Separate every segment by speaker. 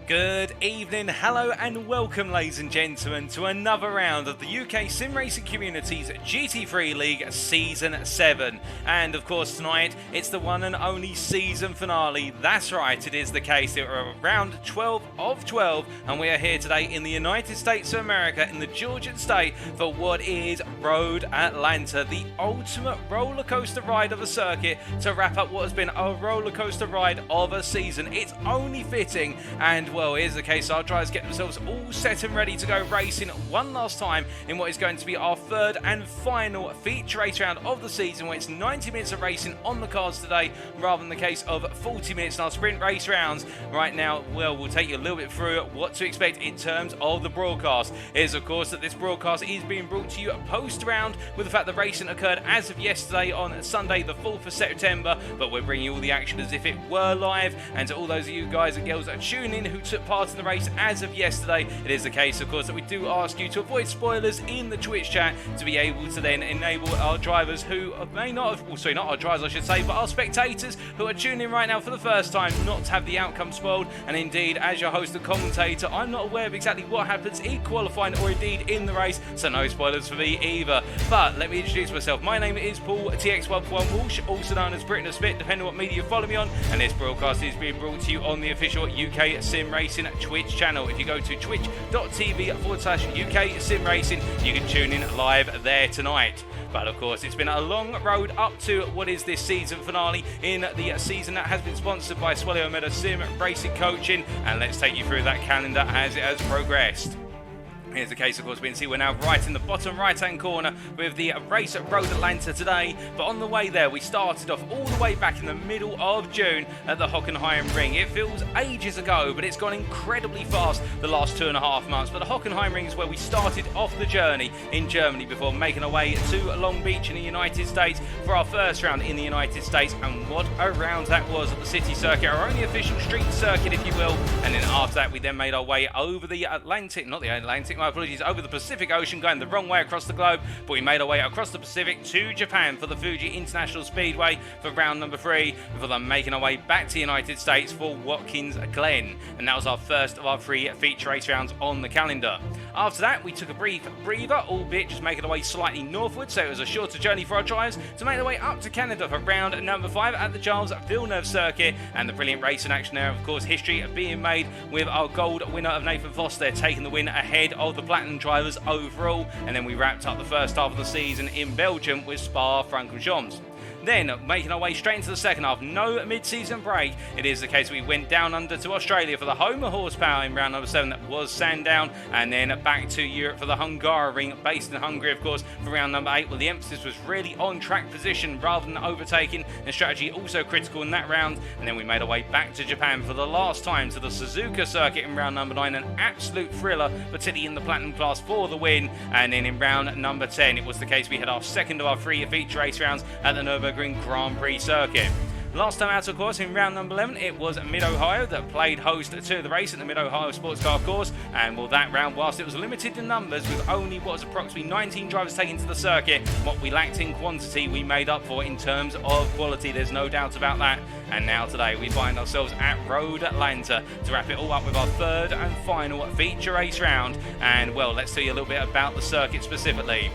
Speaker 1: Good evening, hello and welcome ladies and gentlemen to another round of the UK Sim Racing Community's GT3 League Season 7. And of course tonight it's the one and only season finale. That's right, it is the case. We're round 12 of 12 and we are here today in the United States of America in the Georgian state for what is Road Atlanta, the ultimate roller coaster ride of a circuit to wrap up what has been a roller coaster ride of a season. It's only fitting, and well, here's the case. Our drivers get themselves all set and ready to go racing one last time in what is going to be our third and final feature race round of the season, where it's 90 minutes of racing on the cards today rather than the case of 40 minutes in our sprint race rounds. Right now, well, we'll take you a little bit through what to expect in terms of the broadcast. Is of course that this broadcast is being brought to you post round, with the fact the racing occurred as of yesterday on Sunday the 4th of September, but we're bringing you all the action as if it were live. And to all those of you guys and girls that are tuning in who took part in the race as of yesterday, it is the case of course that we do ask you to avoid spoilers in the Twitch chat to be able to then enable our drivers who may not have, well, sorry, not our drivers I should say, but our spectators who are tuning in right now for the first time, not to have the outcome spoiled. And indeed, as your host and commentator, I'm not aware of exactly what happens in qualifying or indeed in the race, so no spoilers for me either. But let me introduce myself. My name is Paul TX11 Walsh, also known as Britain of Spit, depending on what media you follow me on, and this broadcast is being brought to you on the official UK Sim Racing Twitch channel. If you go to twitch.tv/UK Sim Racing, you can tune in live there tonight. But of course, it's been a long road up to what is this season finale in the season that has been sponsored by Swelly Omeda Sim Racing Coaching, and let's take you through that calendar as it has progressed. Here's the case, of course, we can see we're now right in the bottom right-hand corner with the race at Road Atlanta today. But on the way there, we started off all the way back in the middle of June at the Hockenheim Ring. It feels ages ago, but it's gone incredibly fast the last 2.5 months. But the Hockenheim Ring is where we started off the journey in Germany before making our way to Long Beach in the United States for our first round in the United States. And what a round that was at the city circuit, our only official street circuit, if you will. And then after that, we then made our way over the Atlantic, not the Atlantic, my apologies, over the Pacific Ocean, going the wrong way across the globe, but we made our way across the Pacific to Japan for the Fuji International Speedway for round number 3, before then making our way back to the United States for Watkins Glen. And that was our first of our 3 feature race rounds on the calendar. After that, we took a brief breather, albeit just making our way slightly northward, so it was a shorter journey for our drivers to make their way up to Canada for round number 5 at the Charles Villeneuve circuit. And the brilliant racing action there, of course, history being made with our gold winner of Nathan Foster taking the win ahead of the platinum drivers overall. And then we wrapped up the first half of the season in Belgium with Spa-Francorchamps. Then, making our way straight into the second half, no mid-season break. It is the case we went down under to Australia for the home of horsepower in round number 7, that was Sandown, and then back to Europe for the Hungaroring, based in Hungary, of course, for round number 8, where the emphasis was really on track position rather than overtaking, and strategy also critical in that round. And then we made our way back to Japan for the last time to the Suzuka circuit in round number 9, an absolute thriller, particularly in the platinum class for the win. And then in round number 10, it was the case we had our second of our 3 feature race rounds at the Nürburgring Grand Prix circuit. Last time out, of course, in round number 11, it was Mid-Ohio that played host to the race at the Mid-Ohio Sports Car Course. And well, that round, whilst it was limited in numbers, with only what was approximately 19 drivers taken to the circuit, what we lacked in quantity, we made up for in terms of quality. There's no doubt about that. And now today, we find ourselves at Road Atlanta to wrap it all up with our third and final feature race round. And well, let's tell you a little bit about the circuit specifically.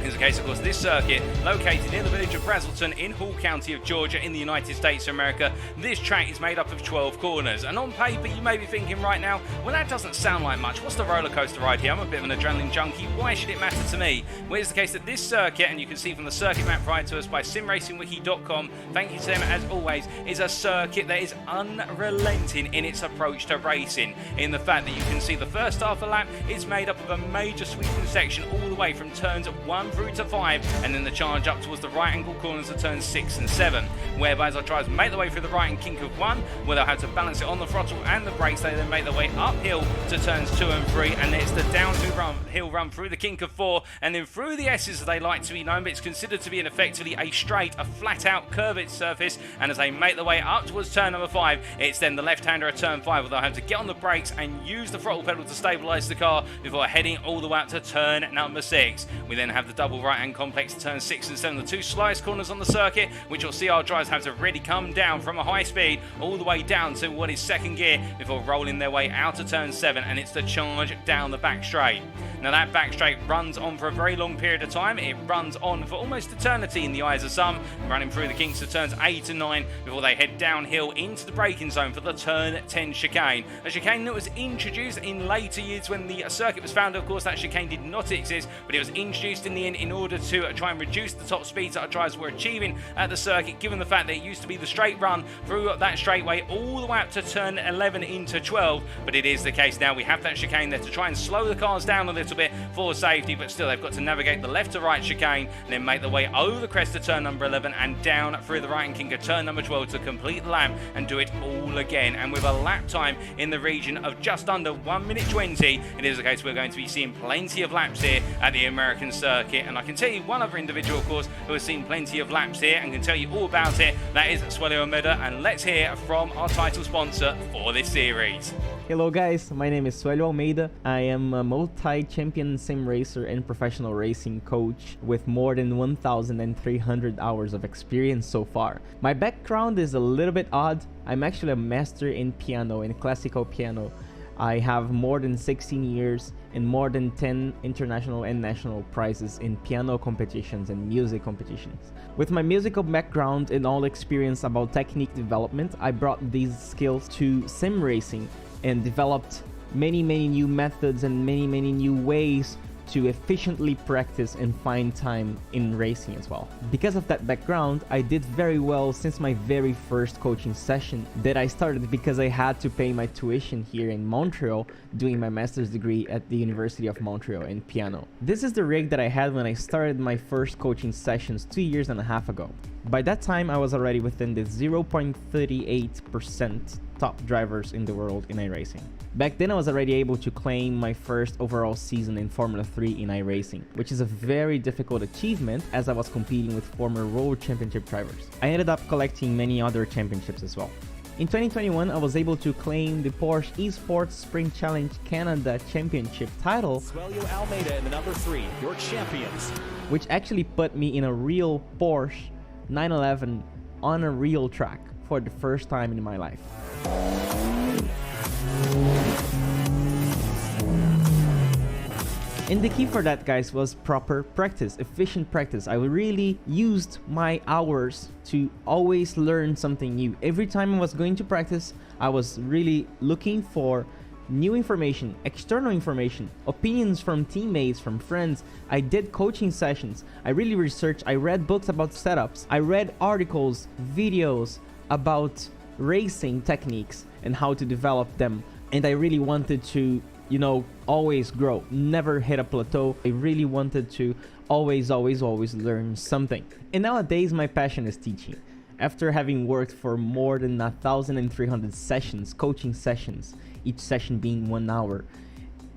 Speaker 1: Is the case, of course, this circuit, located in the village of Brazelton in Hall County of Georgia in the United States of America. This track is made up of 12 corners, and on paper you may be thinking right now, well, that doesn't sound like much. What's the roller coaster ride here? I'm a bit of an adrenaline junkie. Why should it matter to me? Well, it's the case that this circuit, and you can see from the circuit map provided to us by simracingwiki.com, thank you to them as always, is a circuit that is unrelenting in its approach to racing, in the fact that you can see the first half of the lap is made up of a major sweeping section all the way from turns 1 through to 5, and then the charge up towards the right angle corners of turns 6 and 7, whereby as our drivers make their way through the right and kink of 1, where they'll have to balance it on the throttle and the brakes. They then make their way uphill to turns 2 and 3, and it's the downhill run through the kink of 4, and then through the S's as they like to be known, but it's considered to be effectively a straight, a flat out curved surface. And as they make their way up towards turn number 5, it's then the left-hander at turn 5, where they'll have to get on the brakes and use the throttle pedal to stabilise the car before heading all the way up to turn number 6. We then have the double right-hand complex, turn 6 and 7, the two slice corners on the circuit, which you'll see our drivers have to really come down from a high speed all the way down to what is second gear before rolling their way out of turn 7, and it's the charge down the back straight. Now that back straight runs on for a very long period of time. It runs on for almost eternity in the eyes of some, running through the kinks of turns 8 and 9 before they head downhill into the braking zone for the turn 10 chicane. A chicane that was introduced in later years when the circuit was founded. Of course, that chicane did not exist, but it was introduced in the end in order to try and reduce the top speeds that our drivers were achieving at the circuit, given the fact that it used to be the straight run through that straightaway all the way up to turn 11 into 12. But it is the case now. We have that chicane there to try and slow the cars down a little bit for safety, but still they've got to navigate the left to right chicane and then make their way over the crest of turn number 11 and down through the right and kink of turn number 12 to complete the lap and do it all again. And with a lap time in the region of just under 1 minute 20, it is the case we're going to be seeing plenty of laps here at the American circuit. And I can tell you one other individual, of course, who has seen plenty of laps here and can tell you all about it. That is Suelio Almeida, and let's hear from our title sponsor for this series.
Speaker 2: Hello guys, my name is Suelio Almeida. I am a multi-champion sim racer and professional racing coach with more than 1,300 hours of experience so far. My background is a little bit odd. I'm actually a master in piano, in classical piano. I have more than 16 years and more than 10 international and national prizes in piano competitions and music competitions. With my musical background and all experience about technique development, I brought these skills to sim racing and developed many new methods and many new ways to efficiently practice and find time in racing as well. Because of that background, I did very well since my very first coaching session that I started because I had to pay my tuition here in Montreal doing my master's degree at the University of Montreal in piano. This is the rig that I had when I started my first coaching sessions 2.5 years ago. By that time, I was already within the 0.38% top drivers in the world in iRacing. Back then, I was already able to claim my first overall season in Formula 3 in iRacing, which is a very difficult achievement as I was competing with former World Championship drivers. I ended up collecting many other championships as well. In 2021, I was able to claim the Porsche Esports Spring Challenge Canada Championship title,
Speaker 3: Suelio Almeida in the number 3, your champions,
Speaker 2: which actually put me in a real Porsche 911 on a real track for the first time in my life. And the key for that, guys, was proper practice, efficient practice. I really used my hours to always learn something new. Every time I was going to practice, I was really looking for new information, external information, opinions from teammates, from friends. I did coaching sessions. I really researched. I read books about setups. I read articles, videos about racing techniques and how to develop them. And I really wanted to, always grow, never hit a plateau. I really wanted to always learn something. And nowadays, my passion is teaching. After having worked for more than 1,300 sessions, coaching sessions, each session being 1 hour,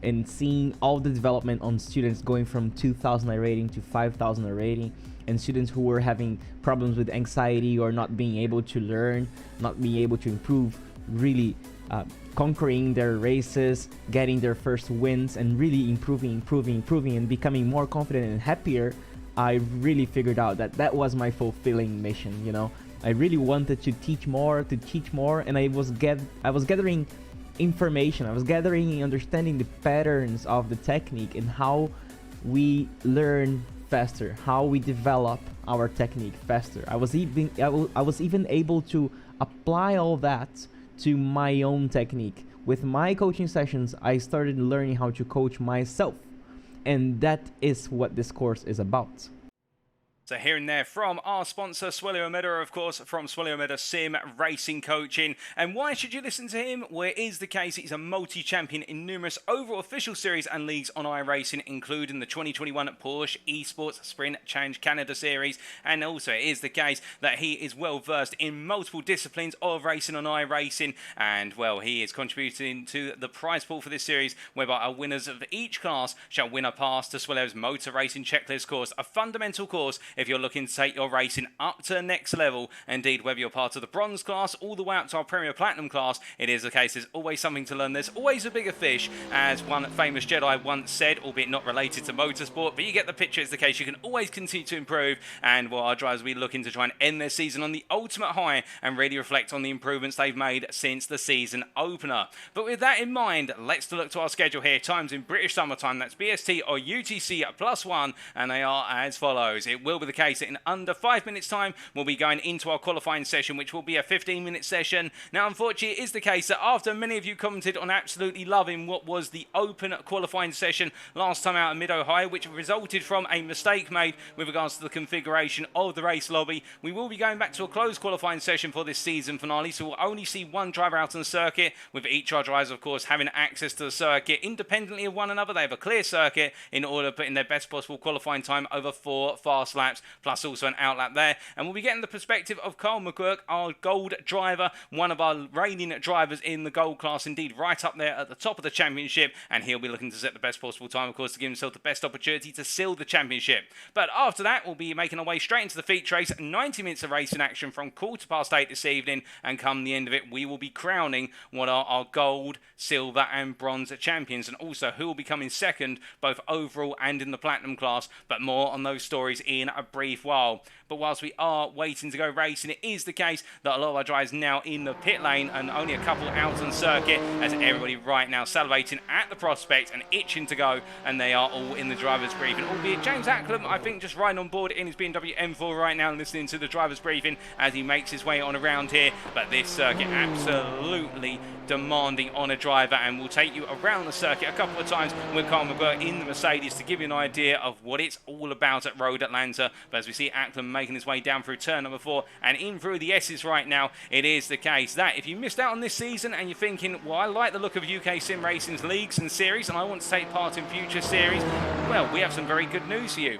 Speaker 2: and seeing all the development on students going from 2,000 rating to 5,000 rating, and students who were having problems with anxiety or not being able to learn, not being able to improve, really conquering their races, getting their first wins, and really improving and becoming more confident and happier, I really figured out that that was my fulfilling mission. I really wanted to teach more, and I was gathering information. I was gathering and understanding the patterns of the technique and how we learn faster, how we develop our technique faster. I was even able to apply all that to my own technique. With my coaching sessions, I started learning how to coach myself, and that is what this course is about.
Speaker 1: So hearing there from our sponsor, Suelio Almeida, of course, from Suelio Almeida Sim Racing Coaching. And why should you listen to him? Well, it is the case he's a multi-champion in numerous overall official series and leagues on iRacing, including the 2021 Porsche Esports Sprint Challenge Canada Series. And also it is the case that he is well versed in multiple disciplines of racing on iRacing. And, well, he is contributing to the prize pool for this series, whereby our winners of each class shall win a pass to Suelio's Motor Racing Checklist course, a fundamental course if you're looking to take your racing up to the next level. Indeed, whether you're part of the bronze class all the way up to our Premier Platinum class, it is the case there's always something to learn. There's always a bigger fish, as one famous Jedi once said, albeit not related to motorsport, but you get the picture. It's the case you can always continue to improve, and well, our drivers will be looking to try and end their season on the ultimate high and really reflect on the improvements they've made since the season opener. But with that in mind, let's look to our schedule here. Times in British summertime, that's BST or UTC +1, and they are as follows. It will be the case that in under 5 minutes time we'll be going into our qualifying session, which will be a 15-minute session. Now unfortunately it is the case that after many of you commented on absolutely loving what was the open qualifying session last time out at Mid-Ohio, which resulted from a mistake made with regards to the configuration of the race lobby, we will be going back to a closed qualifying session for this season finale, so we'll only see one driver out on the circuit, with each of our drivers of course having access to the circuit independently of one another. They have a clear circuit in order to put in their best possible qualifying time over 4 fast laps, plus also an outlap there. And we'll be getting the perspective of Carl McQuirk, our gold driver, one of our reigning drivers in the gold class, indeed right up there at the top of the championship, and he'll be looking to set the best possible time, of course, to give himself the best opportunity to seal the championship. But after that, we'll be making our way straight into the feature race, 90 minutes of racing action from 8:15 this evening, and come the end of it, we will be crowning what are our gold, silver and bronze champions, and also who will be coming second, both overall and in the platinum class, but more on those stories in a brief while. But whilst we are waiting to go racing, it is the case that a lot of our drivers now in the pit lane and only a couple out on circuit, as everybody right now salivating at the prospect and itching to go, and they are all in the driver's briefing, albeit James Acklam, I think, just riding on board in his BMW M4 right now and listening to the driver's briefing as he makes his way on around here. But this circuit absolutely demanding on a driver, and will take you around the circuit a couple of times with Carl McQuirk in the Mercedes to give you an idea of what it's all about at Road Atlanta. But as we see Acklam making his way down through turn number 4 and in through the S's right now, it is the case that if you missed out on this season and you're thinking, well, I like the look of UK Sim Racing's leagues and series and I want to take part in future series, well, we have some very good news for you.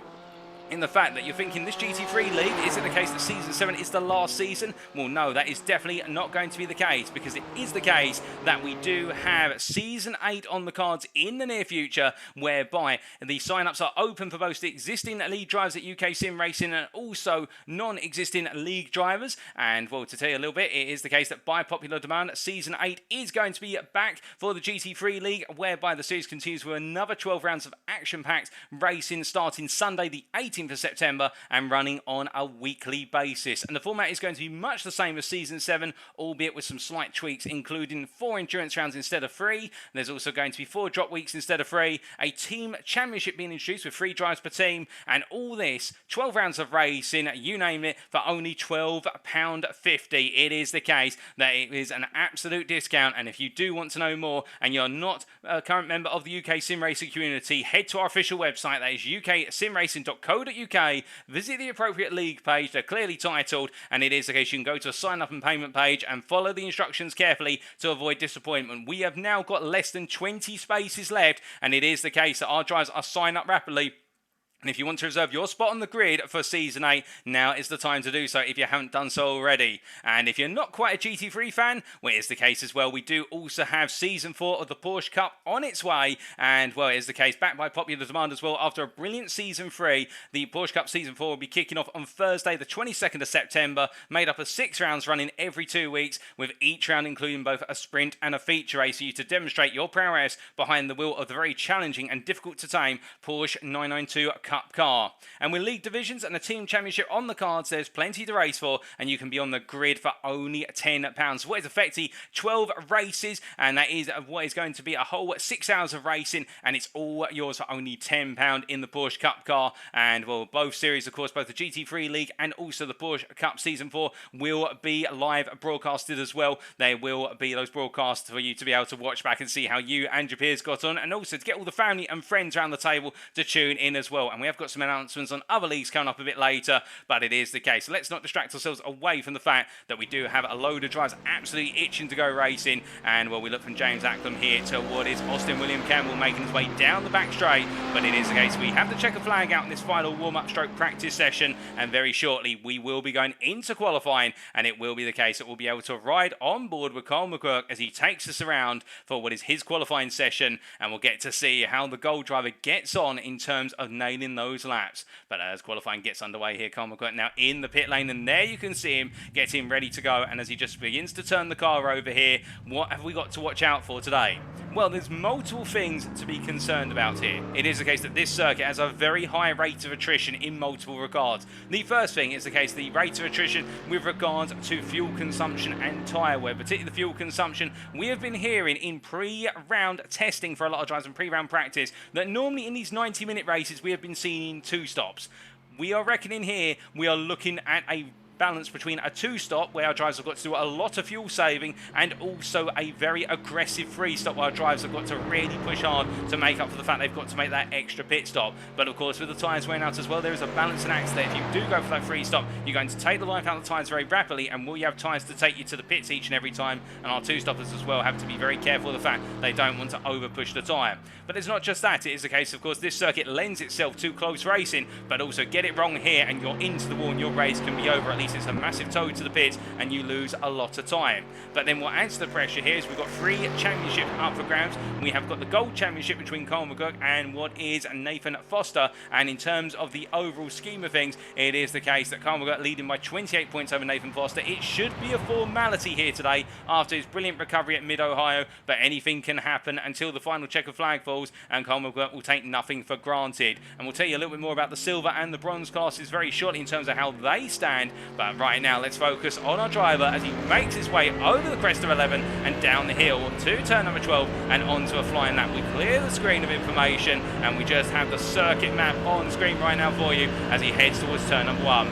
Speaker 1: In the fact that you're thinking this GT3 league, is it the case that Season 7 is the last season? Well, no, that is definitely not going to be the case, because it is the case that we do have Season 8 on the cards in the near future, whereby the sign-ups are open for both the existing league drivers at UK Sim Racing and also non-existing league drivers. And, well, to tell you a little bit, it is the case that by popular demand, Season 8 is going to be back for the GT3 league, whereby the series continues with another 12 rounds of action-packed racing starting Sunday the 18th of September and running on a weekly basis. And the format is going to be much the same as Season 7, albeit with some slight tweaks, including 4 endurance rounds instead of 3. There's also going to be 4 drop weeks instead of 3, a team championship being introduced with 3 drives per team, and all this, 12 rounds of racing, you name it, for only £12.50. It is the case that it is an absolute discount, and if you do want to know more and you're not a current member of the UK Sim Racing community, head to our official website, that is uksimracing.co.uk. Visit the appropriate league page, they're clearly titled, and it is the case you can go to a sign up and payment page and follow the instructions carefully to avoid disappointment. We have now got less than 20 spaces left, and it is the case that our drivers are signed up rapidly. And if you want to reserve your spot on the grid for Season 8, now is the time to do so if you haven't done so already. And if you're not quite a GT3 fan, well, it's the case as well. We do also have Season 4 of the Porsche Cup on its way. And, well, it is the case, backed by popular demand as well. After a brilliant Season 3, the Porsche Cup Season 4 will be kicking off on Thursday, the 22nd of September, made up of 6 rounds running every 2 weeks, with each round including both a sprint and a feature race for you to demonstrate your prowess behind the wheel of the very challenging and difficult to tame Porsche 992 Cup car. And with league divisions and a team championship on the cards, there's plenty to race for, and you can be on the grid for only £10. What is effectively 12 races, and that is what is going to be a whole 6 hours of racing, and it's all yours for only £10 in the Porsche Cup car. And, well, both series, of course, both the GT3 League and also the Porsche Cup Season 4 will be live broadcasted as well. There will be those broadcasts for you to be able to watch back and see how you and your peers got on, and also to get all the family and friends around the table to tune in as well. And we have got some announcements on other leagues coming up a bit later, but it is the case. Let's not distract ourselves away from the fact that we do have a load of drivers absolutely itching to go racing. And, well, we look from James Acklam here to what is Austin William Campbell making his way down the back straight. But it is the case we have the checker flag out in this final warm-up stroke practice session, and very shortly we will be going into qualifying, and it will be the case that we'll be able to ride on board with Carl McQuirk as he takes us around for what is his qualifying session, and we'll get to see how the gold driver gets on in terms of nailing running those laps. But as qualifying gets underway here, Carl McQuirk now in the pit lane, and there you can see him getting ready to go. And as he just begins to turn the car over here, what have we got to watch out for today? Well, there's multiple things to be concerned about here. It is the case that this circuit has a very high rate of attrition in multiple regards. The first thing is the case, the rate of attrition with regards to fuel consumption and tyre wear, particularly the fuel consumption. We have been hearing in pre-round testing for a lot of drivers and pre-round practice that normally in these 90-minute races we have been seeing 2 stops. We are reckoning here, we are looking at a balance between a 2-stop where our drivers have got to do a lot of fuel saving and also a very aggressive 3-stop where our drivers have got to really push hard to make up for the fact they've got to make that extra pit stop. But of course with the tyres wearing out as well, there is a balancing act there. If you do go for that 3-stop, you're going to take the life out of the tyres very rapidly, and will you have tyres to take you to the pits each and every time? And our 2-stoppers as well have to be very careful of the fact they don't want to over push the tyre. But it's not just that, it is the case of course this circuit lends itself to close racing, but also get it wrong here and you're into the wall and your race can be over. At least it's a massive toe to the pits and you lose a lot of time. But then what adds to the pressure here is we've got 3 championships up for grabs. We have got the gold championship between Carl McQuirk and what is Nathan Foster, and in terms of the overall scheme of things, it is the case that Carl McQuirk leading by 28 points over Nathan Foster. It should be a formality here today after his brilliant recovery at Mid-Ohio, but anything can happen until the final checker flag falls, and Carl McQuirk will take nothing for granted. And we'll tell you a little bit more about the silver and the bronze classes very shortly in terms of how they stand, but right now let's focus on our driver as he makes his way over the crest of 11 and down the hill to turn number 12 and onto a flying lap. We clear the screen of information and we just have the circuit map on screen right now for you as he heads towards turn number 1.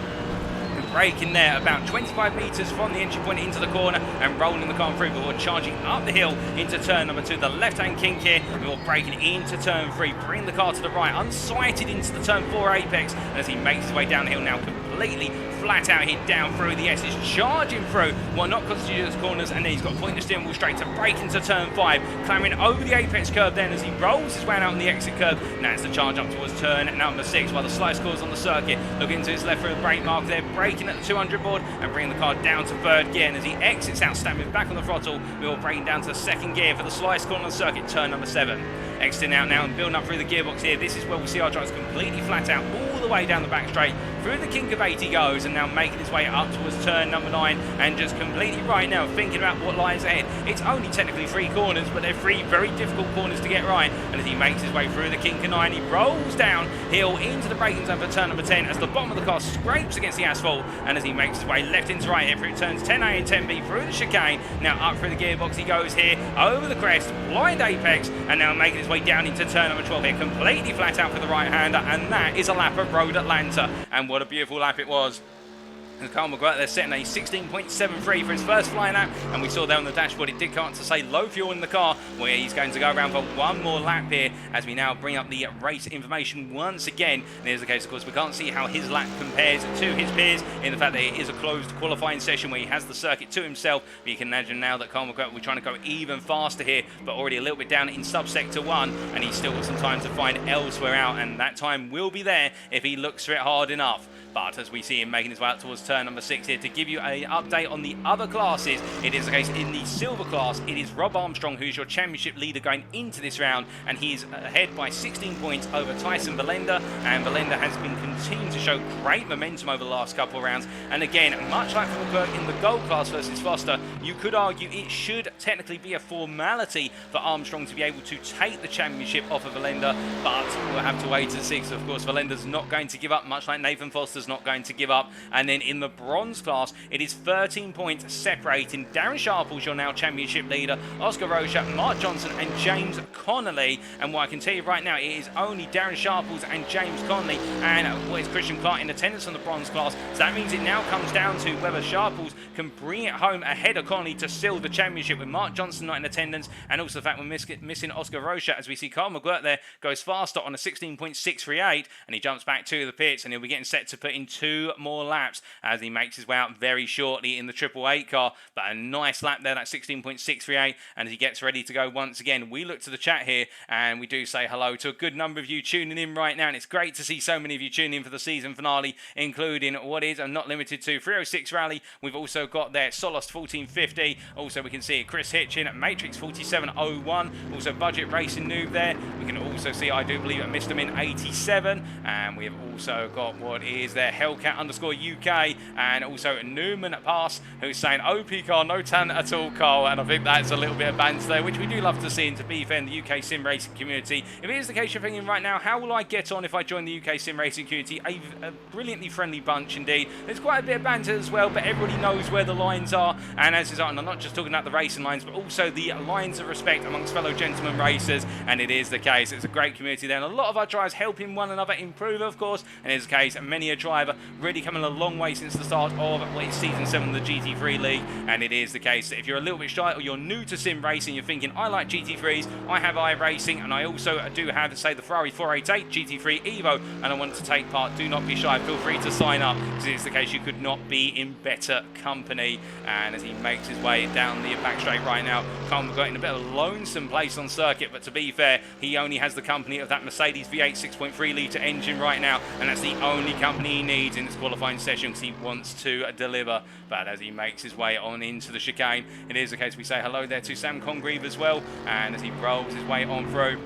Speaker 1: Braking there about 25 metres from the entry point into the corner and rolling the car through before charging up the hill into turn number 2. The left-hand kink here before braking into turn 3, bring the car to the right, unsighted into the turn 4 apex, and as he makes his way down the hill now completely flat out here down through the S, is charging through what not constitutes corners, and then he's got to point the steering wheel straight to break into turn 5, clambering over the apex curve then as he rolls his way out on the exit curve. Now it's the charge up towards turn number 6 while the slice course on the circuit, looking to his left through the brake mark there, braking at the 200 board and bringing the car down to 3rd gear, and as he exits out, stamping back on the throttle, we'll braking down to the 2nd gear for the slice corner on the circuit, turn number 7. Exiting out now and building up through the gearbox here. This is where we see our drivers completely flat out all the way down the back straight. Through the kink of 8 he goes, and now making his way up towards turn number 9 and just completely right now thinking about what lies ahead. It's only technically 3 corners, but they're 3 very difficult corners to get right. And as he makes his way through the kink of 9, he rolls down hill into the braking zone for turn number 10 as the bottom of the car scrapes against the asphalt, and as he makes his way left into right here through turns 10A and 10B through the chicane. Now up through the gearbox he goes here, over the crest, blind apex, and now making his way down into turn number 12 here, completely flat out for the right-hander, and that is a lap of Road Atlanta, and what a beautiful lap it was. And Carl McQuirk there setting a 16.73 for his first flying lap, and we saw there on the dashboard it did come up to say low fuel in the car, where he's going to go around for one more lap here as we now bring up the race information once again. And here's the case, of course, we can't see how his lap compares to his peers in the fact that it is a closed qualifying session where he has the circuit to himself, but you can imagine now that Carl McQuirk will be trying to go even faster here, but already a little bit down in subsector 1, and he's still got some time to find elsewhere out, and that time will be there if he looks for it hard enough. But as we see him making his way out towards turn number 6 here, to give you an update on the other classes, it is the case in the silver class, it is Rob Armstrong who's your championship leader going into this round, and he's ahead by 16 points over Tyson Valenda, and Valenda has been continuing to show great momentum over the last couple of rounds. And again, much like McQuirk in the gold class versus Foster, you could argue it should technically be a formality for Armstrong to be able to take the championship off of Valenda, but we'll have to wait and see, because of course Valenda's not going to give up, much like Nathan Foster's not going to give up. And then in the bronze class, it is 13 points separating Darren Sharples, your now championship leader, Oscar Rocha, Mark Johnson and James Connolly. And what I can tell you right now, it is only Darren Sharples and James Connolly, and what is Christian Clark in attendance on the bronze class. So that means it now comes down to whether Sharples can bring it home ahead of Connolly to seal the championship, with Mark Johnson not in attendance, and also the fact we're missing Oscar Rocha, as we see Carl McQuirk there goes faster on a 16.638, and he jumps back to the pits, and he'll be getting set to put in 2 more laps as he makes his way out very shortly in the 888 car. But a nice lap there, that 16.638, and as he gets ready to go once again, we look to the chat here and we do say hello to a good number of you tuning in right now, and it's great to see so many of you tuning in for the season finale, including what is and not limited to 306 Rally. We've also got there Solos 1450, also we can see Chris Hitchin, Matrix 4701, also Budget Racing Noob there. We can also see, I do believe, Mr. Min 87, and we have also got what is there Hellcat _ UK, and also Newman Pass, who's saying OP car, no talent at all, Carl. And I think that's a little bit of banter there, which we do love to see, and to be fair in the UK sim racing community. If it is the case you're thinking right now, how will I get on if I join the UK sim racing community? A brilliantly friendly bunch indeed. There's quite a bit of banter as well, but everybody knows where the lines are, and as is, and I'm not just talking about the racing lines, but also the lines of respect amongst fellow gentlemen racers, and it is the case. It's a great community there, and a lot of our drivers helping one another improve, of course, and in this case, many a driver really coming a long way since the start of Season 7 of the GT3 League, and it is the case that if you're a little bit shy or you're new to sim racing, you're thinking, I like GT3s, I have iRacing, and I also do have, say, the Ferrari 488 GT3 Evo, and I want to take part, do not be shy, feel free to sign up, because it's the case you could not be in better company. And as he makes his way down the back straight right now, Coleman got in a bit of a lonesome place on circuit, but to be fair, he only has the company of that Mercedes V8 6.3 litre engine right now, and that's the only company he needs in this qualifying session because he wants to deliver. But as he makes his way on into the chicane, it is the case we say hello there to Sam Congreve as well, and as he rolls his way on through,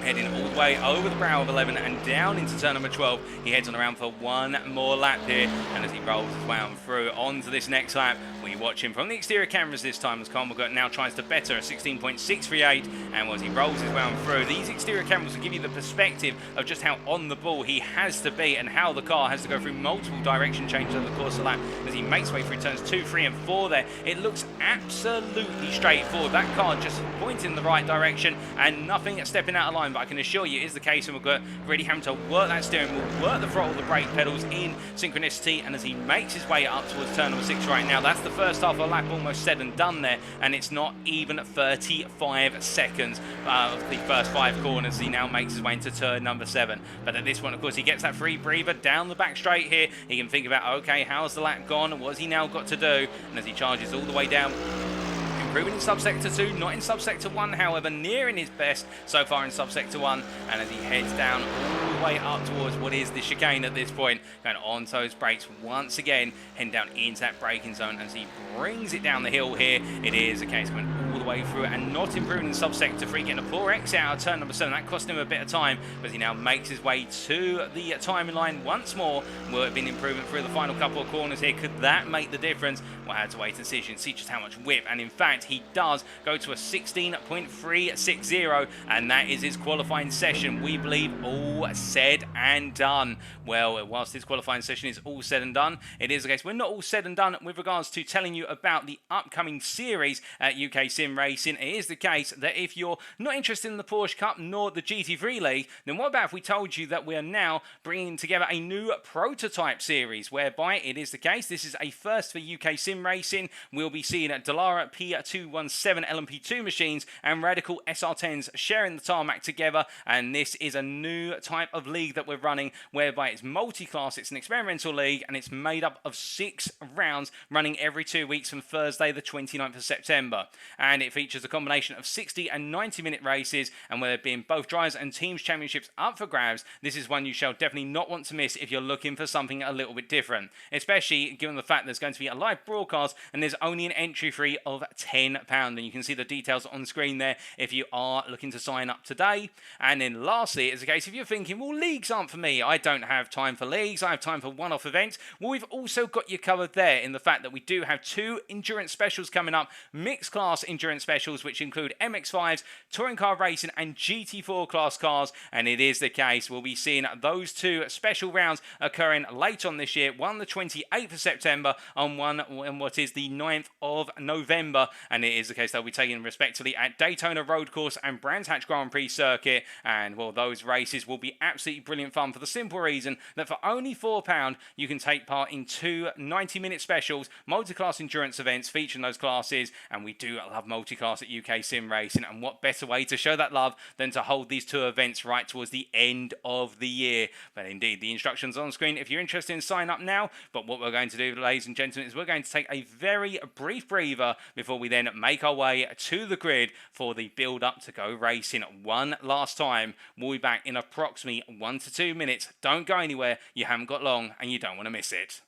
Speaker 1: heading all the way over the brow of 11 and down into turn number 12. He heads on around for one more lap here, and as he rolls his way on through onto this next lap, we watch him from the exterior cameras this time as Carl McGirt now tries to better a 16.638, and as he rolls his way on through, these exterior cameras will give you the perspective of just how on the ball he has to be and how the car has to go through multiple direction changes over the course of the lap. As he makes way through turns 2, 3 and 4 there, it looks absolutely straightforward. That car just pointing in the right direction and nothing stepping out of line, but I can assure you it is the case, and McGirt really having to work that steering wheel, work the throttle, the brake pedals in synchronicity, and as he makes his way up towards turn number 6 right now, that's the first half of a lap almost said and done there, and it's not even 35 seconds of the first 5 corners. He now makes his way into turn number 7, but at this one, of course, he gets that free breather down the back straight here. He can think about, okay, how's the lap gone? What's he now got to do? And as he charges all the way down, improving in subsector 2, not in subsector 1, however, nearing his best so far in subsector 1, and as he heads down all the way up towards what is the chicane at this point, going on to his brakes once again, heading down into that braking zone as he brings it down the hill here. It is a case going all the way through and not improving in subsector 3, getting a poor exit out of turn number 7. That cost him a bit of time, but he now makes his way to the timing line once more. Will it have been improvement through the final couple of corners here? Could that make the difference? We'll have to wait and see. You can see just how much whip, and in fact, he does go to a 16.360, and that is his qualifying session. We believe all said and done. Well, whilst his qualifying session is all said and done, it is the case we're not all said and done with regards to telling you about the upcoming series at UK Sim Racing. It is the case that if you're not interested in the Porsche Cup nor the GT3 League, then what about if we told you that we are now bringing together a new prototype series, whereby it is the case this is a first for UK Sim Racing. We'll be seeing Dallara P217 LMP2 machines and Radical SR10s sharing the tarmac together, and this is a new type of league that we're running, whereby it's multi-class, it's an experimental league, and it's made up of 6 rounds running every 2 weeks from Thursday the 29th of September, and it features a combination of 60 and 90-minute races, and with there being both drivers and teams championships up for grabs, this is one you shall definitely not want to miss if you're looking for something a little bit different, especially given the fact there's going to be a live broadcast and there's only an entry fee of £10, and you can see the details on screen there if you are looking to sign up today. And then lastly, it's a case if you're thinking, well, leagues aren't for me, I don't have time for leagues, I have time for one-off events. Well, we've also got you covered there in the fact that we do have 2 endurance specials coming up, mixed class endurance specials, which include MX-5s, touring car racing and GT4 class cars, and it is the case we'll be seeing those 2 special rounds occurring late on this year, one the 28th of September and one on what is the 9th of November, and it is the case they'll be taken respectively at Daytona Road Course and Brands Hatch Grand Prix Circuit, and well, those races will be absolutely brilliant fun for the simple reason that for only £4 you can take part in 2 90-minute specials, multi-class endurance events featuring those classes, and we do love multi-class at UK Sim Racing, and what better way to show that love than to hold these two events right towards the end of the year. But indeed, the instructions on screen if you're interested in sign up now. But what we're going to do, ladies and gentlemen, is we're going to take a very brief breather before we then make our way to the grid for the build up to go racing one last time. We'll be back in approximately 1 to 2 minutes. Don't go anywhere, you haven't got long and you don't want to miss it.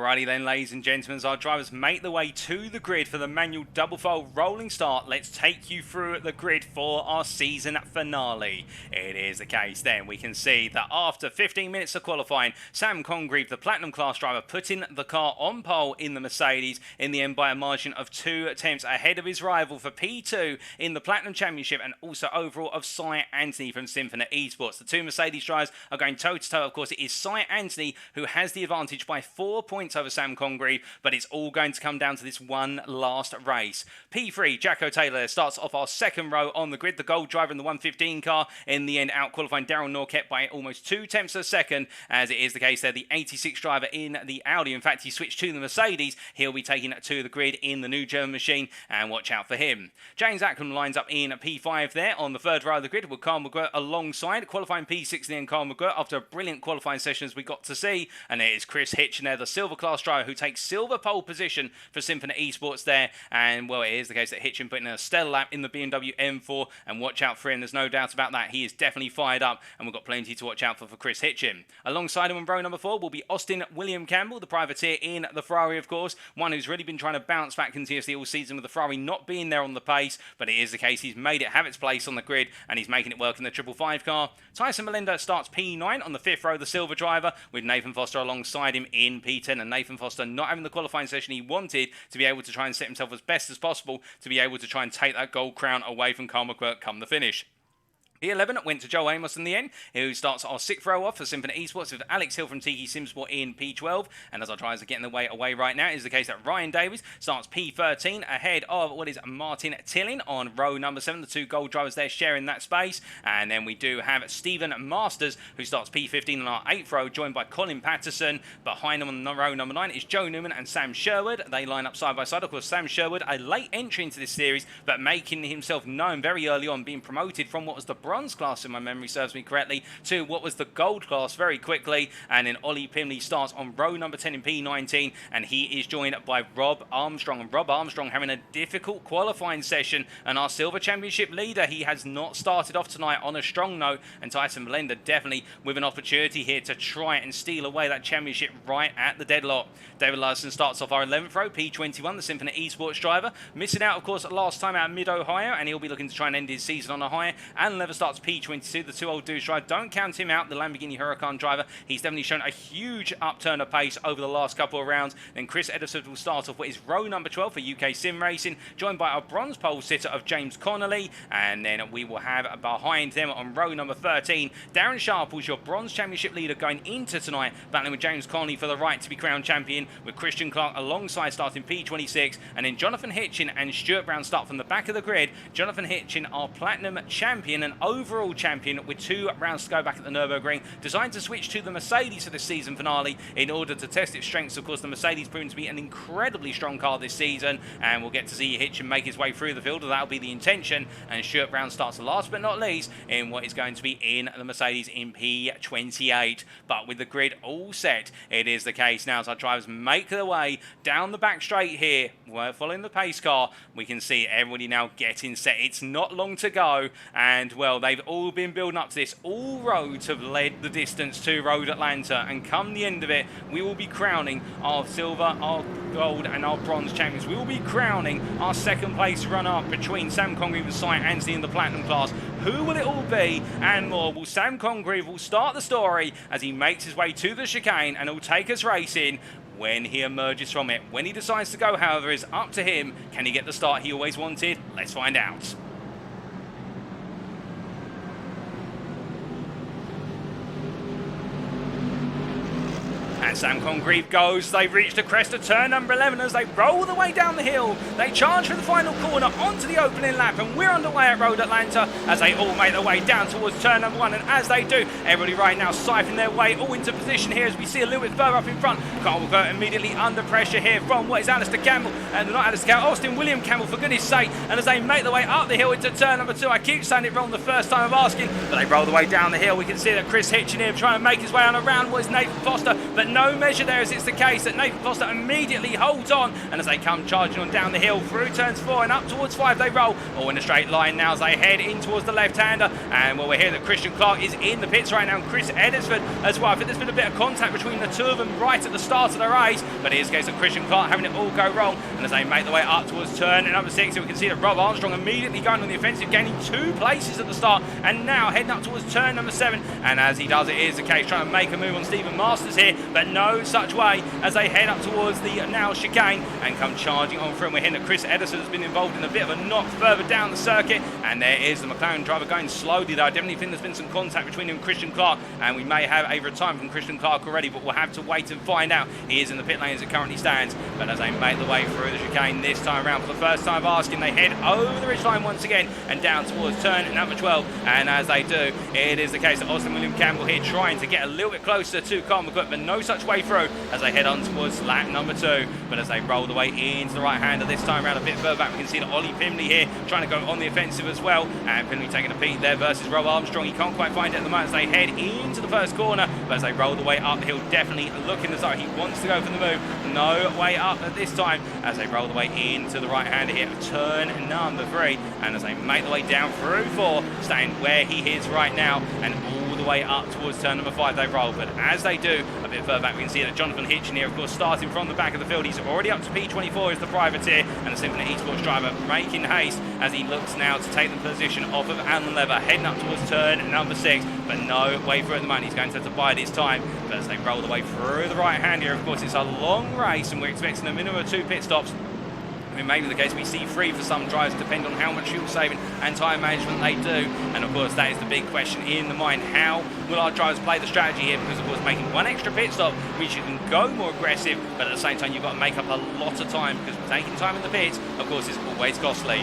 Speaker 1: Alrighty then, ladies and gentlemen, as our drivers make their way to the grid for the manual double file rolling start, let's take you through the grid for our season finale. It is the case then, we can see that after 15 minutes of qualifying, Sam Congreve, the Platinum class driver, putting the car on pole in the Mercedes in the end by a margin of 2 attempts ahead of his rival for P2 in the Platinum Championship, and also overall of Cy Anthony from Symphony Esports. The two Mercedes drivers are going toe-to-toe. Of course, it is Cy Anthony who has the advantage by 4 points over Sam Congreve, but it's all going to come down to this one last race. P3, Jacko Taylor starts off our second row on the grid, the gold driver in the 115 car, in the end out-qualifying Daryl Norquette by almost 2 tenths a second, as it is the case there, the 86 driver in the Audi. In fact, he switched to the Mercedes. He'll be taking it to the grid in the new German machine, and watch out for him. James Ackham lines up in P5 there on the third row of the grid with Carl McGirt alongside, qualifying P6 and Carl McGirt after a brilliant qualifying session as we got to see, and it is Chris Hitchen there, the silver class driver, who takes silver pole position for Symphony Esports there. And well, it is the case that Hitchen putting in a stellar lap in the BMW M4, and watch out for him, there's no doubt about that. He is definitely fired up, and we've got plenty to watch out for Chris Hitchen. Alongside him on row number 4 will be Austin William Campbell, the privateer in the Ferrari, of course, one who's really been trying to bounce back continuously all season with the Ferrari not being there on the pace, but it is the case he's made it have its place on the grid, and he's making it work in the 555 car. Tyson Melinda starts P9 on the 5th row, the silver driver, with Nathan Foster alongside him in P10, and Nathan Foster not having the qualifying session he wanted to be able to try and set himself as best as possible to be able to try and take that gold crown away from Carl McQuirk come the finish. P11 went to Joe Amos in the end, who starts our 6th row off for Symphony Esports with Alex Hill from Tiki Simsport in P12. And as our drivers are getting the way away right now, it is the case that Ryan Davies starts P13 ahead of what is Martin Tillin on row number 7. The two gold drivers there sharing that space. And then we do have Stephen Masters, who starts P15 on our 8th row, joined by Colin Patterson. Behind him on row number 9 is Joe Newman and Sam Sherwood. They line up side by side. Of course, Sam Sherwood, a late entry into this series, but making himself known very early on, being promoted from what was the bronze class, if my memory serves me correctly, to what was the gold class very quickly. And then Ollie Pimley starts on row number 10 in P19, and he is joined by Rob Armstrong. And Rob Armstrong having a difficult qualifying session, and our silver championship leader, he has not started off tonight on a strong note, and Tyson Melinda definitely with an opportunity here to try and steal away that championship right at the deadlock. David Larson starts off our 11th row, P21, the Symphony Esports driver, missing out of course last time out of Mid-Ohio, and he'll be looking to try and end his season on a high. And Lever starts P22, the two old dudes driver. Don't count him out, the Lamborghini Huracan driver. He's definitely shown a huge upturn of pace over the last couple of rounds. Then Chris Edison will start off what is row number 12 for UK Sim Racing, joined by our bronze pole sitter of James Connolly. And then we will have behind them on row number 13, Darren Sharp, who's your bronze championship leader going into tonight, battling with James Connolly for the right to be crowned champion, with Christian Clark alongside starting P26. And then Jonathan Hitchin and Stuart Brown start from the back of the grid. Jonathan Hitchin, our platinum champion, and overall champion with 2 rounds to go back at the Nürburgring, designed to switch to the Mercedes for the season finale in order to test its strengths. Of course, the Mercedes proven to be an incredibly strong car this season, and we'll get to see Hitchin make his way through the field. That'll be the intention, and Stuart Brown starts last but not least in what is going to be in the Mercedes in P28. But with the grid all set, it is the case now as our drivers make their way down the back straight here. We're following the pace car. We can see everybody now getting set. It's not long to go, and well, they've all been building up to this. All roads have led the distance to Road Atlanta, and come the end of it, we will be crowning our silver, our gold and our bronze champions. We will be crowning our second place runner-up between Sam Congreve and Cy Anstey in the Platinum class. Who will it all be and more? Well, Sam Congreve will start the story as he makes his way to the chicane, and he'll take us racing when he emerges from it. When he decides to go, however, is up to him. Can he get the start he always wanted? Let's find out. And Sam Congreve goes. They've reached the crest of turn number 11 as they roll the way down the hill. They charge for the final corner onto the opening lap, and we're underway at Road Atlanta as they all make their way down towards turn number 1. And as they do, everybody right now siphoning their way all into position here as we see a little bit further up in front. Carl will go immediately under pressure here from what is Alistair Campbell, and not Alistair Campbell, Austin William Campbell, for goodness sake. And as they make their way up the hill into turn number 2, I keep saying it wrong the first time of asking, but they roll the way down the hill. We can see that Chris Hitchin here trying to make his way on around what is Nathan Foster, but no measure there as it's the case that Nathan Foster immediately holds on, and as they come charging on down the hill through turns 4 and up towards 5, they roll all in a straight line now as they head in towards the left-hander. And well, we're hearing that Christian Clark is in the pits right now, and Chris Edisford as well. I think there's been a bit of contact between the two of them right at the start of the race, but it is a case of Christian Clark having it all go wrong. And as they make their way up towards turn number 6, we can see that Rob Armstrong immediately going on the offensive, gaining 2 places at the start, and now heading up towards turn number 7. And as he does, it is the case trying to make a move on Stephen Masters here, but no such way as they head up towards the now chicane and come charging on through. And we're hearing that Chris Edison has been involved in a bit of a knock further down the circuit, and there is the McLaren driver going slowly though. I definitely think there's been some contact between him and Christian Clark, and we may have a retirement from Christian Clark already, but we'll have to wait and find out. He is in the pit lane as it currently stands, but as they make the way through the chicane this time around for the first time of asking, they head over the ridgeline once again and down towards turn number 12. And as they do, it is the case that Austin William Campbell here trying to get a little bit closer to Carl McCook, but no such way through as they head on towards lap number 2. But as they roll the way into the right-hander this time around a bit further back, we can see that Ollie Pimley here trying to go on the offensive as well, and Pimley taking a peek there versus Rob Armstrong. He can't quite find it at the moment as they head into the first corner, but as they roll the way up the hill, definitely looking as though he wants to go for the move. No way up at this time as they roll the way into the right-hander here, turn number 3, and as they make the way down through 4, staying where he is right now, and all the way up towards turn number 5 they roll. But as they do, a bit further back, we can see that Jonathan Hitchin here, of course, starting from the back of the field. He's already up to P24 as the privateer, and the Symphony Esports driver making haste as he looks now to take the position off of Alan Lever, heading up towards turn number 6, but no way through at the moment. He's going to have to bide his time, but as they roll the way through the right hand here, of course, it's a long race, and we're expecting a minimum of 2 pit stops. It may be the case we see 3 for some drivers, depend on how much fuel saving and tyre management they do. And of course, that is the big question in the mind. How will our drivers play the strategy here? Because of course, making 1 extra pit stop means you can go more aggressive, but at the same time, you've got to make up a lot of time, because taking time in the pits, of course, is always costly.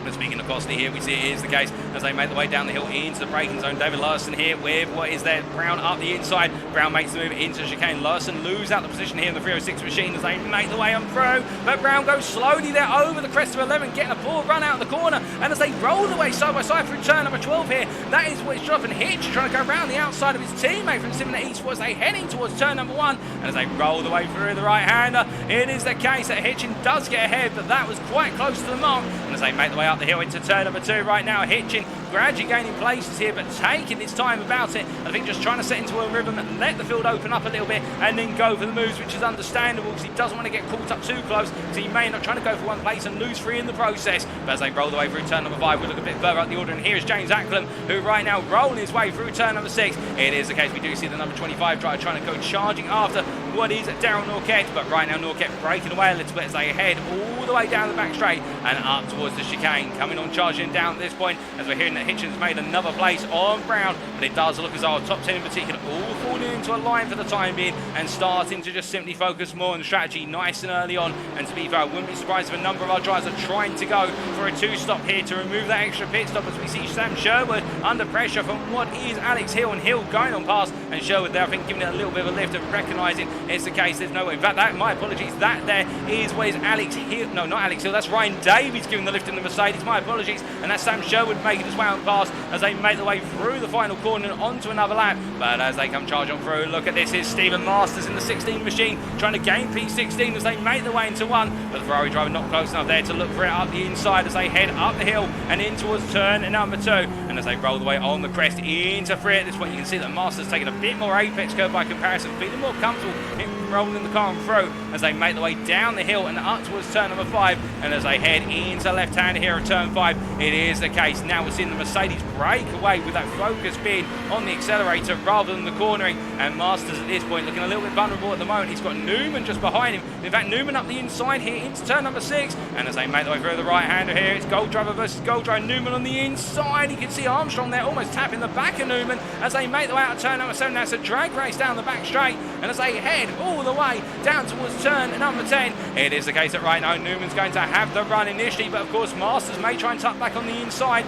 Speaker 1: But speaking of costly here, we see it is the case as they make the way down the hill into the braking zone. David Larson here with what is there, Brown up the inside. Brown makes the move into the chicane. Larson lose out the position here in the 306 machine as they make the way on through. But Brown goes slowly there over the crest of 11, getting a poor run out of the corner. And as they roll the way side by side through turn number 12 here, that is what is Jonathan Hitch trying to go around the outside of his teammate from Symphony Esports as they heading towards turn number 1. And as they roll the way through the right-hander, it is the case that Hitchin does get ahead, but that was quite close to the mark. And as they make the way up the hill into turn number 2 right now, Hitchin gradually gaining places here, but taking his time about it. I think just trying to set into a rhythm and let the field open up a little bit and then go for the moves, which is understandable because he doesn't want to get caught up too close, so he may end up trying to go for 1 place and lose 3 in the process. But as they roll the way through turn number 5, we look a bit further up the order, and here is James Acklam, who right now rolling his way through turn number 6. It is the case we do see the number 25 driver trying to go charging after what is Darryl Norquette, but right now Norquette breaking away a little bit as they head all the way down the back straight and up towards the chicane. Coming on charging down at this point as we're hearing that Hitchin's made another place on Brown, but it does look as though our top 10 in particular all falling into a line for the time being and starting to just simply focus more on strategy nice and early on. And to be fair, I wouldn't be surprised if a number of our drivers are trying to go for a 2-stop here to remove that extra pit stop, as we see Sam Sherwood under pressure from what is Alex Hill, and Hill going on past, and Sherwood there I think giving it a little bit of a lift and recognising it's the case. There's no way. In fact, that, my apologies, that there is where's Alex Hill, no, not Alex Hill, that's Ryan Davies giving the lift in the Mercedes, my apologies, and that's Sam Sherwood making his way on past as they make their way through the final corner and onto another lap. But as they come charge on through, look at this, here's Stephen Masters in the 16 machine trying to gain P16 as they make their way into one, but the Ferrari driver not close enough there to look for it up the inside as they head up the hill and in towards turn number 2, and as they roll the way on the crest into 3 at this point, you can see that Masters taking a bit more apex curve by comparison, feeling more comfortable in rolling the car on through as they make their way down the hill and up towards turn number 5, and as they head into left hand here at turn 5, it is the case. Now we're seeing the Mercedes break away with that focus being on the accelerator rather than the cornering, and Masters at this point looking a little bit vulnerable at the moment. He's got Newman just behind him. In fact, Newman up the inside here into turn number 6, and as they make their way through the right hander here, it's Gold Driver versus Gold Driver. Newman on the inside. You can see Armstrong there almost tapping the back of Newman as they make their way out of turn number 7. That's a drag race down the back straight, and as they head all the way down towards turn number 10, it is the case that right now Newman's going to have the run initially, but of course Masters may try and tuck back on the inside.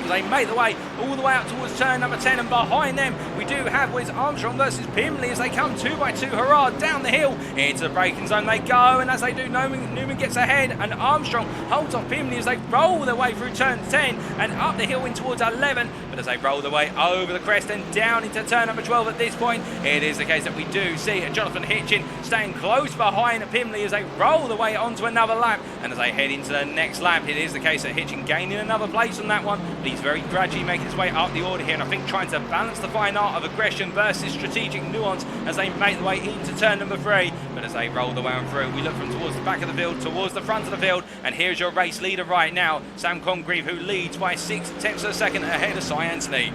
Speaker 1: They make the way all the way out towards turn number 10, and behind them we do have Wes Armstrong versus Pimley as they come 2 by 2 hurrah down the hill into the braking zone they go, and as they do, Newman gets ahead and Armstrong holds off Pimley as they roll their way through turn 10 and up the hill in towards 11, but as they roll their way over the crest and down into turn number 12 at this point, it is the case that we do see Jonathan Hitchin staying close behind Pimley as they roll their way onto another lap, and as they head into the next lap, it is the case that Hitchin gaining another place on that one, but he's very gradually making his way up the order here, and I think trying to balance the fine art of aggression versus strategic nuance as they make their way into turn number 3. But as they roll the way on through, we look from towards the back of the field towards the front of the field, and here's your race leader right now, Sam Congreve, who leads by 6/10 of a second ahead of Cy Anthony.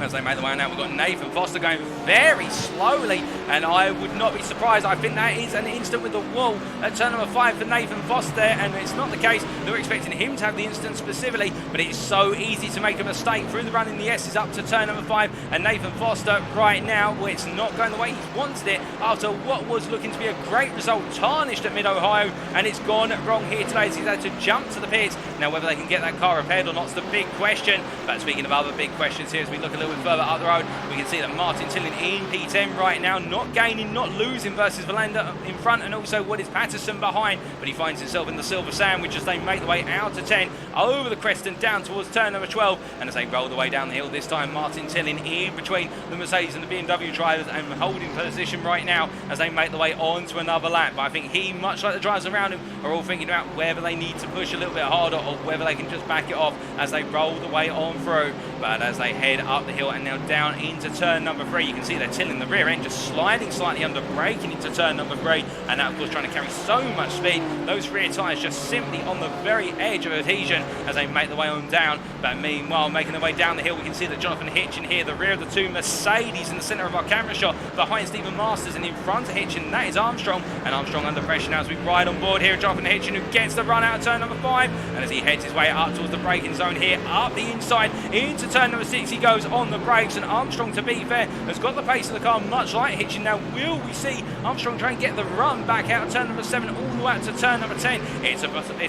Speaker 1: As they make the way now, we've got Nathan Foster going very slowly, and I would not be surprised. I think that is an instant with the wall at turn number 5 for Nathan Foster, and it's not the case that we're expecting him to have the instant specifically, but it's so easy to make a mistake through the run in the S's up to turn number 5, and Nathan Foster right now, well, it's not going the way he wanted it after what was looking to be a great result, tarnished at Mid-Ohio, and it's gone wrong here today as he's had to jump to the pits. Now whether they can get that car repaired or not is the big question, but speaking of other big questions here, as we look a little bit further up the road, we can see that Martin Tillin in P10 right now, not gaining, not losing versus Verlander in front, and also what is Patterson behind, but he finds himself in the silver sandwich as they make the way out to 10, over the crest and down towards turn number 12, and as they roll the way down the hill this time, Martin Tillin in between the Mercedes and the BMW drivers and holding position right now as they make the way on to another lap. But I think he, much like the drivers around him, are all thinking about whether they need to push a little bit harder or whether they can just back it off as they roll the way on through. But as they head up the hill and now down into turn number 3, you can see they're tilling the rear end, just sliding slightly under, braking into turn number 3, and that of course trying to carry so much speed, those rear tyres just simply on the very edge of adhesion as they make the way on down. But meanwhile, making their way down the hill, we can see that Jonathan Hitchin here, the rear of the 2 Mercedes in the centre of our camera shot, behind Stephen Masters, and in front of Hitchin, that is Armstrong, and Armstrong under pressure now as we ride on board here. Jonathan Hitchin, who gets the run out of turn number 5, and as he heads his way up towards the braking zone here, up the inside into turn number 6, he goes on the brakes, and Armstrong, to be fair, has got the pace of the car much like Hitchin. Now will we see Armstrong try and get the run back out of turn number 7 all the way out to turn number 10? It's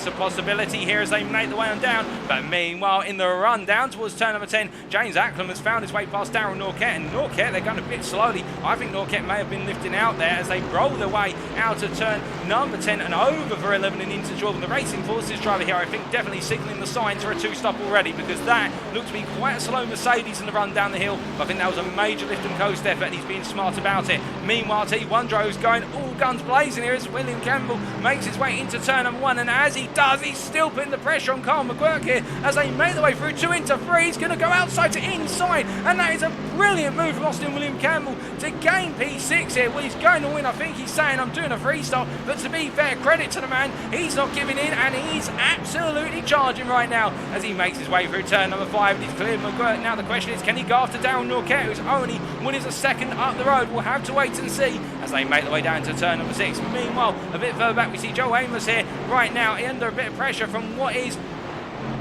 Speaker 1: a possibility here as they make the way on down, but meanwhile in the run down towards turn number 10, James Acklam has found his way past Darryl Norquette, and Norquette, they're going a bit slowly. I think Norquette may have been lifting out there as they roll their way out of turn number 10 and over for 11 and into 12, and the Racing Forces driver here I think definitely signalling the signs for a 2-stop already, because that looks to be quite a slow Mercedes in the run down the hill. But I think that was a major lift and coast effort, and he's being smart about it. Meanwhile, T1 driver's going all guns blazing here as William Campbell makes his way into turn number 1, and as he does, he's still putting the pressure on Carl McGuirk here as they make their way through 2 into 3. He's going to go outside to inside, and that is a brilliant move from Austin William Campbell to gain P6 here. Well, he's going to win. I think he's saying, I'm doing a 3-stop, but to be fair, credit to the man, he's not giving in, and he's absolutely charging right now as he makes his way through turn number 5, and he's cleared McGuirk. Now the question is, can he go after Darryl Norquette, who's only 1 second up the road? We'll have to wait and see as they make their way down to turn number 6. Meanwhile, a bit further back, we see Joe Amos here right now under a bit of pressure from what is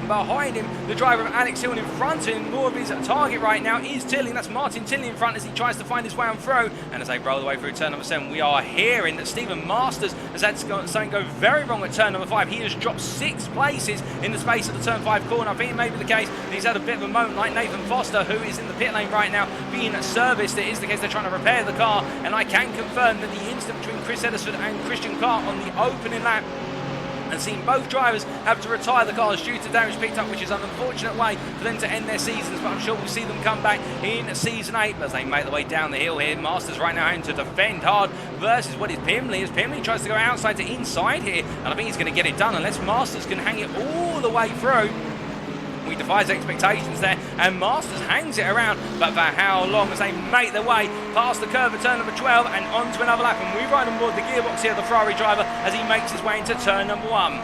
Speaker 1: behind him. The driver of Alex Hill, and in front of him, more of his target right now is Tilling. That's Martin Tilling in front as he tries to find his way on through. And as they roll away through turn number 7, we are hearing that Stephen Masters has had something go very wrong at turn number 5. He has dropped 6 places in the space of the turn 5 corner. I think it may be the case that he's had a bit of a moment like Nathan Foster, who is in the pit lane right now being serviced. It is the case they're trying to repair the car, and I can confirm that the incident between Chris Eddersford and Christian Clark on the opening lap and seen both drivers have to retire the cars due to damage picked up, which is an unfortunate way for them to end their seasons, but I'm sure we'll see them come back in Season 8 as they make their way down the hill here. Masters right now having to defend hard versus what is Pimley, as Pimley tries to go outside to inside here, and I think he's going to get it done unless Masters can hang it all the way through. He defies expectations there, and Masters hangs it around, but for how long as they make their way past the curve at turn number 12 and onto another lap, and we ride on board the gearbox here, the Ferrari driver, as he makes his way into turn number 1.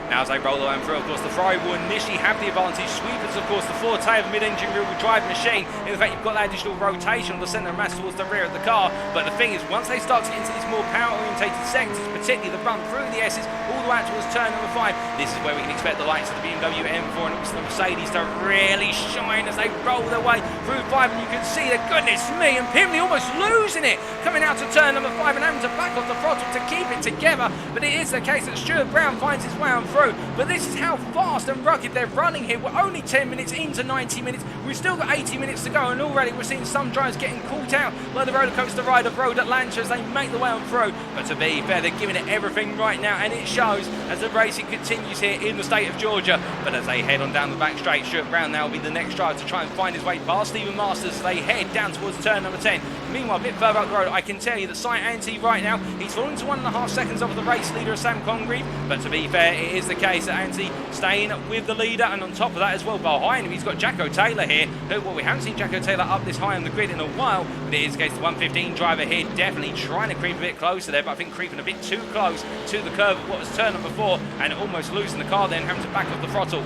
Speaker 1: Now as they roll the way through, of course, the Ferrari will initially have the advantage. Sweepers, of course, the forte of a mid-engine rear-wheel drive machine. In fact, you've got that additional rotation on the centre of mass towards the rear of the car. But the thing is, once they start to get into these more power-orientated sectors, particularly the run through the S's, all the way out towards turn number 5, this is where we can expect the likes of the BMW M4 and the Mercedes to really shine as they roll their way through 5. And you can see that, goodness me, and Pimley almost losing it, coming out to turn number 5 and having to back off the throttle to keep it together. But it is the case that Stuart Brown finds his way on through. But this is how fast and rugged they're running here. We're only 10 minutes into 90 minutes. We've still got 80 minutes to go, and already we're seeing some drivers getting caught out by the roller coaster ride of Road Atlanta as they make their way on through. But to be fair, they're giving it everything right now, and it shows as the racing continues here in the state of Georgia. But as they head on down the back straight, Stuart Brown now will be the next driver to try and find his way past Stephen Masters as they head down towards turn number 10. Meanwhile, a bit further up the road, I can tell you that Cy Anti right now, he's falling to 1.5 seconds off of the race leader, Sam Congreve. But to be fair, it is the case that Anti staying with the leader, and on top of that as well, behind him, he's got Jacko Taylor here, who, well, we haven't seen Jacko Taylor up this high on the grid in a while, but it is the case the 115 driver here definitely trying to creep a bit closer there, but I think creeping a bit too close to the curve of what was turn number 4, and almost losing the car then, having to back off the throttle.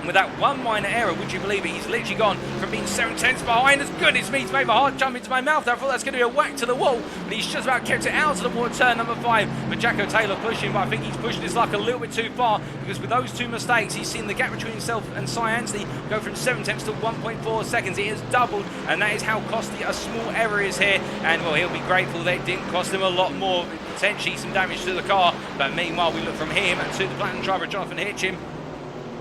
Speaker 1: With that one minor error, would you believe it, he's literally gone from being 7/10 behind. As good as me, he's made my heart jump into my mouth. I thought that's going to be a whack to the wall, but he's just about kept it out of the wall at turn number 5. But Jacko Taylor pushing, but I think he's pushing his luck a little bit too far, because with those 2 mistakes, he's seen the gap between himself and Cy Anstey go from 7/10 to 1.4 seconds. It has doubled, and that is how costly a small error is here. And well, he'll be grateful that it didn't cost him a lot more, potentially some damage to the car. But meanwhile, we look from him and to the platinum driver, Jonathan Hitchin,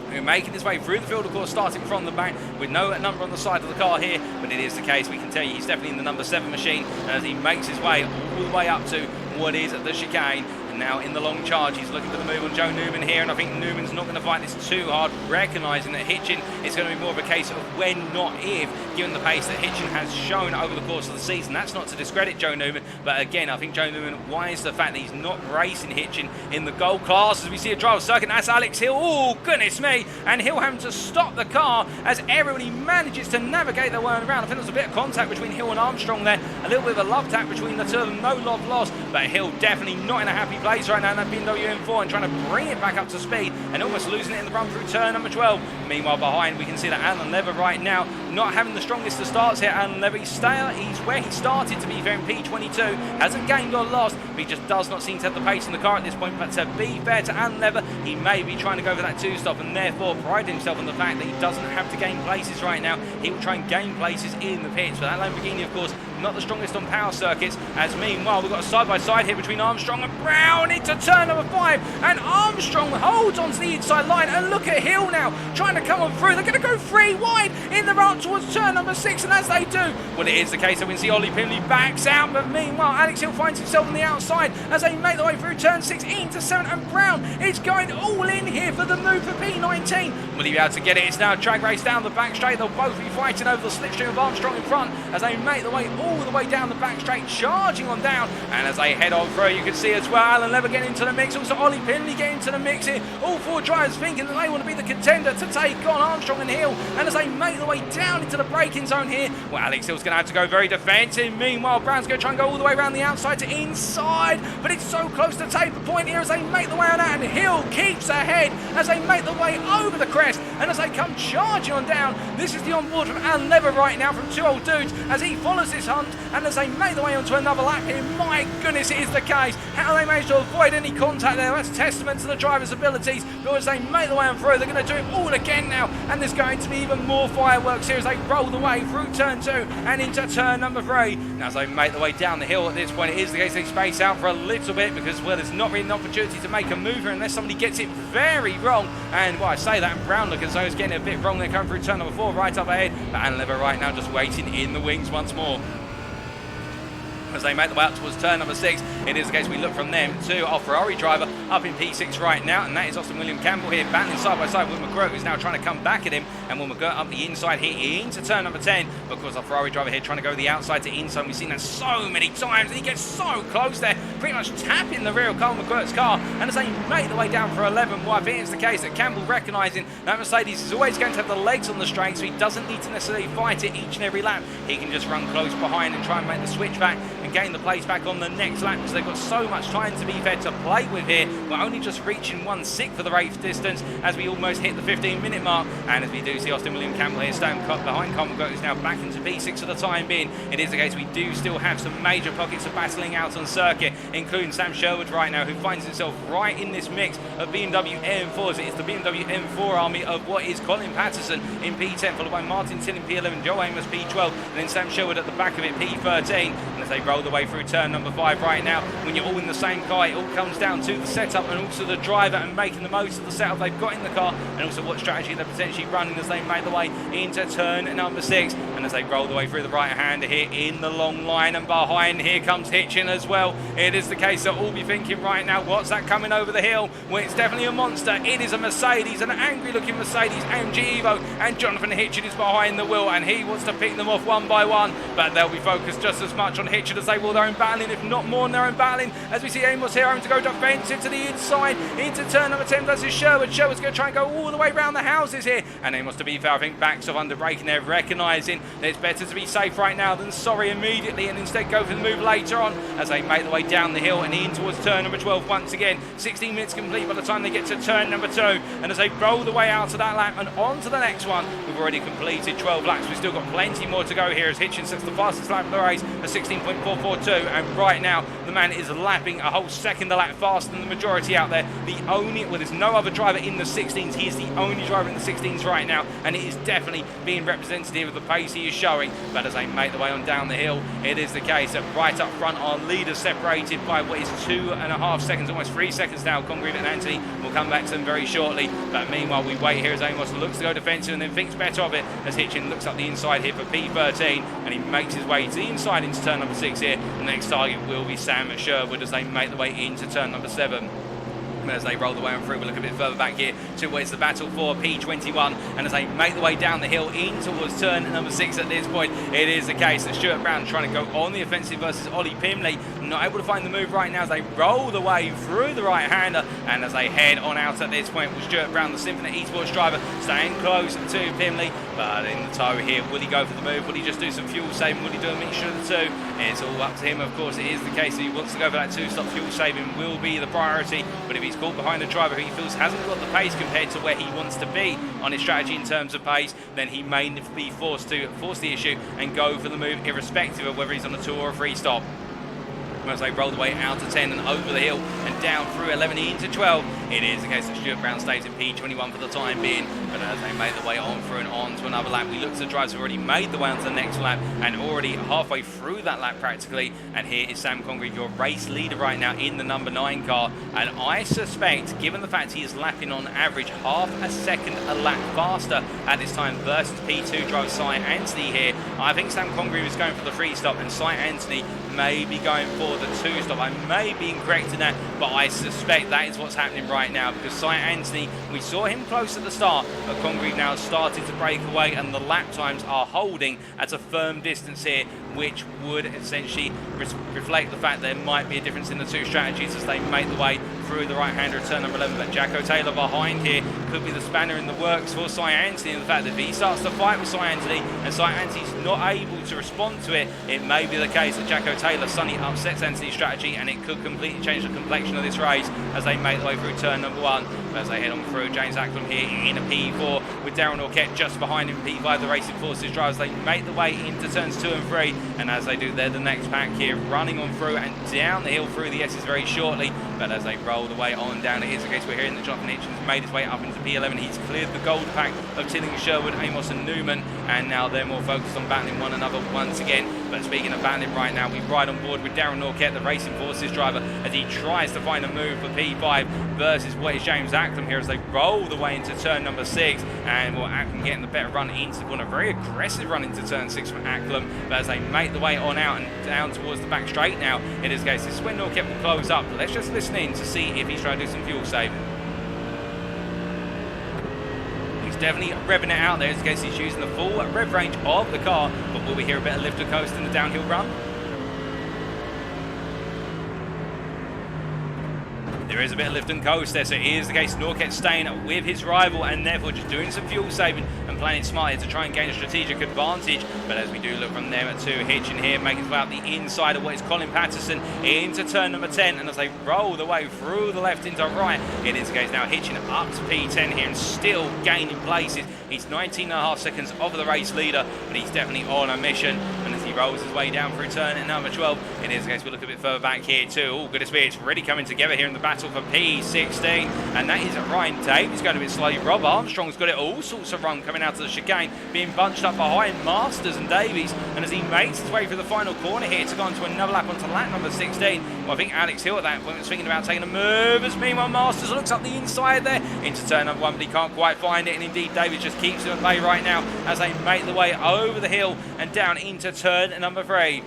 Speaker 1: who making his way through the field, of course, starting from the back with no number on the side of the car here, but it is the case, we can tell you he's definitely in the number 7 machine, and as he makes his way all the way up to what is the chicane. Now in the long charge, he's looking for the move on Joe Newman here, and I think Newman's not going to fight this too hard, recognising that Hitchin is going to be more of a case of when, not if, given the pace that Hitchin has shown over the course of the season. That's not to discredit Joe Newman, but again, I think Joe Newman wise the fact that he's not racing Hitchin in the gold class. As we see a driver circuit, that's Alex Hill. Oh, goodness me, and Hill having to stop the car as everybody manages to navigate their way around. I think there was a bit of contact between Hill and Armstrong there, a little bit of a love tap between the two of them, no love lost, but Hill definitely not in a happy place right now in that BMW M4 and trying to bring it back up to speed and almost losing it in the run through turn number 12. Meanwhile, behind, we can see that Alan Lever right now not having the strongest of starts here. Alan Lever, he's where he started, to be fair, in P22, hasn't gained or lost, but he just does not seem to have the pace in the car at this point. But to be fair to Alan Lever, he may be trying to go for that 2-stop and therefore pride himself on the fact that he doesn't have to gain places right now. He will try and gain places in the pits. But that Lamborghini, of course, not the strongest on power circuits, as meanwhile we've got a side-by-side here between Armstrong and Brown into turn number 5, and Armstrong holds onto the inside line, and look at Hill now trying to come on through. They're going to go 3 wide in the run towards turn number 6, and as they do, well, it is the case that we can see Ollie Pimley backs out, but meanwhile Alex Hill finds himself on the outside as they make their way through turn 6 into 7, and Brown is going all in here for the move for P19. Will he be able to get it? It's now a drag race down the back straight. They'll both be fighting over the slipstream of Armstrong in front as they make their way all the way down the back straight, charging on down, and as they head on through, you can see as well Alan Lever getting into the mix, also Ollie Pimley getting into the mix here. All 4 drivers thinking that they want to be the contender to take on Armstrong and Hill, and as they make their way down into the braking zone here, well, Alex Hill's going to have to go very defensive. Meanwhile, Brown's going to try and go all the way around the outside to inside, but it's so close to taper point here as they make their way on that, and Hill keeps ahead as they make their way over the crest, and as they come charging on down. This is the onboard from Alan Lever right now from 2 Old Dudes as he follows this stunned, and as they make their way onto another lap here, my goodness, it is the case. How they managed to avoid any contact there, that's testament to the driver's abilities. But as they make their way on through, they're going to do it all again now, and there's going to be even more fireworks here as they roll the way through turn 2 and into turn number 3. Now as they make their way down the hill at this point, it is the case they space out for a little bit because, well, there's not really an opportunity to make a move here unless somebody gets it very wrong. And well, I say that, and Brown looks as though he's getting it a bit wrong. They're coming through turn number 4 right up ahead, but Ann Lever right now just waiting in the wings once more. As they make the way up towards turn number 6, it is the case we look from them to our Ferrari driver up in P6 right now, and that is Austin William Campbell here, battling side by side with McGirt, who's now trying to come back at him, and Will McGirt up the inside here into turn number 10, because our Ferrari driver here trying to go the outside to inside, and we've seen that so many times, and he gets so close there, pretty much tapping the rear of Carl McGirt's car, and as they make the way down for 11, well, I think it's the case that Campbell recognising that Mercedes is always going to have the legs on the straight, so he doesn't need to necessarily fight it each and every lap. He can just run close behind and try and make the switch back and gain the place back on the next lap, because they've got so much time to be fair to play with here. We're only just reaching 1/6 for the race distance as we almost hit the 15-minute mark, and as we do see Austin William Campbell here staying behind Carl McGirt, who's now back into P6 for the time being. It is the case we do still have some major pockets of battling out on circuit, including Sam Sherwood right now, who finds himself right in this mix of BMW M4s. It's the BMW M4 army of what is Colin Patterson in P10, followed by Martin Till in P11, Joe Amos P12, and then Sam Sherwood at the back of it, P13. And as they roll the way through turn number 5 right now, when you're all in the same car, it all comes down to the setup and also the driver and making the most of the setup they've got in the car, and also what strategy they're potentially running as they make the way into turn number 6. And as they roll the way through the right-hander here in the long line, and behind here comes Hitchin as well. It is the case that all be thinking right now, what's that coming over the hill? Well, it's definitely a monster. It is a Mercedes, an angry-looking Mercedes AMG Evo, and Jonathan Hitchin is behind the wheel, and he wants to pick them off one by one, but they'll be focused just as much on Hitchin as they will their own battling, if not more than their own battling, as we see Amos here having to go defensive to the inside into turn number 10 versus Sherwood. Sherwood's going to try and go all the way around the houses here, and Amos, to be fair, I think backs off under braking there, recognising that it's better to be safe right now than sorry immediately, and instead go for the move later on as they make the way down the hill and in towards turn number 12 once again. 16 minutes complete by the time they get to turn number 2, and as they roll the way out to that lap and on to the next one, we've already completed 12 laps. We've still got plenty more to go here as Hitchin sets the fastest lap of the race at 16.442, and right now the man is lapping a whole second a lap faster than the majority out there. There's no other driver in the 16s. He is the only driver in the 16s right now, and it is definitely being representative of the pace he is showing. But as they make the way on down the hill, it is the case that right up front our leaders separated by what is 2.5 seconds, almost 3 seconds now. Congreve and Anthony will come back to them very shortly, but meanwhile we wait here as Amos looks to go defensive and then thinks better of it as Hitchin looks up the inside here for P13, and he makes his way to the inside into turn number 6 here. The next target will be Sam Sherwood as they make the way into turn number 7. As they roll the way on through, we'll look a bit further back here to where it's the battle for P21, and as they make the way down the hill in towards turn number 6 at this point, it is the case that Stuart Brown trying to go on the offensive versus Ollie Pimley, not able to find the move right now as they roll the way through the right-hander, and as they head on out at this point with Stuart Brown, the Symphony Esports driver, staying close to Pimley, but in the tow here, will he go for the move? Will he just do some fuel saving? Will he do a mixture of the two? It's all up to him. Of course, it is the case that he wants to go for that 2-stop fuel saving will be the priority, but if he's caught behind a driver who he feels hasn't got the pace compared to where he wants to be on his strategy in terms of pace, then he may be forced to force the issue and go for the move irrespective of whether he's on a 2 or a 3 stop. As they roll the way out to 10 and over the hill and down through 11 into 12, it is the case that Stuart Brown stays in P21 for the time being, but as they make the way on through and on to another lap, we look to the drivers who already made the way onto the next lap and already halfway through that lap practically, and here is Sam Congreve, your race leader right now in the number 9 car, and I suspect, given the fact he is lapping on average half a second a lap faster at this time versus P2 driver Cy Anthony here, I think Sam Congreve is going for the 3 stop and Cy Anthony may be going for the 2 stop. I may be incorrect in that, but I suspect that is what's happening right now, because Cy Anthony, we saw him close at the start, but Congreve now started to break away and the lap times are holding at a firm distance here, which would essentially reflect the fact there might be a difference in the 2 strategies as they make the way through the right-hander of turn number 11. But Jacko Taylor behind here could be the spanner in the works for Cy Anthony, and the fact that if he starts to fight with Cy Anthony and Cy Anthony's not able to respond to it, it may be the case that Jacko Taylor suddenly upsets Anthony's strategy, and it could completely change the complexion of this race as they make their way through turn number 1. But as they head on through, James Acklam here in a P4 with Darren Orkett just behind him, P5, the Racing Forces drivers. They make the way into turns 2 and 3, And as they do, they're the next pack here, running on through and down the hill through the S's very shortly. But as they roll the way on down, it is the case we're hearing that Jonathan Hitchens made his way up into P11. He's cleared the gold pack of Tilling, Sherwood, Amos and Newman, and now they're more focused on battling one another once again. But speaking of battling right now, we ride on board with Darren Norquette, the Racing Forces driver, as he tries to find a move for P5 versus what is James Acklam here as they roll the way into turn number 6. And well, Acklam getting the better run into the corner. Very aggressive run into turn 6 from Acklam. But as they make the way on out and down towards the back straight now, in this case, this is when Norquette will close up. But let's just listen in to see if he's trying to do some fuel saving. He's definitely revving it out there, in this case he's using the full rev range of the car. But will we hear a bit of lift or coast in the downhill run? There is a bit of lift and coast there, so it is the case Norquette staying with his rival and therefore just doing some fuel saving and playing it smart here to try and gain a strategic advantage. But as we do look from them to Hitchin here, making his way out the inside of what is Colin Patterson into turn number 10, and as they roll the way through the left into right, it is the case now Hitchin up to P10 here and still gaining places. He's 19.5 seconds off of the race leader, but he's definitely on a mission. And as he rolls his way down through turn at number 12, it is the case we look a bit further back here too. Oh, goodness me, it's really coming together here in the battle for P16, and that is Ryan Davies going a bit slowly. Rob Armstrong's got it all sorts of run coming out of the chicane, being bunched up behind Masters and Davies, and as he makes his way through the final corner here to go on to another lap onto lap number 16, well, I think Alex Hill at that point was thinking about taking a move, as meanwhile Masters looks up the inside there into turn number 1, but he can't quite find it, and indeed Davies just keeps him at bay right now as they make the way over the hill and down into turn number 3.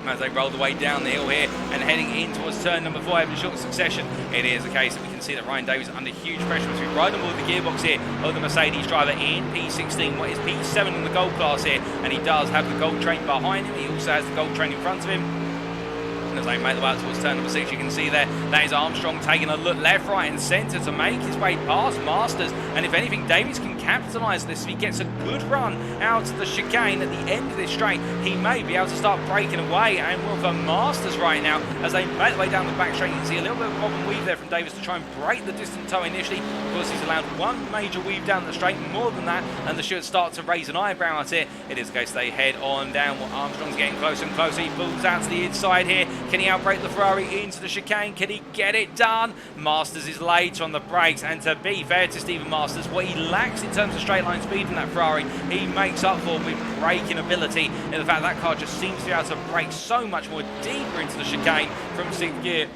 Speaker 1: As they roll the way down the hill here and heading in towards turn number 5 in short succession, it is the case that we can see that Ryan Davies under huge pressure as we ride on board the gearbox here of the Mercedes driver in P16, what is P7 in the gold class here, and he does have the gold train behind him. He also has the gold train in front of him. As they make the way out towards turn number 6, you can see there, that is Armstrong taking a look left, right and centre to make his way past Masters. And if anything, Davies can capitalise this. If he gets a good run out of the chicane at the end of this straight, he may be able to start breaking away. And well, for Masters right now, as they make the way down the back straight, you can see a little bit of a bob and weave there from Davies to try and break the distant toe initially. Of course, he's allowed one major weave down the straight, more than that, and the should start to raise an eyebrow at it. It is the case they head on down. Well, Armstrong's getting closer and closer. He pulls out to the inside here. Can he outbrake the Ferrari into the chicane? Can he get it done? Masters is late on the brakes, and to be fair to Stephen Masters, what he lacks in terms of straight line speed from that Ferrari, he makes up for with braking ability, and the fact that car just seems to be able to brake so much more deeper into the chicane from 6th gear.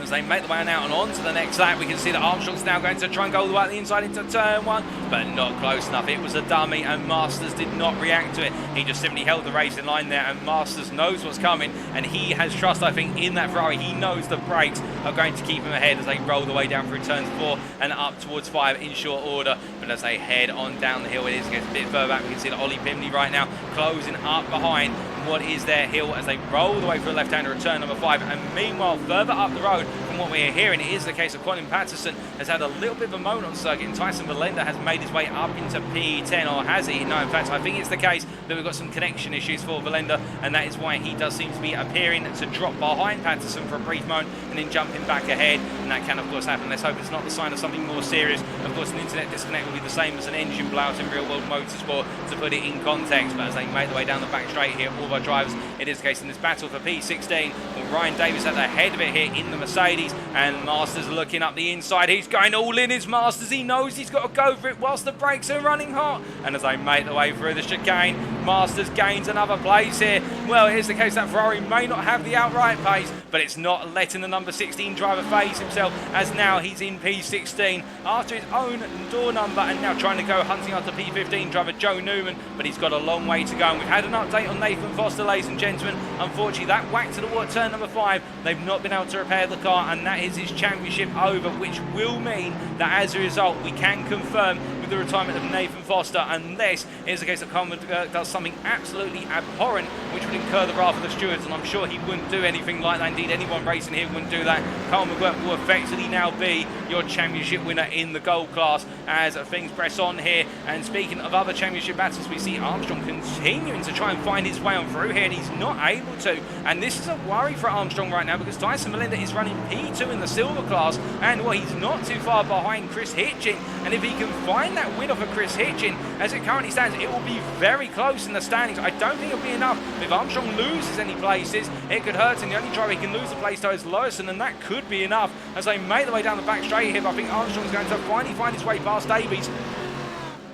Speaker 1: As they make the way out and on to the next lap, we can see that Armstrong's now going to try and go all the way out the inside into turn 1, but not close enough. It was a dummy and Masters did not react to it. He just simply held the race in line there, and Masters knows what's coming, and he has trust, I think, in that Ferrari. He knows the brakes are going to keep him ahead as they roll the way down through turns 4 and up towards 5 in short order. But as they head on down the hill, it is getting a bit further back. We can see that Ollie Pimley right now closing up behind what is their hill as they roll the way for a left-hander at turn number 5. And meanwhile, further up the road, from what we're hearing, it is the case of Colin Patterson has had a little bit of a moment on circuit, and Tyson Valenda has made his way up into P10, or has he? No, in fact, I think it's the case that we've got some connection issues for Valenda, and that is why he does seem to be appearing to drop behind Patterson for a brief moment and then jumping back ahead, and that can, of course, happen. Let's hope it's not the sign of something more serious. Of course, an internet disconnect will be the same as an engine blowout in real-world motorsport, to put it in context. But as they make the way down the back straight here, all of our drivers, it is the case in this battle for P16. Well, Ryan Davies at the head of it here in the Mercedes, and Masters looking up the inside. He's going all in his Masters. He knows he's got to go for it whilst the brakes are running hot. And as they make the way through the chicane, Masters gains another place here. Well, it is the case that Ferrari may not have the outright pace, but it's not letting the number 16 driver phase himself, as now he's in P16 after his own door number, and now trying to go hunting after P15 driver Joe Newman, but he's got a long way to go. And we've had an update on Nathan Foster, ladies and gentlemen. Unfortunately, that whack to the wall at turn number 5, they've not been able to repair the car, and that is his championship over, which will mean that as a result we can confirm with the retirement of Nathan Foster, unless it is the case that Coleman does something absolutely abhorrent which would incur the wrath of the stewards, and I'm sure he wouldn't do anything like that. Indeed, anyone racing here wouldn't do that. Carl McGuirt will effectively now be your championship winner in the gold class as things press on here. And speaking of other championship battles, we see Armstrong continuing to try and find his way on through here, and he's not able to, and this is a worry for Armstrong right now, because Tyson Melinda is running P2 in the silver class, and well, he's not too far behind Chris Hitchin, and if he can find that that win off of Chris Hitchin. As it currently stands, it will be very close in the standings. I don't think it'll be enough. If Armstrong loses any places, it could hurt, and the only driver he can lose the place to is Lewison, and that could be enough as they make their way down the back straight here. But I think Armstrong's going to finally find his way past Davies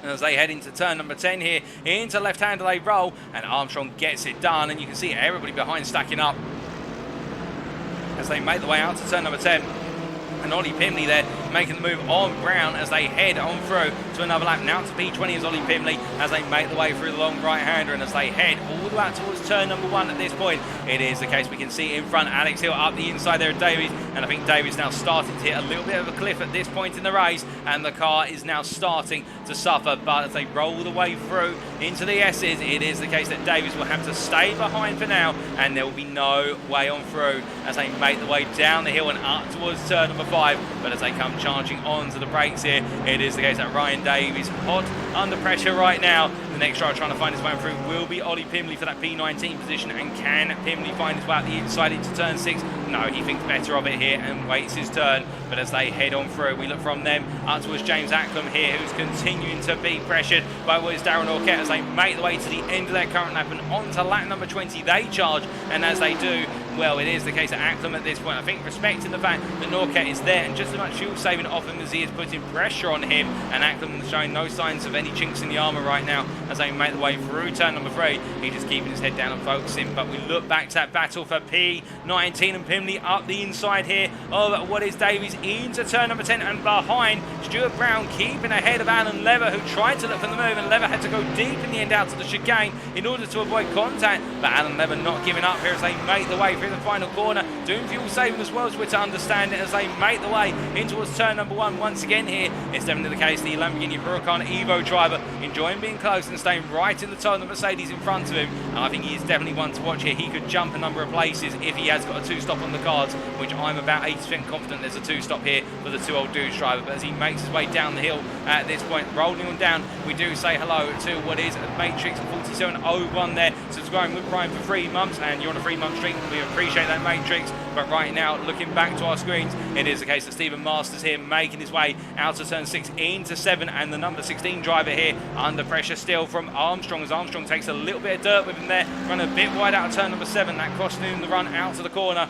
Speaker 1: as they head into turn number 10 here. Into left-hander they roll, and Armstrong gets it done, and you can see everybody behind stacking up as they make their way out to turn number 10. And Ollie Pimley there making the move on Brown as they head on through to another lap. Now to P20 is Ollie Pimley as they make the way through the long right-hander, and as they head all the way out towards turn number 1 at this point, it is the case we can see in front Alex Hill up the inside there of Davies, and I think Davies now starting to hit a little bit of a cliff at this point in the race, and the car is now starting to suffer. But as they roll the way through into the S's, it is the case that Davies will have to stay behind for now, and there will be no way on through as they make the way down the hill and up towards turn number 5. But as they come charging onto the brakes here, it is the case that Ryan Davies hot under pressure right now. The next driver trying to find his way through will be Ollie Pimley for that P19 position, and can Pimley find his way out the inside into turn 6? No, he thinks better of it here and waits his turn. But as they head on through, we look from them up towards James Acklam here, who's continuing to be pressured by what is Darren Orkett as they make the way to the end of their current lap and onto lap number 20 they charge. And as they do, well, it is the case that Acklam at this point, I think, respecting the fact that Norquette is there and just as much fuel saving off him as he is putting pressure on him, and Acklam showing no signs of any chinks in the armour right now as they make the way through turn number 3. He's just keeping his head down and focusing. But we look back to that battle for P19 and Pimley up the inside here of what is Davies into turn number 10, and behind Stuart Brown keeping ahead of Alan Lever, who tried to look for the move, and Lever had to go deep in the end out to the chicane in order to avoid contact. But Alan Lever not giving up here as they make the way through the final corner, doing fuel saving as well as we're to understand it, as they make the way in towards turn number 1 once again here. It's definitely the case the Lamborghini Huracan Evo driver enjoying being close and staying right in the toe of the Mercedes in front of him, and I think he is definitely one to watch here. He could jump a number of places if he has got a 2-stop on the cards, which I'm about 80% confident there's a 2-stop here for the 2 Old Dudes driver. But as he makes his way down the hill at this point, rolling on down, we do say hello to what is Matrix 4701 there, subscribing with Brian for 3 months, and you're on a 3-month streak. We appreciate that, Matrix. But right now, looking back to our screens, it is the case that Stephen Masters here making his way out of turn 6 into 7, and the number 16 driver here under pressure still from Armstrong, as Armstrong takes a little bit of dirt with him there, running a bit wide out of turn number 7, that costing him the run out of the corner.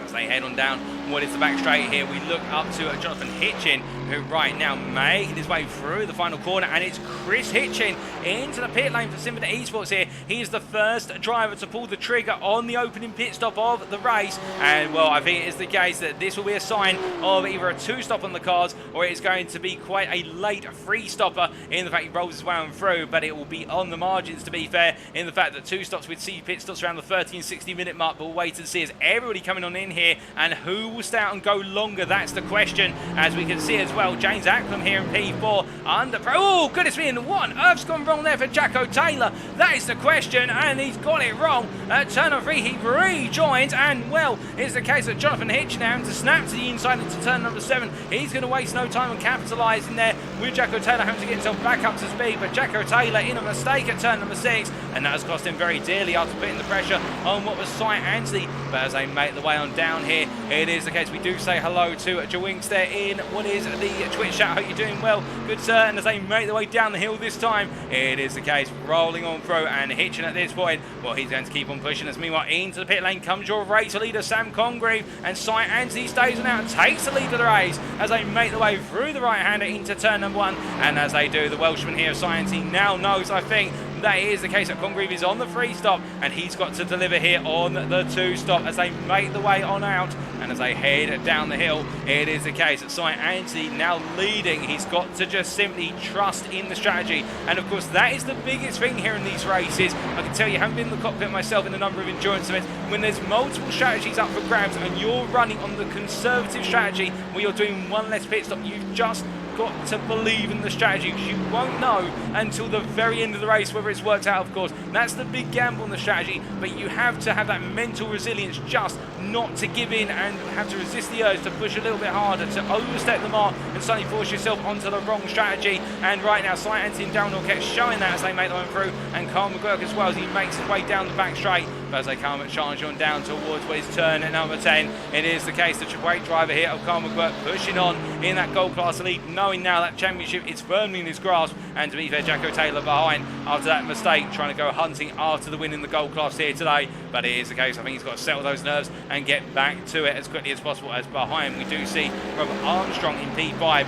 Speaker 1: As they head on down what is the back straight here, we look up to Jonathan Hitchin, who right now making his way through the final corner, and it's Chris Hitchin into the pit lane for Simba Esports here. He is the first driver to pull the trigger on the opening pit stop of the race, and well, I think it is the case that this will be a sign of either a 2-stop on the cards, or it's going to be quite a late 3-stopper in the fact he rolls his way on through. But it will be on the margins, to be fair, in the fact that 2 stops with C pit stops around the 30 and 60 minute mark. But we'll wait and see as everybody coming on in here, and who will stay out and go longer, that's the question. As we can see as well, James Acklam here in P4 under oh goodness me, and what on earth's gone wrong there for Jacko Taylor? That is the question, and he's got it wrong. At turn number 3 he rejoins, and well, it's the case that Jonathan Hitch now to snap to the inside into turn number 7. He's going to waste no time on capitalising there, with Jacko Taylor having to get himself back up to speed. But Jacko Taylor in a mistake at turn number 6, and that has cost him very dearly after putting the pressure on what was Cy Ansley. But as they make the way on down here, it is the case we do say hello to Jawinks there in what is the Twitch chat. Hope you're doing well, good sir. And as they make their way down the hill this time, it is the case rolling on through, and Hitchin at this point, well, he's going to keep on pushing. As meanwhile into the pit lane comes your race leader Sam Congreve, and Cy Ansley stays on out and takes the lead of the race as they make the way through the right-hander into turn number 1. And as they do, the Welshman here, Cy Ansley, now knows, I think, that is the case that Congreve is on the 3-stop, and he's got to deliver here on the 2-stop as they make the way on out. And as they head down the hill, it is the case that Cy Ansley now leading. He's got to just simply trust in the strategy, and of course that is the biggest thing here in these races. I can tell you, having been in the cockpit myself in a number of endurance events, when there's multiple strategies up for grabs and you're running on the conservative strategy where you're doing one less pit stop, you've just got to believe in the strategy, because you won't know until the very end of the race whether it's worked out, of course. That's the big gamble on the strategy, but you have to have that mental resilience just not to give in and have to resist the urge to push a little bit harder, to overstep the mark and suddenly force yourself onto the wrong strategy. And right now, Cy Ansley and Darren Orkett showing that as they make their way through, and Carl McGurk as well as he makes his way down the back straight. but as they come charge on down towards what is turn at number 10, it is the case the Triple Eight driver here of Carl McGuirk pushing on in that gold class lead, knowing now that championship is firmly in his grasp. And to be fair, Jacko Taylor behind after that mistake, trying to go hunting after the win in the gold class here today. But it is the case, I think he's got to settle those nerves and get back to it as quickly as possible. As behind we do see Robert Armstrong in P5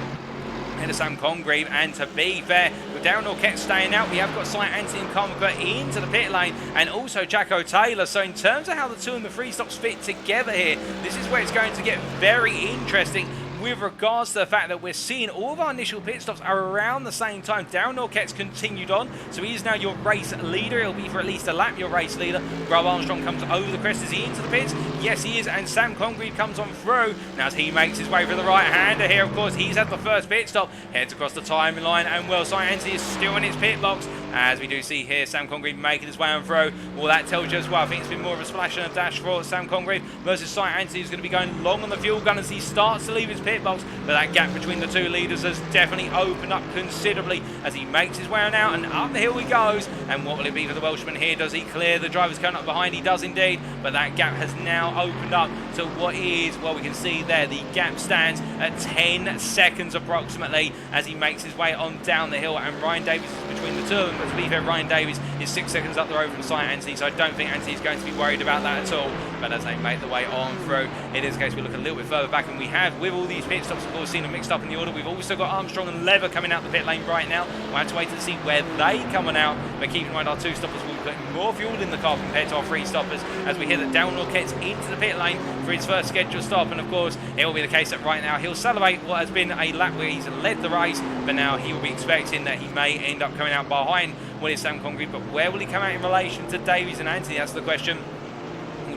Speaker 1: ahead of Sam Congreve. And to be fair, with Darren Norquette staying out, we have got Slight Anthony and Carl McGuirk into the pit lane, and also Jacko Taylor. So in terms of how the 2 and the 3 stops fit together here, this is where it's going to get very interesting, with regards to the fact that we're seeing all of our initial pit stops are around the same time. Darren Norquette's continued on, so he is now your race leader. He'll be for at least a lap your race leader. Rob Armstrong comes over the crest. Is he into the pits? Yes, he is, and Sam Congreve comes on through. Now as he makes his way for the right-hander here, of course, he's at the first pit stop, heads across the timing line, and well, Slight Anthony is still in his pit box. As we do see here, Sam Congreve making his way on through. Well, that tells you as well, I think it's been more of a splash and a dash for Sam Congreve versus Slight Anthony, who's going to be going long on the fuel gun as he starts to leave his pit box. But that gap between the 2 leaders has definitely opened up considerably as he makes his way on out, and up the hill he goes. And what will it be for the Welshman here? Does he clear the drivers coming up behind? He does indeed, but that gap has now opened up to what is, well, we can see there, the gap stands at 10 seconds approximately as he makes his way on down the hill, and Ryan Davies is between the 2 of them. But to be fair, Ryan Davies is 6 seconds up the road from Slight Anthony, so I don't think Anthony's going to be worried about that at all. But as they make the way on through, it is the case we look a little bit further back, and we have, with all these pit stops, of course, seen them mixed up in the order. We've also got Armstrong and Lever coming out the pit lane right now. We'll have to wait to see where they come on out, but keep in mind our 2 stoppers will be putting more fuel in the car compared to our 3 stoppers, as we hear that Darren Norquette's into the pit lane for his first scheduled stop. And of course, it will be the case that right now he'll celebrate what has been a lap where he's led the race, but now he will be expecting that he may end up coming out behind what is Sam Congreve. But where will he come out in relation to Davies and Anthony? That's the question.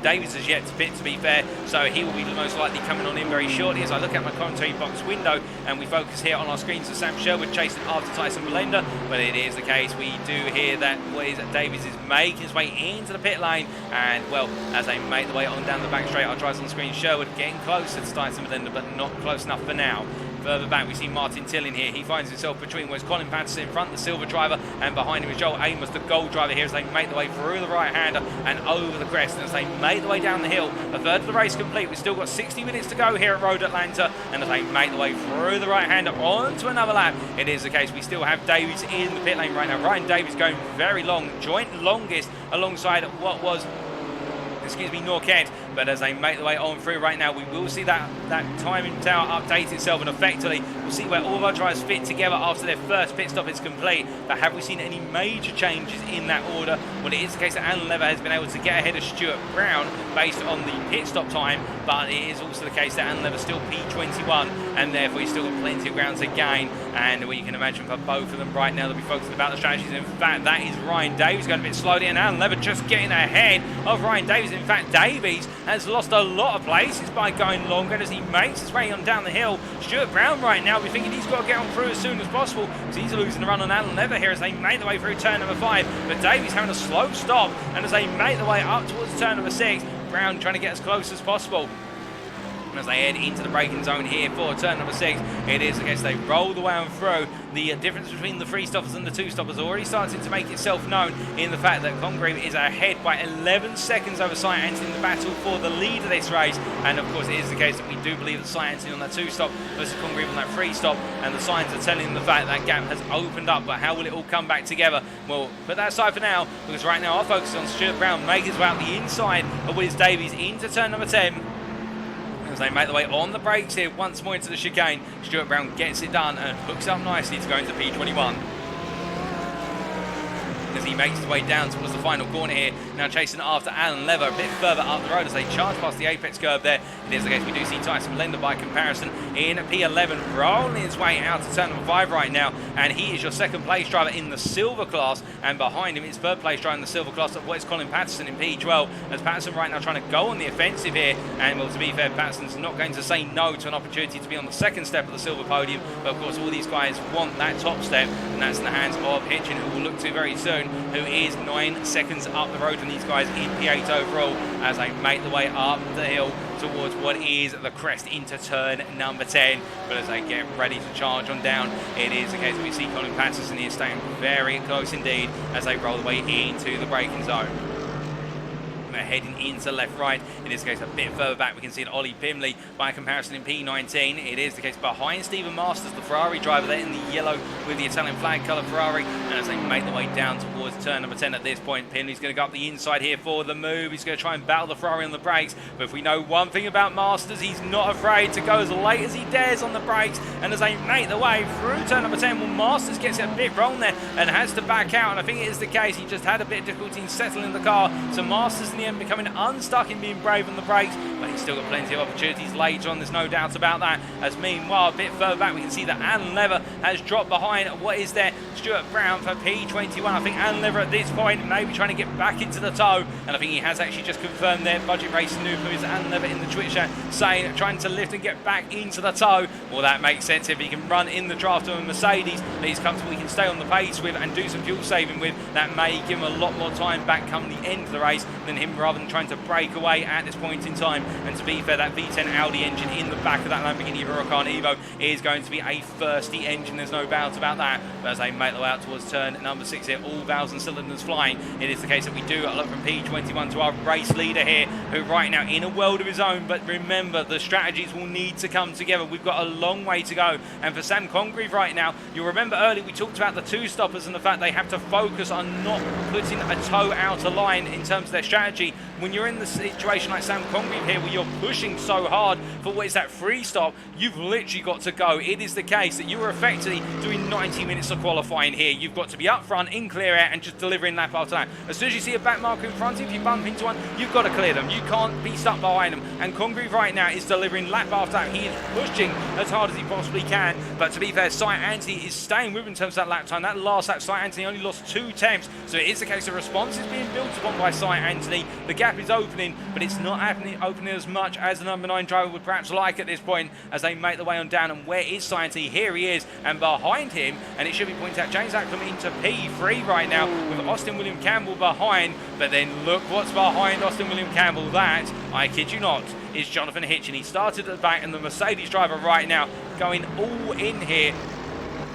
Speaker 1: Davies has yet to pit, to be fair, so he will be most likely coming on in very shortly. As I look at my commentary box window and we focus here on our screens of Sam Sherwood chasing after Tyson Belenda, but it is the case we do hear that what is Davies is making his way into the pit lane, and well, as they make the way on down the back straight, our drives on the screen, Sherwood getting closer to Tyson Belenda, but not close enough for now. Further back we see Martin Tillin here. He finds himself between where's Colin Patterson in front, the silver driver, and behind him is Joel Amos, the gold driver here, as they make the way through the right-hander and over the crest. And as they make the way down the hill, a third of the race complete. We've still got 60 minutes to go here at Road Atlanta, and as they make the way through the right-hander onto another lap, it is the case we still have Davies in the pit lane right now. Ryan Davies going very long, joint longest alongside what was Norquette. But as they make the way on through right now, we will see that timing tower update itself, and effectively we'll see where all of our drivers fit together after their first pit stop is complete. But have we seen any major changes in that order? Well, it is the case that Alan Lever has been able to get ahead of Stuart Brown based on the pit stop time, but it is also the case that Alan Lever's still P21, and therefore he's still got plenty of ground to gain. And what you can imagine for both of them right now, they'll be focusing about the strategies. In fact, that is Ryan Davies going a bit slowly, and Alan Lever just getting ahead of Ryan Davies. In fact, Davies has lost a lot of places by going longer, and as he makes his way on down the hill, Stuart Brown right now, we're thinking he's got to get on through as soon as possible, because he's losing the run on Alan Lever here as they make the way through turn number 5. But Davies having a slow stop, and as they make the way up towards turn number 6, Brown trying to get as close as possible. As they head into the braking zone here for turn number 6, it is the case they roll the way on through. The difference between the 3 stoppers and the 2 stoppers already starting to make itself known in the fact that Congreve is ahead by 11 seconds over Slight Anthony in the battle for the lead of this race. And of course it is the case that we do believe that Slight Anthony on that 2 stop versus Congreve on that 3 stop, and the signs are telling the fact that gap has opened up. But how will it all come back together? Well, put that aside for now, because right now our focus is on Stuart Brown making his way out the inside of Willis Davies into turn number 10. As they make the way on the brakes here once more into the chicane, Stuart Brown gets it done and hooks up nicely to go into P21. As he makes his way down towards the final corner here, now chasing after Alan Lever a bit further up the road as they charge past the apex curve there. It is the case we do see Tyson Belenda by comparison in P11 rolling his way out to turn number 5 right now, and he is your second place driver in the silver class, and behind him is third place driver in the silver class of what is Colin Patterson in P12, as Patterson right now trying to go on the offensive here. And well, to be fair, Patterson's not going to say no to an opportunity to be on the second step of the silver podium, but of course all these guys want that top step, and that's in the hands of Hitchin, who we'll look to very soon, who is 9 seconds up the road from these guys in P8 overall, as they make the way up the hill towards what is the crest into turn number 10. But as they get ready to charge on down, it is the case that we see Colin Patterson here staying very close indeed as they roll the way into the braking zone. heading into left-right. In this case, a bit further back, we can see an Ollie Pimley by comparison in P19. It is the case behind Stephen Masters, the Ferrari driver there in the yellow with the Italian flag colour Ferrari. And as they make their way down towards turn number 10 at this point, Pimley's going to go up the inside here for the move. He's going to try and battle the Ferrari on the brakes. But if we know one thing about Masters, he's not afraid to go as late as he dares on the brakes. And as they make their way through turn number 10, well, Masters gets it a bit wrong there and has to back out. And I think it is the case. He just had a bit of difficulty in settling the car. So Masters in the end becoming unstuck in being brave on the brakes. But he's still got plenty of opportunities later on. There's no doubt about that. As meanwhile, a bit further back, we can see that Alan Lever has dropped behind what is there Stuart Brown for P21. I think Alan Lever at this point maybe trying to get back into the tow. And I think he has actually just confirmed there. Budget Racing Noob is Alan Lever in the Twitch chat saying trying to lift and get back into the tow. Well, that makes sense if he can run in the draft of a Mercedes that he's comfortable he can stay on the pace with and do some fuel saving with. That may give him a lot more time back come the end of the race than him rather than trying to break away at this point in time. And to be fair, that V10 Audi engine in the back of that Lamborghini Huracan Evo is going to be a thirsty engine, there's no doubt about that. But as they make their way out towards turn number 6 here, all valves and cylinders flying, it is the case that we do look from P21 to our race leader here, who right now in a world of his own. But remember, the strategies will need to come together. We've got a long way to go. And for Sam Congreve right now, you'll remember earlier we talked about the two stoppers and the fact they have to focus on not putting a toe out of line in terms of their strategy. When you're in the situation like Sam Congreve here, where you're pushing so hard for what is that free stop, you've literally got to go. It is the case that you are effectively doing 90 minutes of qualifying here. You've got to be up front in clear air and just delivering lap after lap. As soon as you see a back marker in front, if you bump into one, you've got to clear them. You can't be stuck behind them. And Congreve right now is delivering lap after lap. He is pushing as hard as he possibly can. But to be fair, Cy Anthony is staying with him in terms of that lap time. That last lap, Cy Anthony only lost 2 tenths. So it is the case the response is being built upon by Cy Anthony. The gap is opening, but it's not opening as much as the number 9 driver would perhaps like at this point as they make their way on down. And where is Cy Anthony? Here he is. And behind him, and it should be pointed out, James Acklam into P3 right now with Austin William Campbell behind. But then look what's behind Austin William Campbell. That, I kid you not, is Jonathan Hitchin. He started at the back, and the Mercedes driver right now going all in here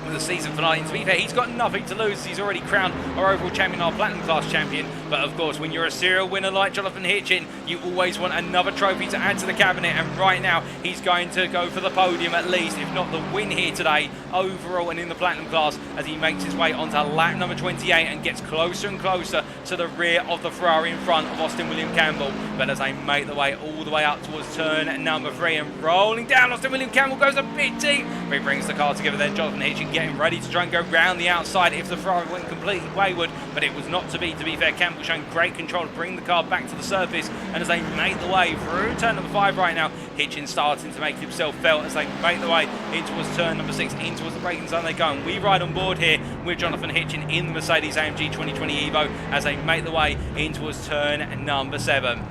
Speaker 1: with the season finale. And to be fair, he's got nothing to lose. He's already crowned our overall champion, our platinum class champion. But of course, when you're a serial winner like Jonathan Hitchin, you always want another trophy to add to the cabinet. And right now, he's going to go for the podium at least, if not the win here today, overall and in the platinum class, as he makes his way onto lap number 28 and gets closer and closer to the rear of the Ferrari in front of Austin William Campbell. But as they make the way all the way up towards turn number 3 and rolling down, Austin William Campbell goes a bit deep, but he brings the car together. Then Jonathan Hitchin getting ready to try and go round the outside if the Ferrari went completely wayward, but it was not to be. To be fair, Campbell showing great control to bring the car back to the surface. And as they make the way through turn number 5 right now, Hitchin starting to make himself felt as they make the way in towards turn number 6, in towards the braking zone they go. And we ride on board here with Jonathan Hitchin in the Mercedes AMG 2020 Evo as they make the way in towards turn number 7.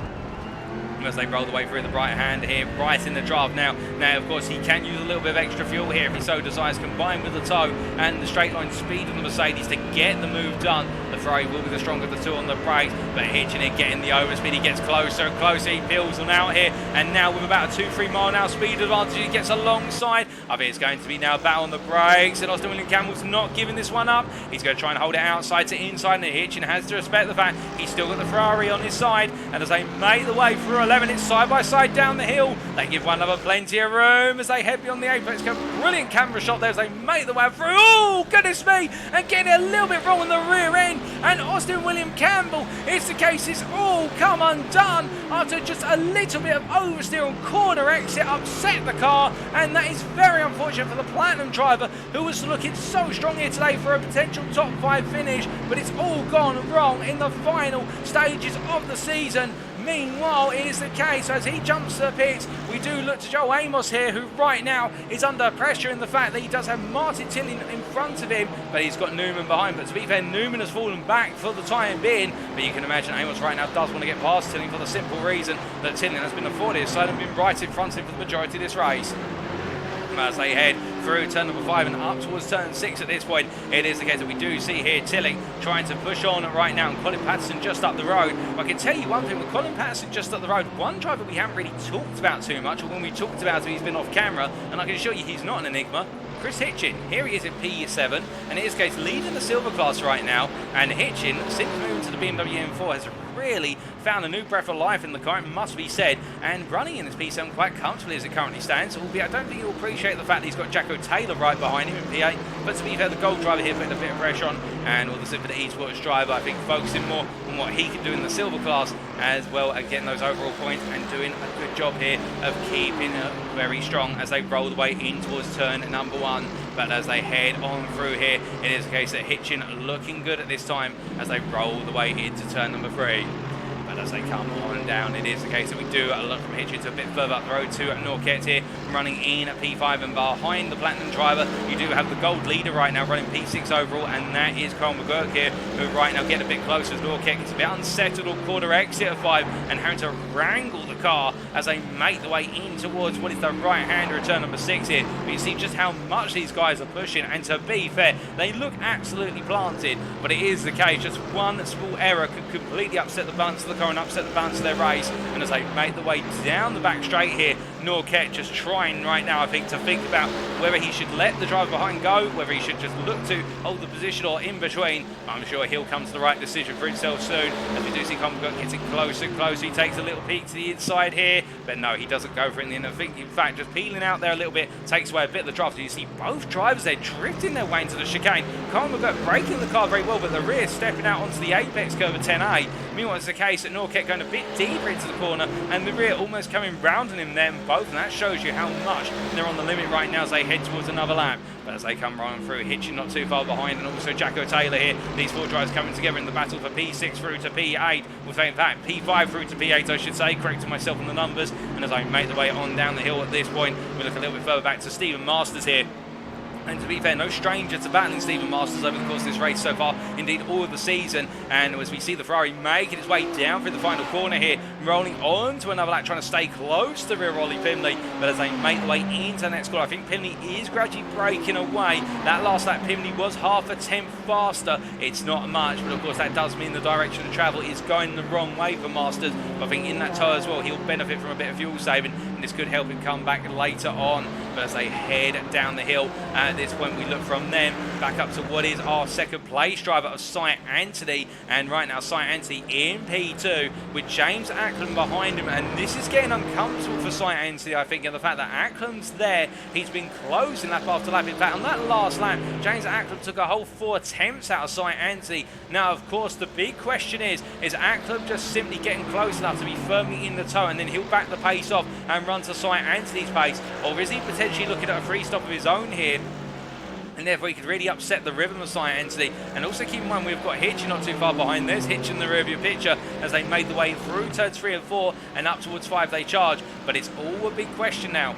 Speaker 1: As they roll the way through the right hand here, right in the draft now. Now, of course, he can use a little bit of extra fuel here if he so desires, combined with the tow and the straight line speed of the Mercedes to get the move done. The Ferrari will be the stronger of the two on the brakes, but Hitchin it getting the overspeed. He gets closer and closer. He peels them out here, and now with about a 2-3 mile an hour speed advantage, he gets alongside. I think it's going to be now a battle on the brakes, and Austin William Campbell's not giving this one up. He's going to try and hold it outside to inside, and Hitchin has to respect the fact he's still got the Ferrari on his side. And as they make the way through 11, it's side by side down the hill. They give one another plenty of room as they head beyond the apex. Brilliant camera shot there as they make the way through. Oh, goodness me! And getting it a little bit wrong on the rear end. And Austin William Campbell, it's the case, it's all come undone after just a little bit of oversteer and corner exit upset the car. And that is very unfortunate for the Platinum driver, who was looking so strong here today for a potential top 5 finish. But it's all gone wrong in the final stages of the season. Meanwhile, it is the case as he jumps the pits. We do look to Joe Amos here, who right now is under pressure in the fact that he does have Martin Tilley in front of him, but he's got Newman behind. But to be fair, Newman has fallen back for the time being. But you can imagine Amos right now does want to get past Tilley for the simple reason that Tilley has been afforded his side and been right in front of him for the majority of this race. As they head through turn number 5 and up towards turn 6 at this point, it is the case that we do see here Tilling trying to push on right now, and Colin Patterson just up the road. I can tell you one thing, with Colin Patterson just up the road, one driver we haven't really talked about too much, or when we talked about him, he's been off camera, and I can assure you he's not an enigma. Chris Hitchin, here he is in P7, and in his case leading the silver class right now. And Hitchin, since moving to the BMW M4, has really found a new breath of life in the car, it must be said, and running in this P7 quite comfortably as it currently stands, albeit I don't think you'll appreciate the fact that he's got Jacko Taylor right behind him in P8, but to be fair, the Gold driver here putting a bit of pressure on, and all the for the esports driver, I think focusing more on what he can do in the silver class, as well as getting those overall points and doing a good job here of keeping it very strong as they roll the way in towards turn number 1. But as they head on through here, it is a case that Hitchin looking good at this time as they roll the way into turn number 3. But as they come on down, it is the case that we do look from Hitchin to a bit further up the road to Norquette here, running in at P5 and behind the Platinum driver. You do have the Gold leader right now running P6 overall, and that is Carl McGurk here, who right now getting a bit closer as Norquette gets a bit unsettled on quarter exit of 5 and having to wrangle the car as they make the way in towards what is the right-hander of turn number 6 here. But you see just how much these guys are pushing, and to be fair, they look absolutely planted, but it is the case, just one small error could completely upset the balance of the car and upset the balance of their race. And as they make the way down the back straight here, Norquette just trying right now, I think, to think about whether he should let the driver behind go, whether he should just look to hold the position or in between. I'm sure he'll come to the right decision for himself soon, as we do see Comgurt getting closer and closer. He takes a little peek to the inside here, but no, he doesn't go for it in the end. I think, in fact, just peeling out there a little bit takes away a bit of the draft. You see both drivers there drifting their way into the chicane. Comgurt breaking the car very well, but the rear stepping out onto the apex curve of 10A. Meanwhile, it's the case that Norquette going a bit deeper into the corner, and the rear almost coming round on him then both, and that shows you how much they're on the limit right now as they head towards another lap. But as they come running through, Hitchin not too far behind, and also Jacko Taylor here. These 4 drivers coming together in the battle for P6 through to P8, with in fact P5 through to P8, I should say, correcting myself on the numbers. And as I make the way on down the hill at this point, we look a little bit further back to Stephen Masters here. And to be fair, no stranger to battling Stephen Masters over the course of this race so far, indeed all of the season. And as we see the Ferrari making its way down through the final corner here, rolling on to another lap, trying to stay close to the rear Ollie Pimley. But as they make the way into the next corner, I think Pimley is gradually breaking away. That last lap, Pimley was half a tenth faster. It's not much, but of course that does mean the direction of travel is going the wrong way for Masters. But I think in that tyre as well, he'll benefit from a bit of fuel saving, and this could help him come back later on. But as they head down the hill, at this point we look from them back up to what is our second place driver of Cy Anthony, and right now Cy Anthony in P2 with James Ackland behind him, and this is getting uncomfortable for Cy Anthony, I think, and the fact that Ackland's there, he's been closing lap after lap. In fact, on that last lap, James Ackland took a whole 4 attempts out of Cy Anthony. Now, of course, the big question is Ackland just simply getting close enough to be firmly in the toe, and then he'll back the pace off and run to Cy Anthony's pace, or is he potentially looking at a free stop of his own here? And therefore he could really upset the rhythm of Cy Anthony. And also keep in mind we've got Hitchin not too far behind. There's Hitchin in the rear view picture as they made the way through turns 3 and 4 and up towards 5 they charge. But it's all a big question now.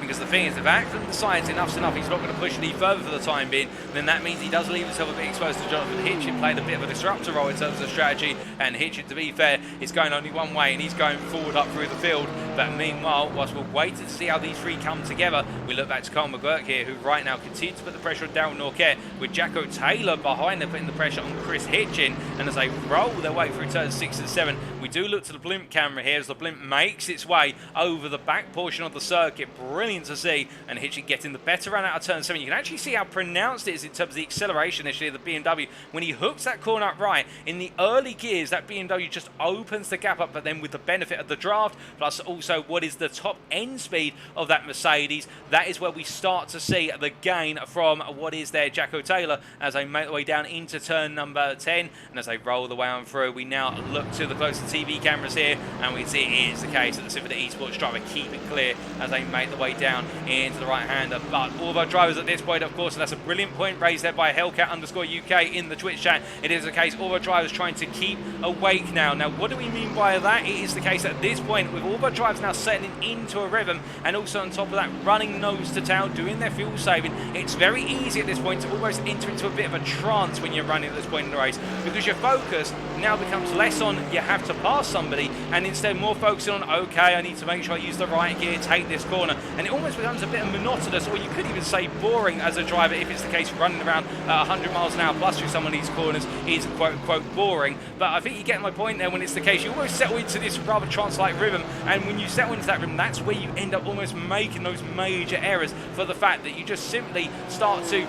Speaker 1: Because the thing is, if Ackland decides enough's enough, he's not going to push any further for the time being, then that means he does leave himself a bit exposed to Jonathan Hitchin, playing a bit of a disruptor role in terms of strategy. And Hitchin, to be fair, is going only one way, and he's going forward up through the field. But meanwhile, whilst we'll wait to see how these 3 come together, we look back to Carl McGurk here, who right now continues to put the pressure on Darryl Norquette, with Jacko Taylor behind them putting the pressure on Chris Hitchin. And as they roll their way through turns 6 and 7, we do look to the blimp camera here as the blimp makes its way over the back portion of the circuit. Brilliant to see. And Hitchin getting the better run out of turn 7. You can actually see how pronounced it is in terms of the acceleration initially of the BMW. When he hooks that corner up right, in the early gears, that BMW just opens the gap up, but then with the benefit of the draft, plus also what is the top end speed of that Mercedes, that is where we start to see the gain from what is there Jacko Taylor as they make their way down into turn number 10. And as they roll the way on through, we now look to the closer TV cameras here, and we see it is the case that the Super Esports driver keep it clear as they make the way down into the right-hander. But all of our drivers at this point, of course, and that's a brilliant point raised there by Hellcat_UK in the Twitch chat. It is the case, all our drivers trying to keep awake now. Now, what do we mean by that? It is the case at this point, with all of our drivers now settling into a rhythm, and also on top of that, running nose to tail, doing their fuel saving, it's very easy at this point to almost enter into a bit of a trance when you're running at this point in the race, because your focus now becomes less on you have to pass somebody, and instead more focusing on, okay, I need to make sure I use the right gear, take this corner, and it almost becomes a bit monotonous, or you could even say boring as a driver if it's the case running around 100 miles an hour plus through some of these corners is quote-unquote boring. But I think you get my point there when it's the case. You almost settle into this rather trance-like rhythm, and when you settle into that rhythm, that's where you end up almost making those major errors for the fact that you just simply start to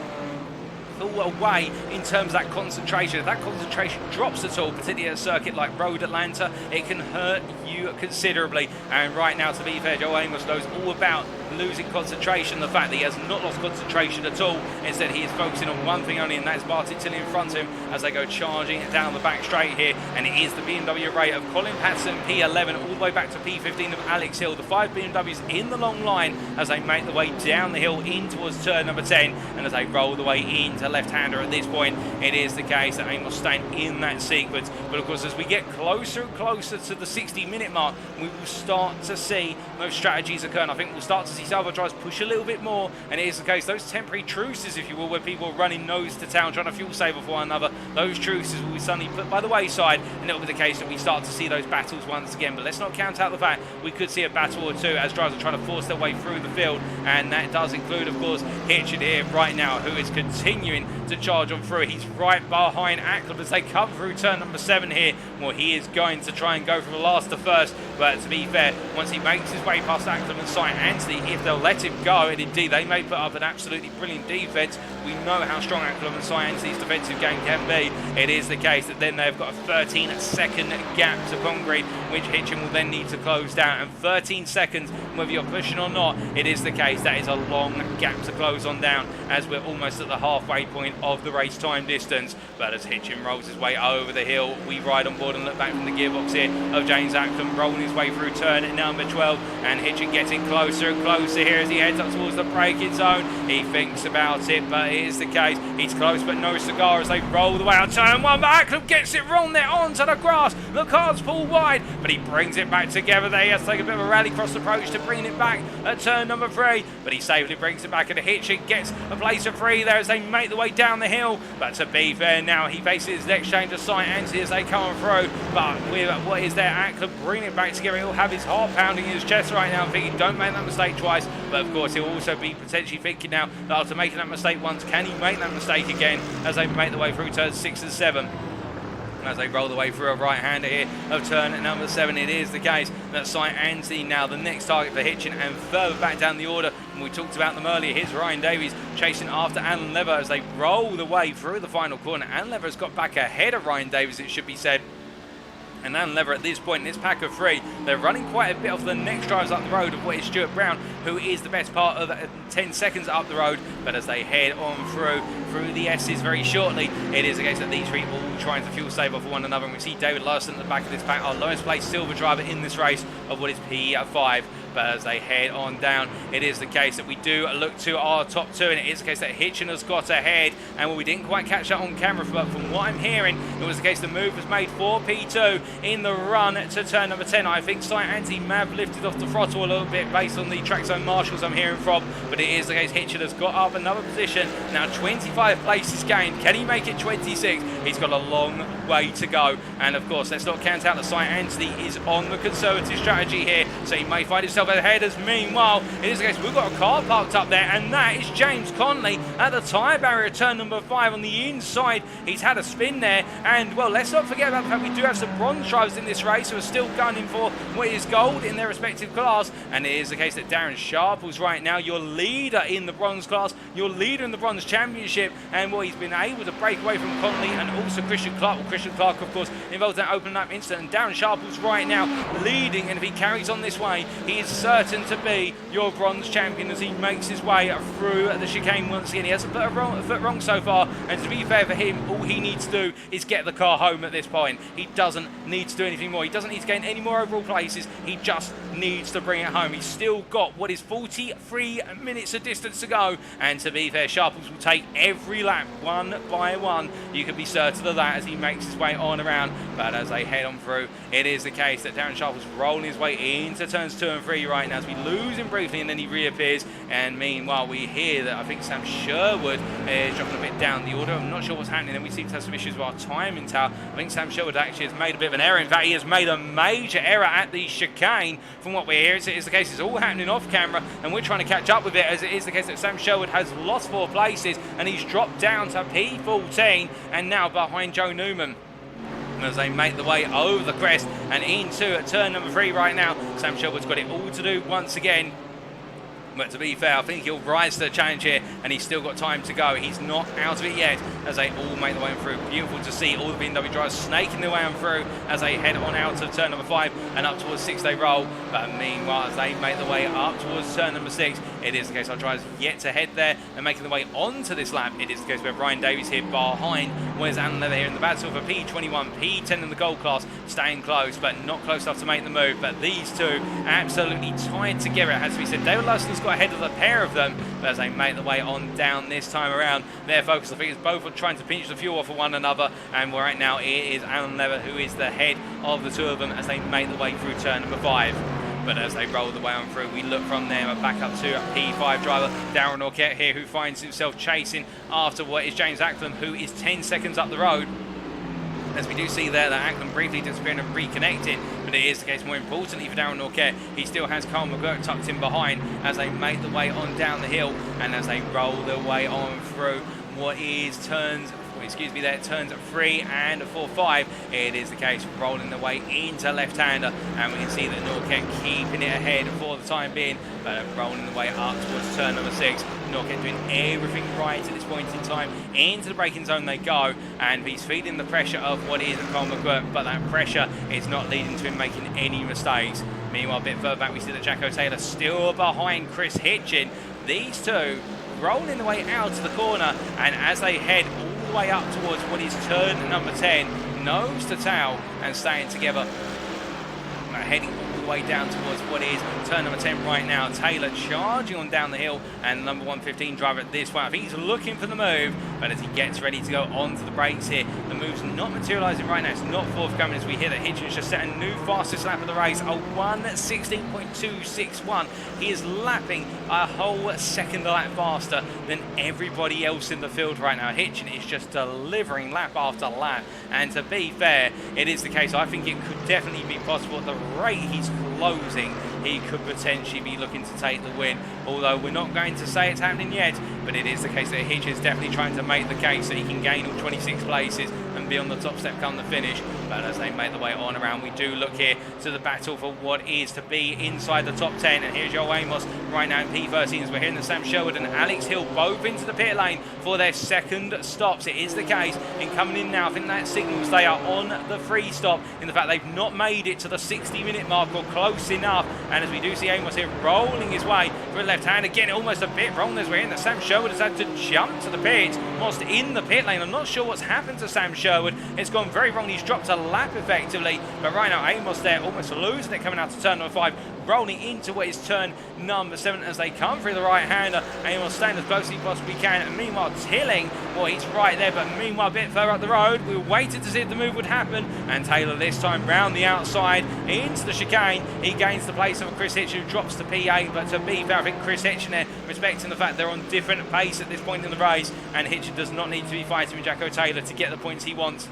Speaker 1: pull away in terms of that concentration. If that concentration drops at all, particularly at a circuit like Road Atlanta, it can hurt you considerably. And right now, to be fair, Joe Amos knows all about losing concentration, the fact that he has not lost concentration at all. Instead, he is focusing on one thing only, and that is Martin Tilley in front of him as they go charging down the back straight here. And it is the BMW array of Colin Patterson, P11, all the way back to P15 of Alex Hill. The 5 BMWs in the long line as they make the way down the hill in towards turn number 10. And as they roll the way into left-hander at this point, it is the case that Amos staying in that sequence. But of course, as we get closer and closer to the 60-minute mark, we will start to see those strategies occur. And I think we'll start to see Salvo drives push a little bit more, and it is the case those temporary truces, if you will, where people are running nose to town trying to fuel save off one another, those truces will be suddenly put by the wayside, and it'll be the case that we start to see those battles once again. But let's not count out the fact we could see a battle or two as drivers are trying to force their way through the field, and that does include, of course, Hitchin here right now, who is continuing to charge on through. He's right behind Ackland as they come through turn number 7 here. Well, he is going to try and go from last to first, but to be fair, once he makes his way past Ackland and St. Anthony, if they'll let him go, and indeed they may put up an absolutely brilliant defence, we know how strong Ackland and St. Anthony's defensive game can be. It is the case that then they've got a 13-second gap to concrete, which Hitchin will then need to close down, and 13 seconds, whether you're pushing or not, it is the case that is a long gap to close on down as we're almost at the halfway point of the race time distance. But as Hitchin rolls his way over the hill, we ride on board and look back from the gearbox here of James Ackland rolling his way through turn at number 12, and Hitchin getting closer and closer here as he heads up towards the braking zone. He thinks about it, but it is the case. He's close but no cigar as they roll the way on turn 1, but Ackland gets it wrong there onto the grass. The car's pulled wide, but he brings it back together there. He has to take a bit of a rallycross approach to bring it back at turn number 3, but he safely brings it back, and Hitchin gets a place of 3 there as they make the way down the hill. But to be fair, now he faces the exchange of St. Anthony as they come through, but with what is there, Ackland bringing it back together. He'll have his heart pounding in his chest right now, thinking don't make that mistake twice. But of course, he'll also be potentially thinking now that after making that mistake once, can he make that mistake again as they make the way through turns 6 and 7. And as they roll the way through a right-hander here of turn number 7, it is the case that St. Anthony now the next target for Hitchin, and further back down the order, and we talked about them earlier, here's Ryan Davies chasing after Alan Lever as they roll the way through the final corner. Alan Lever has got back ahead of Ryan Davies, it should be said. And Alan Lever at this point in this pack of 3, they're running quite a bit off the next drivers up the road of what is Stuart Brown, who is the best part of 10 seconds up the road. But as they head on through the S's very shortly, it is the case that these 3 all trying to fuel save off one another. And we see David Larson at the back of this pack, our lowest placed silver driver in this race of what is P5. But as they head on down, it is the case that we do look to our top 2, and it is the case that Hitchin has got ahead. And we didn't quite catch that on camera, but from what I'm hearing, it was the case the move was made for P2 in the run to turn number 10. I think St. Anthony may have lifted off the throttle a little bit based on the track zone marshals I'm hearing from, but it is the case Hitchin has got up another position. Now 25 places gained. Can he make it 26? He's got a long way to go. And of course, let's not count out that St. Anthony is on the conservative strategy here, so he may find himself ahead. As meanwhile, it is the case we've got a car parked up there, and that is James Conley at the tyre barrier, turn number 5 on the inside. He's had a spin there, and well, let's not forget about the fact we do have some bronze drivers in this race who are still gunning for what is gold in their respective class. And it is the case that Darren Sharples right now, your leader in the bronze class, your leader in the bronze championship, and well, he's been able to break away from Conley and also Christian Clark. Well, Christian Clark, of course, involved in that open lap incident, and Darren Sharples right now leading, and if he carries on this way, he is certain to be your bronze champion as he makes his way through the chicane once again. He hasn't put a foot wrong so far, and to be fair for him, all he needs to do is get the car home at this point. He doesn't need to do anything more. He doesn't need to gain any more overall places. He just needs to bring it home. He's still got what is 43 minutes of distance to go, and to be fair, Sharples will take every lap one by one. You can be certain of that as he makes his way on around. But as they head on through, it is the case that Darren Sharples rolling his way into turns 2 and 3 right now as we lose him briefly and then he reappears. And meanwhile, we hear that I think Sam Sherwood is dropping a bit down the order. I'm not sure what's happening, and we seem to have some issues with our timing tower. I think Sam Sherwood actually has made a bit of an error. In fact, he has made a major error at the chicane. From what we hear, it is the case it's all happening off camera, and we're trying to catch up with it, as it is the case that Sam Sherwood has lost 4 places and he's dropped down to P14 and now behind Joe Newman. As they make the way over the crest and into turn number 3 right now. Sam Sherwood's got it all to do once again. But to be fair, I think he'll rise to the challenge here, and he's still got time to go. He's not out of it yet as they all make the way on through. Beautiful to see all the BMW drivers snaking their way on through as they head on out of turn number 5 and up towards 6-day roll. But meanwhile, as they make the way up towards turn number 6, it is the case our drivers yet to head there and making the way onto this lap. It is the case where Ryan Davies here behind. Where's Alan Leather here in the battle for P21, P10 in the gold class, staying close, but not close enough to make the move. But these two absolutely tied together. It has to be said, David Luston's got ahead of the pair of them, but as they make the way on down this time around, their focus, I think, is both on trying to pinch the fuel off of one another. And right now, it is Alan Leather who is the head of the two of them as they make the way through turn number 5. But as they roll the way on through, we look from there back up to P5 driver Darren Orkett here, who finds himself chasing after what is James Acklam, who is 10 seconds up the road. As we do see there that Acklam briefly disappearing and reconnecting, but it is the case more importantly for Darren Orkett. He still has Carl McGurk tucked in behind as they make the way on down the hill and as they roll their way on through what is turns 3 and 4-5. It is the case rolling the way into left-hander, and we can see that Norket keeping it ahead for the time being, but rolling the way up towards turn number 6. Norket doing everything right at this point in time. Into the braking zone they go, and he's feeling the pressure of what is Carl McGurk, but that pressure is not leading to him making any mistakes. Meanwhile, a bit further back, we see that Jacko Taylor still behind Chris Hitchin. These two rolling the way out of the corner, and as they head all the way up towards what is turn number 10, nose to tail and staying together, heading all the way down towards what is turn number 10 right now. Taylor charging on down the hill, and number 115 driver at this point, I think he's looking for the move, but as he gets ready to go onto the brakes here, the move's not materialising right now. It's not forthcoming as we hear that Hitchens just set a new fastest lap of the race, a 1:16.261. He is lapping a whole second a lap faster than everybody else in the field right now. Hitchens is just delivering lap after lap, and to be fair, it is the case. I think it could definitely be possible at the rate he's closing. He could potentially be looking to take the win, although we're not going to say it's happening yet, but it is the case that Hitch is definitely trying to make the case that he can gain all 26 places and be on the top step come the finish. But as they make the way on around, we do look here to the battle for what is to be inside the top 10, and here's Joe Amos right now in P13 as we're hearing that Sam Sherwood and Alex Hill both into the pit lane for their second stops. It is the case in coming in now. I think that signals they are on the free stop, in the fact they've not made it to the 60-minute mark or close enough. And as we do see Amos here rolling his way for a left hand, again almost a bit wrong as we're in that Sam Sherwood has had to jump to the pit whilst in the pit lane. I'm not sure what's happened to Sam Sherwood. It's gone very wrong. He's dropped a lap effectively, but right now Amos there almost losing it coming out to turn number 5, rolling into what is turn number 7 as they come through the right-hander. Amos staying as close as he possibly can, and meanwhile Tilling, well, he's right there, but meanwhile a bit further up the road, we waited to see if the move would happen, and Taylor this time round the outside into the chicane. He gains the place of Chris Hitch, who drops to P8, but to be fair, I think Chris Hitch there, respecting the fact they're on different pace at this point in the race, and Hitch does not need to be fighting with Jacko Taylor to get the points he wants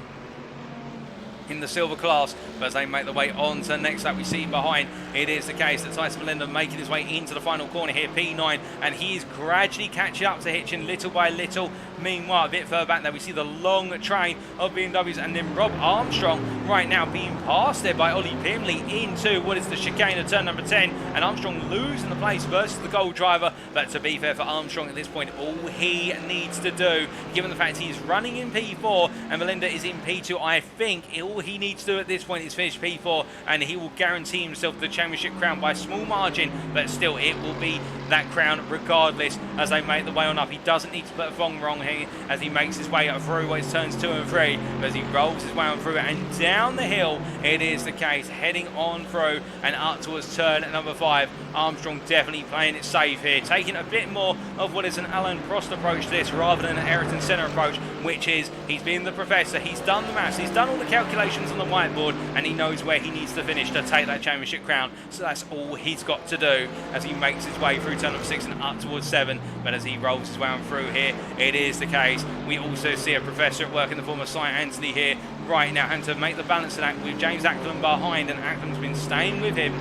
Speaker 1: in the silver class. But as they make the way on to the next lap, we see behind, it is the case that Tyson Melinda making his way into the final corner here, P9, and he is gradually catching up to Hitchin little by little. Meanwhile, a bit further back there, we see the long train of BMWs, and then Rob Armstrong right now being passed there by Ollie Pimley into what is the chicane of turn number 10, and Armstrong losing the place versus the gold driver. But to be fair for Armstrong at this point, all he needs to do, given the fact he's running in P4 and Melinda is in P2, I think all he needs to do at this point is finish P4, and he will guarantee himself the championship crown by a small margin, but still it will be that crown regardless as they make the way on up. He doesn't need to put a thong wrong here as he makes his way up through what is turns 2 and 3, but as he rolls his way on through and down the hill, it is the case heading on through and up towards turn number 5. Armstrong definitely playing it safe here, taking a bit more of what is an Alan Prost approach to this rather than an Ayrton Senna approach, which is he's been the professor, he's done the maths, he's done all the calculations on the whiteboard, and he knows where he needs to finish to take that championship crown. So that's all he's got to do as he makes his way through turn number 6 and up towards 7. But as he rolls his way on through here, it is the case we also see a professor at work in the form of Cy Anthony here right now, and to make the balance of that with James Acklam behind, and Acklam's been staying with him.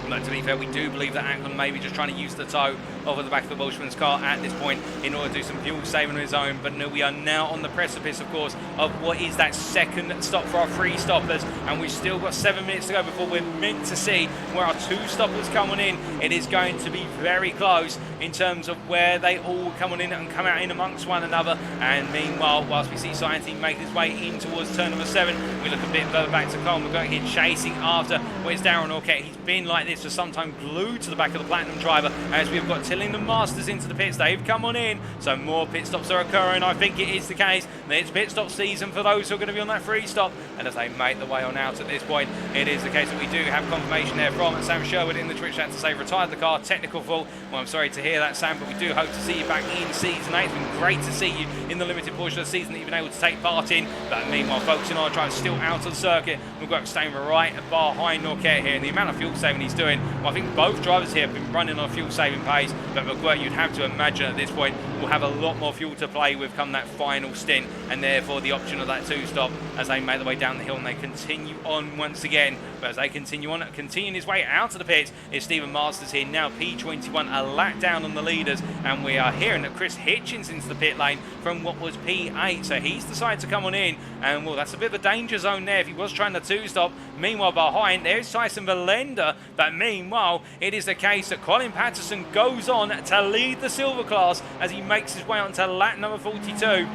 Speaker 1: But to be fair, we do believe that Acklam may be just trying to use the toe off of the back of the Welshman's car at this point in order to do some fuel saving on his own. But no, we are now on the precipice, of course, of what is that second stop for our 3 stoppers, and we've still got 7 minutes to go before we're meant to see where our 2 stoppers come on in. It is going to be very close in terms of where they all come on in and come out in amongst one another. And meanwhile, whilst we see Scientine make his way in towards turn number 7, we look a bit further back to Carl McGurk here chasing after where's Darren Orkett. He's been like this for some time, glued to the back of the Platinum driver, as we've got Tilling the Masters into the pits. They've come on in, so more pit stops are occurring. I think it is the case that it's pit stop season for those who are going to be on that 3 stop, and as they make the way on out at this point, it is the case that we do have confirmation there from Sam Sherwood in the Twitch chat to say retired the car, technical fault. Well, I'm sorry to hear that, Sam, but we do hope to see you back in season 8. It's been great to see you in the limited portion of the season that you've been able to take part in. But meanwhile, folks in our drive still out of the circuit. We've got staying right behind Norquette here, and the amount of fuel saving he's doing, well, I think both drivers here have been running on a fuel saving pace, but McGuire, you'd have to imagine at this point, will have a lot more fuel to play with come that final stint, and therefore the option of that 2 stop as they make their way down the hill and they continue on once again. But as they continue on, continuing his way out of the pits is Stephen Masters here, now P21, a lap down on the leaders, and we are hearing that Chris Hitchens into the pit lane from what was P8, so he's decided to come on in, and well, that's a bit of a danger zone there if he was trying to 2 stop. Meanwhile, behind there's Tyson Valenda, but meanwhile it is the case that Colin Patterson goes on to lead the silver class as he makes his way onto lap number 42.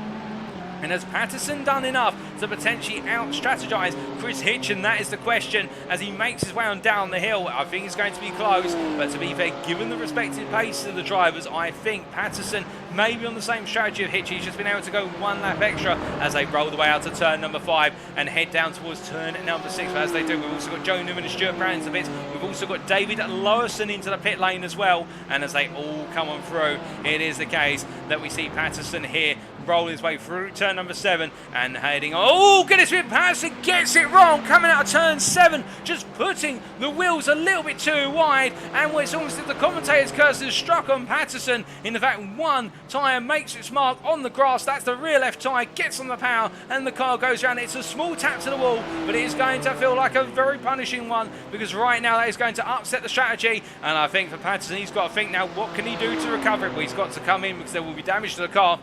Speaker 1: And has Patterson done enough to potentially out-strategize Chris Hitchen? That is the question as he makes his way on down the hill. I think it's going to be close, but to be fair, given the respective paces of the drivers, I think Patterson may be on the same strategy of Hitch. He's just been able to go 1 lap extra as they roll the way out to turn number 5 and head down towards turn number 6. But as they do, we've also got Joe Newman and Stuart Brown into the pits. We've also got David Lowerson into the pit lane as well. And as they all come on through, it is the case that we see Patterson here roll his way through turn number 7 and heading on. Oh, goodness me, Patterson gets it wrong coming out of turn 7, just putting the wheels a little bit too wide, and it's almost as if the commentator's curse has struck on Patterson in the fact 1 tyre makes its mark on the grass. That's the rear left tyre, gets on the power, and the car goes around. It's a small tap to the wall, but it is going to feel like a very punishing one, because right now that is going to upset the strategy. And I think for Patterson, he's got to think now, what can he do to recover it? Well, he's got to come in because there will be damage to the car,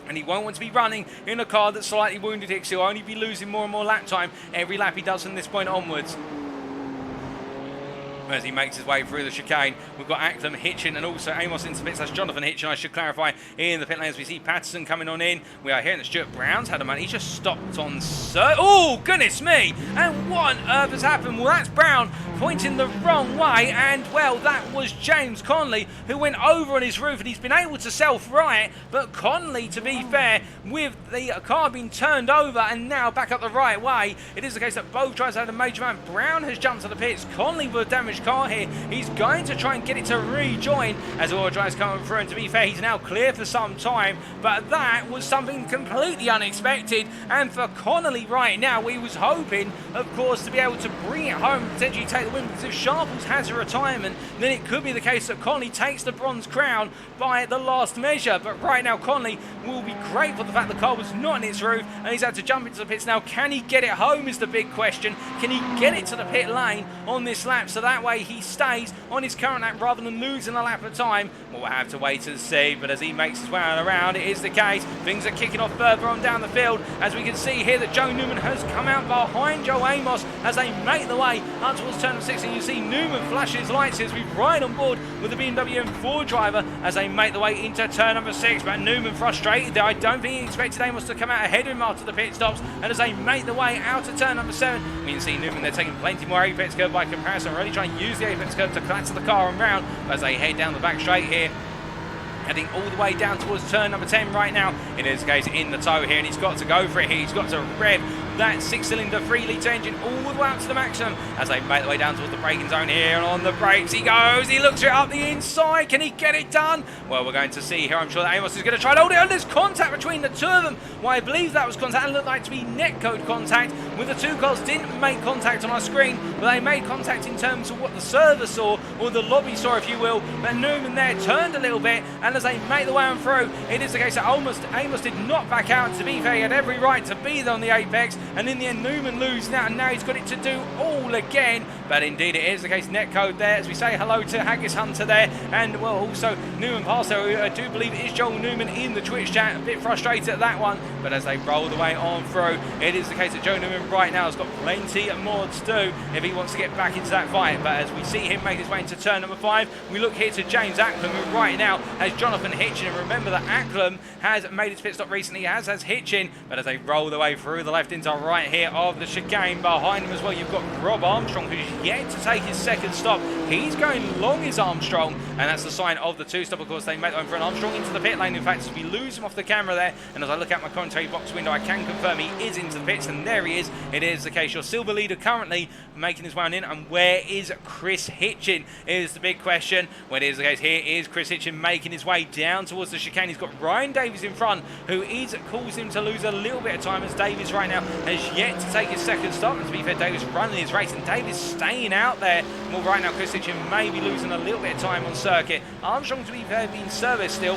Speaker 1: and he won't want to be running in a car that's slightly wounded here, because he'll only be losing more and more lap time every lap he does from this point onwards. As he makes his way through the chicane, we've got Acklam, Hitchin, and also Amos into pits. That's Jonathan Hitchin, I should clarify, in the pit lane as we see Patterson coming on in. We are hearing that Stuart Brown's had a man. He just stopped on oh, goodness me! And what on earth has happened? Well, that's Brown pointing the wrong way, and well, that was James Conley who went over on his roof, and he's been able to self-right. But Conley, to be fair, with the car being turned over and now back up the right way, it is the case that both drivers had a major man. Brown has jumped to the pits. Conley with a damaged car here. He's going to try and get it to rejoin as all drives coming through, and to be fair, he's now clear for some time, but that was something completely unexpected. And for Connolly right now, we was hoping, of course, to be able to bring it home and potentially take the win, because if Sharples has a retirement, then it could be the case that Connolly takes the bronze crown by the last measure. But right now, Connolly will be grateful for the fact the car was not in its roof, and he's had to jump into the pits now. Can he get it home is the big question. Can he get it to the pit lane on this lap, so that way he stays on his current lap rather than losing a lap at a time? We'll have to wait and see, but as he makes his way around, it is the case. Things are kicking off further on down the field, as we can see here that Joe Newman has come out behind Joe Amos as they make the way up towards turn 6, and you see Newman flash his lights as we ride on board with the BMW M4 driver as they make the way into turn number 6, but Newman frustrated there. I don't think he expected Amos to come out ahead of him after the pit stops, and as they make the way out to turn number 7, we can see Newman, they're taking plenty more apex curve by comparison, really trying to use the apex curve to clatter the car around as they head down the back straight here, heading all the way down towards turn number 10 right now. It is the case in the tow here, and he's got to go for it here. He's got to rev that 6-cylinder 3-litre engine all the way up to the maximum as they make the way down towards the braking zone here, and on the brakes he goes. He looks it up the inside. Can he get it done? Well, we're going to see here. I'm sure that Amos is going to try to hold it, and there's contact between the two of them. Well, I believe that was contact. It looked like to be netcode contact, with the two cars didn't make contact on our screen, but they made contact in terms of what the server saw, or the lobby saw, if you will. But Newman there turned a little bit, and as they make the way on through, it is the case that Amos did not back out. To be fair, he had every right to be there on the apex, and in the end Newman loses now, and now he's got it to do all again. But indeed it is the case. Netcode there, as we say hello to Haggis Hunter there, and well, also Newman Passer, who I do believe is Joel Newman in the Twitch chat, a bit frustrated at that one, but as they roll the way on through, it is the case that Joe Newman right now has got plenty more to do if he wants to get back into that fight. But as we see him make his way into turn number 5, we look here to James Acklam, who right now has Jonathan Hitchin, and remember that Acklam has made his pit stop recently, as has Hitchin, but as they roll the way through the left into right here of the chicane, behind him as well you've got Rob Armstrong, who's yet to take his second stop. He's going long, is Armstrong, and that's the sign of the 2-stop. Of course, they make their own for an Armstrong into the pit lane. In fact, as we lose him off the camera there, and as I look out my commentary box window, I can confirm he is into the pits, and there he is. It is the case. Your silver leader currently making his way on in, and where is Chris Hitchin is the big question. Well, it is the case. Here is Chris Hitchin making his way down towards the chicane. He's got Ryan Davies in front, who is causing him to lose a little bit of time, as Davies right now has yet to take his second stop. And to be fair, Davies running his race, and Davies staying out there. Well, right now Chris Hitchin may be losing a little bit of time on circuit. Armstrong, to be fair, being serviced still,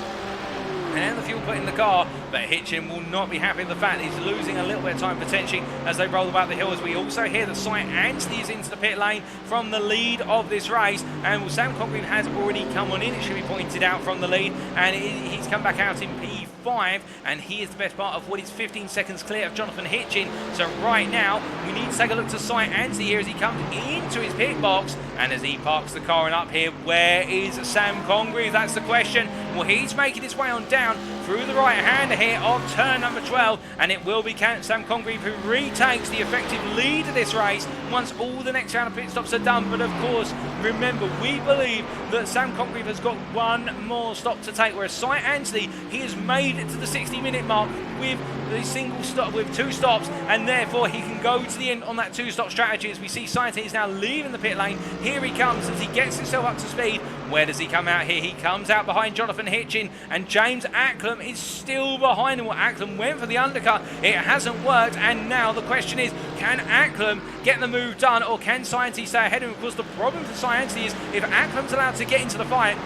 Speaker 1: and the fuel put in the car, but Hitchin will not be happy with the fact he's losing a little bit of time potentially as they roll about the hill. As we also hear that Cy Anthony is into the pit lane from the lead of this race, and Sam Congreve has already come on in, it should be pointed out, from the lead, and he's come back out in P5, and he is the best part of what is 15 seconds clear of Jonathan Hitchin. So right now we need to take a look to Cy Anthony here as he comes into his pit box, and as he parks the car and up here, where is Sam Congreve? That's the question. Well, he's making his way on down through the right hander here of turn number 12, and it will be Sam Congreve who retakes the effective lead of this race once all the next round of pit stops are done. But of course, remember, we believe that Sam Congreve has got one more stop to take, whereas Cy Anthony, he has made it to the 60-minute mark with the single stop, with 2 stops, and therefore he can go to the end on that 2-stop strategy. As we see Cy Anthony is now leaving the pit lane. Here he comes as he gets himself up to speed. Where does he come out here? He comes out behind Jonathan Hitchin, and James Acklam is still behind him. Well, Acklam went for the undercut, it hasn't worked, and now the question is, can Acklam get the move done, or can Cy Anthony stay ahead of him? Of course, the problem for Cy Anthony is if Acklam's allowed to get into the fight,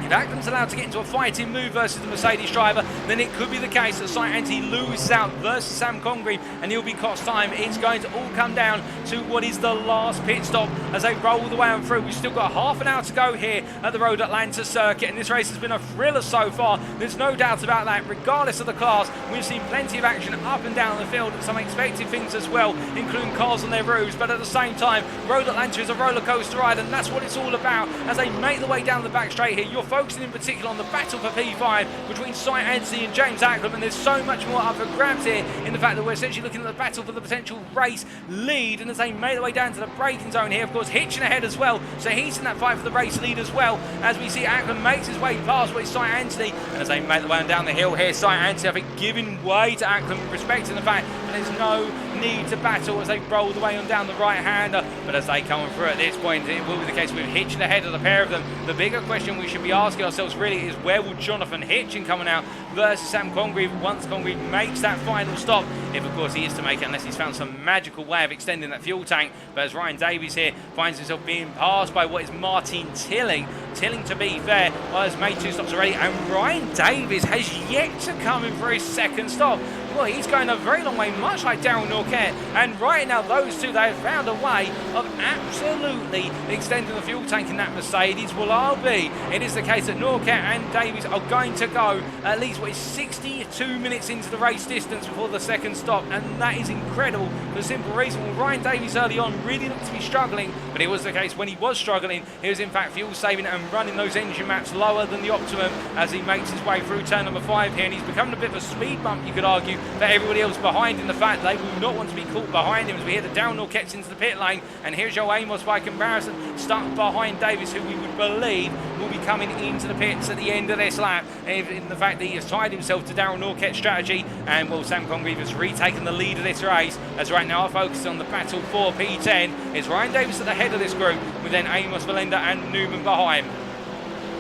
Speaker 1: if Acklam's allowed to get into a fighting move versus the Mercedes driver, then it could be the case that Cy Anthony loses out versus Sam Congreve, and he'll be cost time. It's going to all come down to what is the last pit stop as they roll the way on through. We've still got half an hour to go here at the Road Atlanta circuit, and this race has been a thriller so far. There's no doubt about that. Regardless of the class, we've seen plenty of action up and down the field, and some expected things as well, including cars on their roofs. But at the same time, Road Atlanta is a roller coaster ride, and that's what it's all about. As they make the way down the back straight here, you're focusing in particular on the battle for P5 between Cy Anthony and James Acklam, and there's so much more up for grabs here in the fact that we're essentially looking at the battle for the potential race lead. And as they make their way down to the braking zone here, of course, Hitchin ahead as well, so he's in that fight for the race lead as well, as we see Acklam makes his way past what is Cy Anthony, and as they make their way on down the hill here, Cy Anthony, I think, giving way to Acklam, respecting the fact that there's no need to battle as they roll the way on down the right hander. But as they come on through at this point, it will be the case with Hitchin ahead of the pair of them. The bigger question we should be asking ourselves really is, where will Jonathan Hitchin coming out versus Sam Congreve once Congreve makes that final stop, if of course he is to make it, unless he's found some magical way of extending that fuel tank. But as Ryan Davies here finds himself being passed by what is Martin Tilling, to be fair, has made 2 stops already, and Ryan Davies has yet to come in for his second stop. Well, he's going a very long way, much like Daryl Norquette, and right now those two, they have found a way of absolutely extending the fuel tank in that Mercedes. Well, I'll be. It is the case that Norquette and Davies are going to go at least what is 62 minutes into the race distance before the second stop, and that is incredible for the simple reason. Well, Ryan Davies early on really looked to be struggling, but it was the case when he was struggling, he was in fact fuel saving and running those engine maps lower than the optimum as he makes his way through turn number 5 here, and he's becoming a bit of a speed bump, you could argue, for everybody else behind, in the fact they will not want to be caught behind him, as we hear that Darryl Norquette's into the pit lane, and here's Joe Amos by comparison stuck behind Davies, who we would believe will be coming into the pits at the end of this lap, in the fact that he has tied himself to Darryl Norquette's strategy. And well, Sam Congreve has retaken the lead of this race, as right now our focus is on the battle for P10. It's Ryan Davies at the head of this group, with then Amos, Valenda and Newman behind.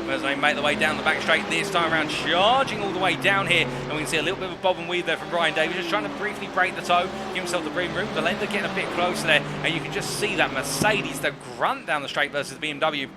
Speaker 1: As they make their way down the back straight this time around, charging all the way down here, and we can see a little bit of a bob and weave there from Ryan Davies, just trying to briefly break the toe, give himself the breathing room. Valenda getting a bit closer there, and you can just see that Mercedes, the grunt down the straight versus the BMW.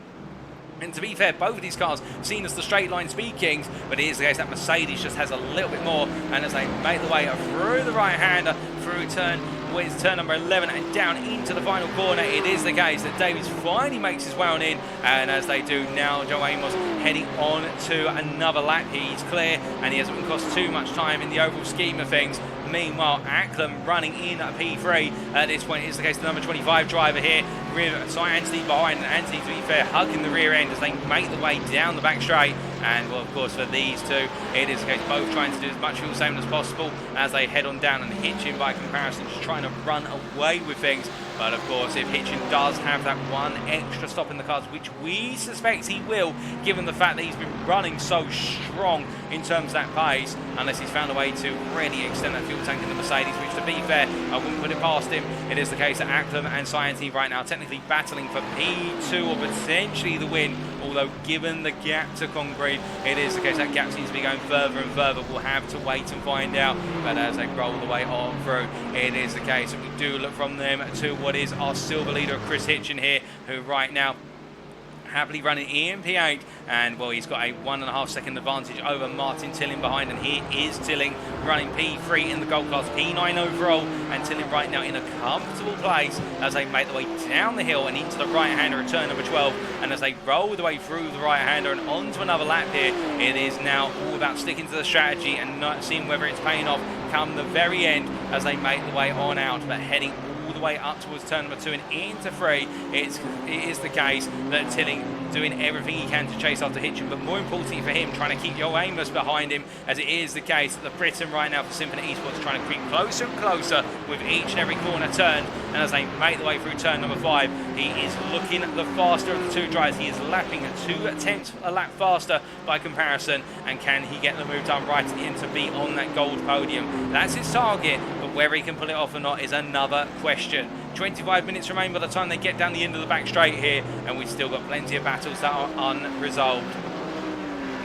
Speaker 1: And to be fair, both of these cars seen as the straight line speed kings, but it is the case that Mercedes just has a little bit more, and as they make their way through the right hander, through turn what is turn number 11 and down into the final corner. It is the case that Davies finally makes his way on in, and as they do now, Joe Amos heading on to another lap. He's clear, and he hasn't been cost too much time in the overall scheme of things. Meanwhile, Acklam running in at P3 at this point is the case. The number 25 driver here with Anthony behind. Anthony, to be fair, hugging the rear end as they make the way down the back straight. And well, of course, for these two, it is the case both trying to do as much fuel saving as possible as they head on down, and Hitchin by comparison just trying to run away with things. But of course, if Hitchin does have that one extra stop in the cards, which we suspect he will, given the fact that he's been running so strong in terms of that pace, unless he's found a way to really extend that fuel tank in the Mercedes, which to be fair, I wouldn't put it past him. It is the case that Acklam and Science right now technically battling for P2 or potentially the win, although given the gap to Congreve, it is the case that gap seems to be going further and further. We'll have to wait and find out. But as they roll the way on through, it is the case that we do look from them to what is our silver leader, Chris Hitchin here, who right now happily running EMP8, and well, he's got a 1.5 second advantage over Martin Tilling behind, and here is Tilling running P3 in the gold class, P9 overall, and Tilling right now in a comfortable place as they make the way down the hill and into the right-hander at turn number 12, and as they roll the way through the right-hander and onto another lap here, it is now all about sticking to the strategy and not seeing whether it's paying off come the very end as they make the way on out, but heading all the way up towards turn number 2 and into 3. It is the case that Tilling doing everything he can to chase after Hitchin, but more importantly for him, trying to keep Joe Amos behind him, as it is the case that the Britain right now for Symphony Esports trying to creep closer and closer with each and every corner turned, and as they make the way through turn number 5, he is looking the faster of the two drivers. He is lapping at 2/10 a lap faster by comparison, and can he get the move done right at the end to be on that gold podium? That's his target, but whether he can pull it off or not is another question. 25 minutes remain by the time they get down the end of the back straight here, and we've still got plenty of battles that are unresolved.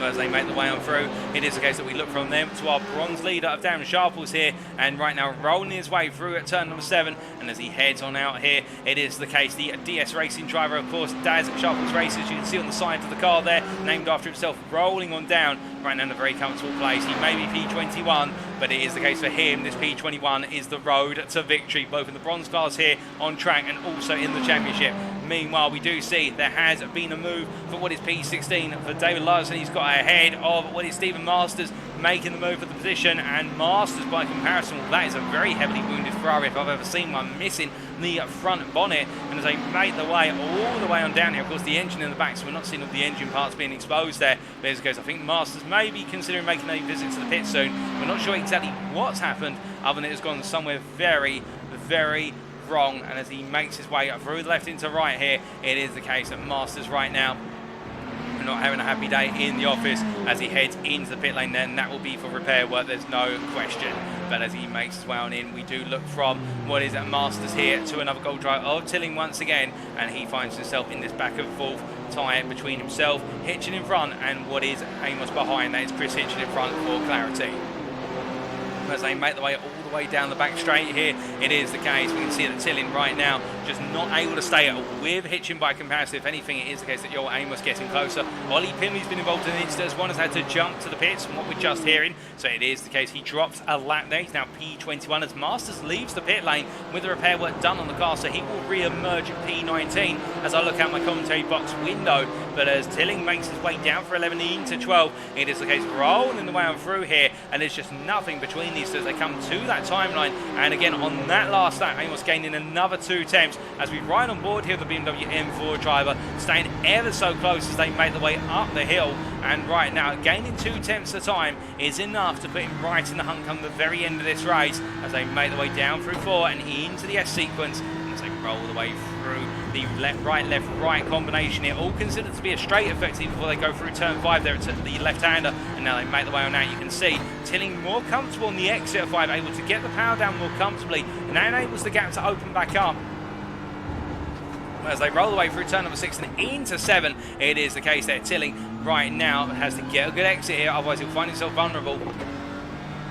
Speaker 1: As they make the way on through, it is the case that we look from them to our bronze leader of Darren Sharples here, and right now rolling his way through at turn number 7, and as he heads on out here, it is the case the DS Racing driver, of course, Daz Sharples Races, you can see on the side of the car there, named after himself, rolling on down, right now in a very comfortable place. He may be P21, but it is the case for him, this P21 is the road to victory, both in the bronze class here on track and also in the championship. Meanwhile, we do see there has been a move for what is P16 for David Larson. He's got ahead of what is Stephen Masters, making the move for the position, and Masters by comparison, well, that is a very heavily wounded Ferrari if I've ever seen one, missing the front bonnet, and as they make the way all the way on down here, of course the engine in the back, so we're not seeing all the engine parts being exposed there, but as it goes, I think Masters may be considering making a visit to the pit soon. We're not sure exactly what's happened, other than it has gone somewhere very, very wrong, and as he makes his way through the left into right here, it is the case that Masters right now not having a happy day in the office as he heads into the pit lane, then that will be for repair work, there's no question. But as he makes his way on in, we do look from what is at Masters here to another gold drive of Tilling once again, and he finds himself in this back and forth tie between himself, Hitchin in front, and what is Amos behind. That is Chris Hitchin in front for clarity. As they make the way all the way down the back straight here, it is the case. We can see that Tilling right now just not able to stay with Hitchin by comparison. If anything, it is the case that your Amos getting closer. Ollie Pimley's been involved in the incident. One has had to jump to the pits from what we're just hearing. So it is the case he drops a lap there. He's now P21 as Masters leaves the pit lane with the repair work done on the car. So he will re-emerge at P19 as I look out my commentary box window. But as Tilling makes his way down for 11 into 12, it is the case rolling the way on through here, and there's just nothing between these two as they come to that timeline. And again, on that last lap, Amos gaining another 2 attempts as we ride on board here with the BMW M4 driver, staying ever so close as they make the way up the hill. And right now, gaining 2 tenths of time is enough to put him right in the hunt come the very end of this race as they make the way down through 4 and into the S sequence. As they roll the way through the left, right combination here, all considered to be a straight effectively before they go through turn 5 there to the left-hander, and now they make the way on out. You can see Tilling more comfortable on the exit of 5, able to get the power down more comfortably, and that enables the gap to open back up. As they roll the way through turn number 6 and into 7, it is the case that Tilling right now has to get a good exit here, otherwise he'll find himself vulnerable.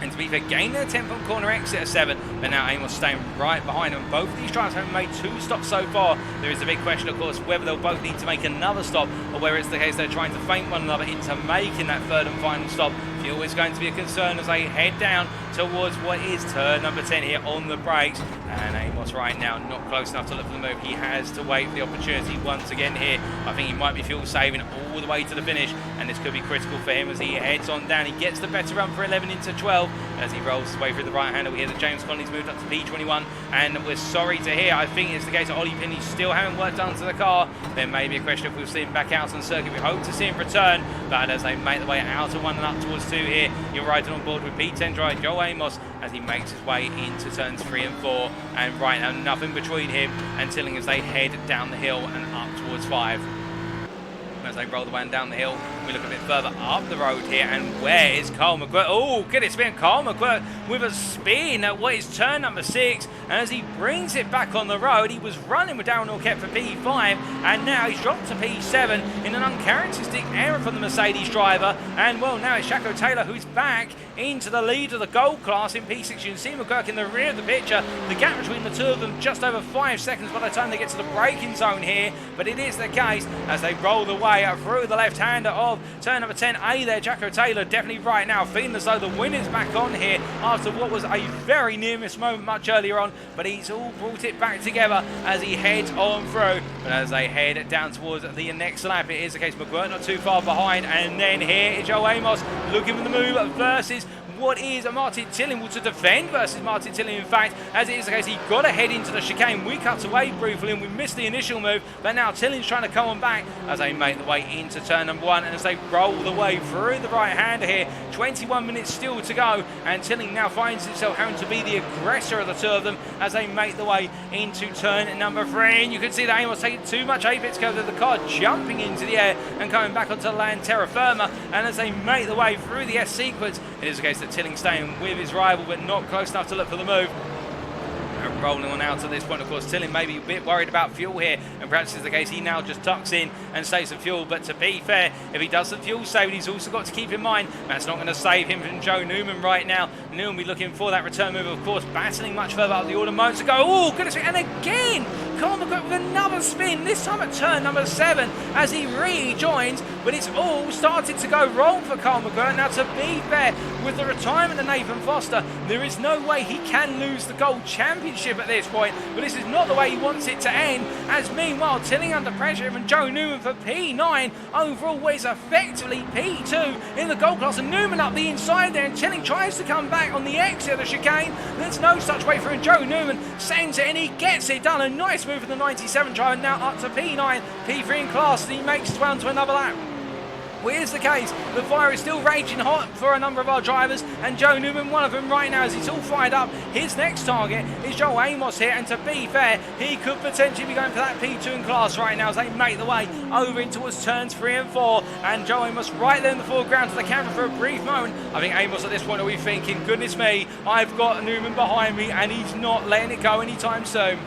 Speaker 1: And to be fair, gaining a 10th corner exit at 7, but now Amos staying right behind them. Both of these drivers have made 2 stops so far. There is a big question, of course, whether they'll both need to make another stop, or whether it's the case they're trying to feint one another into making that 3rd and final stop. Fuel is going to be a concern as they head down towards what is turn number 10 here on the brakes. And Amos right now not close enough to look for the move. He has to wait for the opportunity once again here. I think he might be fuel saving all the way to the finish, and this could be critical for him as he heads on down. He gets the better run for 11 into 12 as he rolls his way through the right hander. We hear that James Conley's moved up to P21, and we're sorry to hear, I think it's the case that Ollie Pinney still haven't worked onto the car. There may be a question if we'll see him back out on circuit. We hope to see him return, but as they make the way out of 1 and up towards 2 here, you're riding on board with P10 driver Joe Amos as he makes his way into turns 3 and 4, and right now nothing between him and Tilling as they head down the hill and up towards 5. As they roll the way down the hill, we look a bit further up the road here, and where is Carl McQuirk? Oh, get it spin, Carl McQuirk with a spin at what is turn number 6, and as he brings it back on the road, he was running with Darren Orkett for P5, and now he's dropped to P7 in an uncharacteristic error from the Mercedes driver, and well, now it's Jaco Taylor who's back into the lead of the gold class in P6. You can see McQuirk in the rear of the picture. The gap between the two of them just over 5 seconds by the time they get to the braking zone here, but it is the case as they roll the way through the left-hander of turn number 10A there. Jaco Taylor definitely right now feeling as though the win is back on here after what was a very near-miss moment much earlier on, but he's all brought it back together as he heads on through. But as they head down towards the next lap, it is the case McQuirk not too far behind, and then here is Joe Amos looking for the move versus what is Martin Tilling. Well, to defend versus Martin Tilling, in fact, as it is the case, he got to head into the chicane. We cut away briefly and we missed the initial move, but now Tilling's trying to come on back as they make the way into turn number 1, and as they roll the way through the right hander here, 21 minutes still to go, and Tilling now finds himself having to be the aggressor of the two of them as they make the way into turn number 3, and you can see that Amos taking too much apex curve of the car, jumping into the air and coming back onto land terra firma, and as they make the way through the S sequence, it is the case that Tilling staying with his rival but not close enough to look for the move. And rolling on out at this point, of course, Tilling may be a bit worried about fuel here, and perhaps is the case he now just tucks in and saves some fuel. But to be fair, if he does some fuel saving, he's also got to keep in mind that's not going to save him from Joe Newman right now. Newman will be looking for that return move, of course, battling much further up the order modes to go. Oh, goodness me, and again, Carl McQuirk with another spin, this time at turn number 7 as he rejoins, but it's all started to go wrong for Carl McQuirk. Now, to be fair, with the retirement of Nathan Foster, there is no way he can lose the gold championship at this point, but this is not the way he wants it to end, as meanwhile Tilling under pressure from Joe Newman for P9 overall is effectively P2 in the gold class, and Newman up the inside there, and Tilling tries to come back on the exit of the chicane. There's no such way for him. Joe Newman sends it and he gets it done. A nice move for the 97 driver, now up to P9, P3 in class, and he makes his way onto another lap. Well, here's the case, the fire is still raging hot for a number of our drivers, and Joe Newman one of them right now as he's all fired up. His next target is Joe Amos here, and to be fair, he could potentially be going for that P2 in class right now as they make the way over in towards turns 3 and 4, and Joe Amos right there in the foreground to the camera for a brief moment. I think Amos at this point will be thinking, goodness me, I've got Newman behind me and he's not letting it go anytime soon.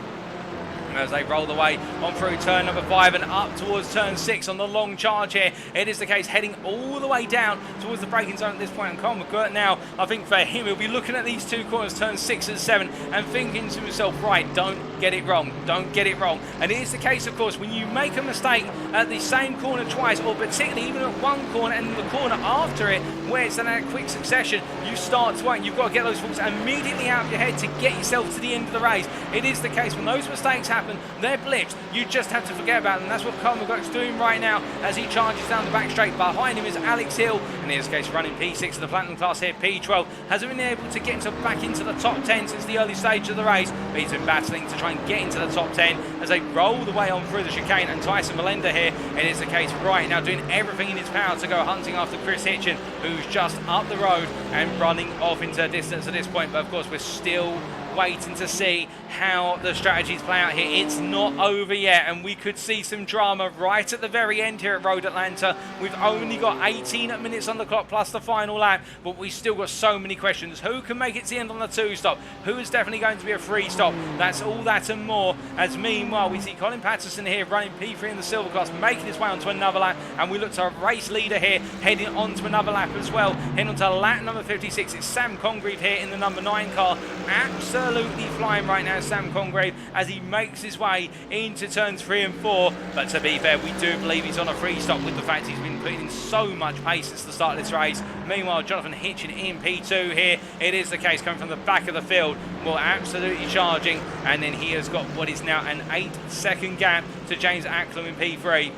Speaker 1: As they roll the way on through turn number 5 and up towards turn 6 on the long charge here. It is the case heading all the way down towards the braking zone at this point. And Carl McQuirk now, I think for him, he'll be looking at these two corners, turn 6 and 7, and thinking to himself, right, don't get it wrong, don't get it wrong. And it is the case, of course, when you make a mistake at the same corner twice, or particularly even at one corner and the corner after it, where it's in a quick succession, you start to wait. You've got to get those thoughts immediately out of your head to get yourself to the end of the race. It is the case when those mistakes happen, they're blips. You just have to forget about them. That's what Carl McQuirk's doing right now as he charges down the back straight. Behind him is Alex Hill, and in this case running P6 of the Platinum class here, P12. Hasn't been able to get back into the top 10 since the early stage of the race, but he's been battling to try and get into the top 10 as they roll the way on through the chicane. And Tyson Melenda here, it is the case right now doing everything in his power to go hunting after Chris Hitchin, who's just up the road and running off into distance at this point. But of course we're still waiting to see how the strategies play out here. It's not over yet, and we could see some drama right at the very end here at Road Atlanta. We've only got 18 minutes on the clock plus the final lap, but we've still got so many questions. Who can make it to the end on the 2 stop? Who is definitely going to be a 3 stop? That's all that and more, as meanwhile we see Colin Patterson here running P3 in the silver class, making his way onto another lap, and we look to a race leader here heading onto another lap as well. Heading onto lap number 56, it's Sam Congreve here in the number 9 car. Absolutely absolutely flying right now, Sam Congreve, as he makes his way into turns 3 and 4. But to be fair, we do believe he's on a free stop with the fact he's been putting in so much pace since the start of this race. Meanwhile, Jonathan Hitchin in P2 here. It is the case, coming from the back of the field, well, absolutely charging. And then he has got what is now an 8-second gap to James Acklam in P3,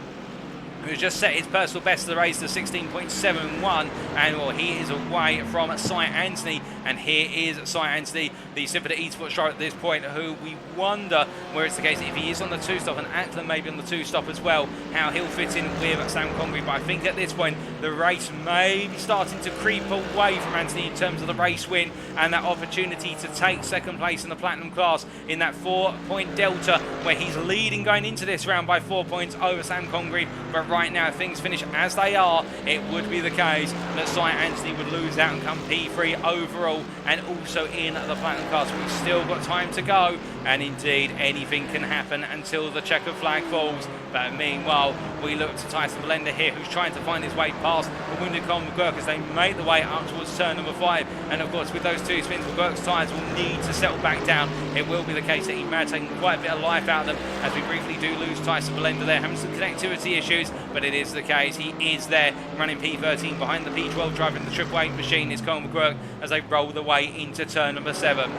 Speaker 1: who's just set his personal best of the race to 16.71, and well, he is away from Cy Anthony. And here is Cy Anthony, the Sympathy Esports driver at this point, who we wonder where it's the case if he is on the 2-stop, and Acklam maybe on the 2-stop as well, how he'll fit in with Sam Congreve. But I think at this point the race may be starting to creep away from Anthony in terms of the race win and that opportunity to take second place in the Platinum class in that 4-point delta, where he's leading going into this round by 4 points over Sam Congreve. But right now, if things finish as they are, it would be the case that Cy Anthony would lose out and come P3 overall, and also in the Platinum class. We've still got time to go, and indeed anything can happen until the checkered flag falls. But meanwhile, we look to Tyson Blender here, who's trying to find his way past the wounded Colin McGurk as they make the way up towards turn number 5. And of course, with those 2 spins, McGurk's tyres will need to settle back down. It will be the case that he may have taken quite a bit of life out of them, as we briefly do lose Tyson Blender there, having some connectivity issues. But it is the case, he is there running P13 behind the P12 driver in the Triple 8 machine is Colin McGurk, as they roll the way into turn number 7.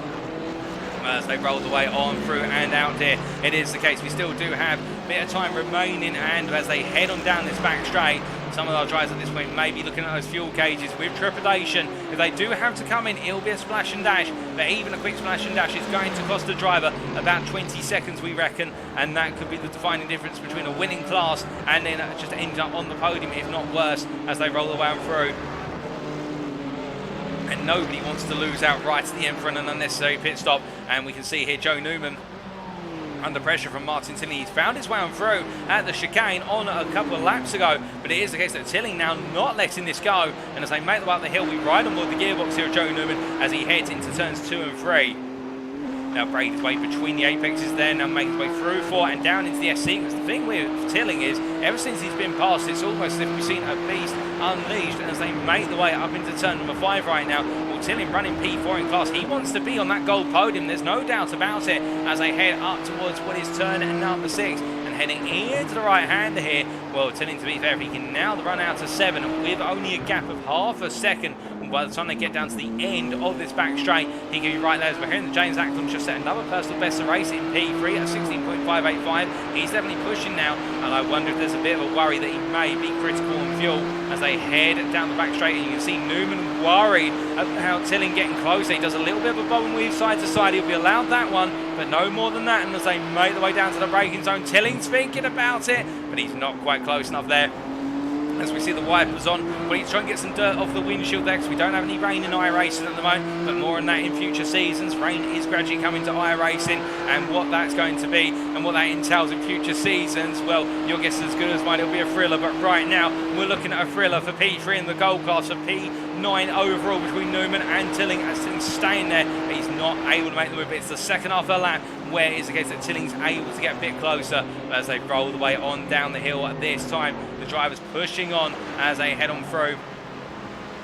Speaker 1: As they roll the way on through and out here, it is the case we still do have a bit of time remaining, and as they head on down this back straight, some of our drivers at this point may be looking at those fuel gauges with trepidation. If they do have to come in, it'll be a splash and dash, but even a quick splash and dash is going to cost the driver about 20 seconds, we reckon, and that could be the defining difference between a winning class and then just ending up on the podium, if not worse, as they roll the way on through. And nobody wants to lose out right at the end for an unnecessary pit stop. And we can see here Joe Newman under pressure from Martin Tilling. He's found his way on through at the chicane on a couple of laps ago, but it is the case that Tilling now not letting this go. And as they make the way up the hill, we ride on board the gearbox here of Joe Newman as he heads into turns 2 and 3. Now breaking his way between the apexes there, now making his way through 4 and down into the S sequence. The thing with Tilling is, ever since he's been passed, it's almost as if we've seen a beast unleashed. And as they make the way up into turn number 5 right now, well, Tilling running P4 in class, he wants to be on that gold podium, there's no doubt about it, as they head up towards what is turn number 6. Heading into the right hander here. Well, Tilling, to be fair, if he can now run out to 7 with only a gap of half a second, and by the time they get down to the end of this back straight, he can be right there. As we're hearing that James Acklam just set another personal best of the race in P3 at 16.585. He's definitely pushing now, and I wonder if there's a bit of a worry that he may be critical on fuel as they head down the back straight. And you can see Newman worried about Tilling getting closer. He does a little bit of a bob and weave side to side. He'll be allowed that one, but no more than that. And as they make the way down to the braking zone, Tilling's thinking about it, but he's not quite close enough there. As we see the wipers on, but he's trying to get some dirt off the windshield there, because we don't have any rain in iRacing at the moment, but more on that in future seasons. Rain is gradually coming to iRacing, and what that's going to be and what that entails in future seasons, well, your guess is as good as mine. It'll be a thriller, but right now we're looking at a thriller for P3 in the gold class, for P9 overall between Newman and Tilling, as Tilling's staying there, but he's not able to make the move. It's the second half of the lap where it's the case that Tilling's able to get a bit closer, but as they roll the way on down the hill at this time, the drivers pushing on as they head on through,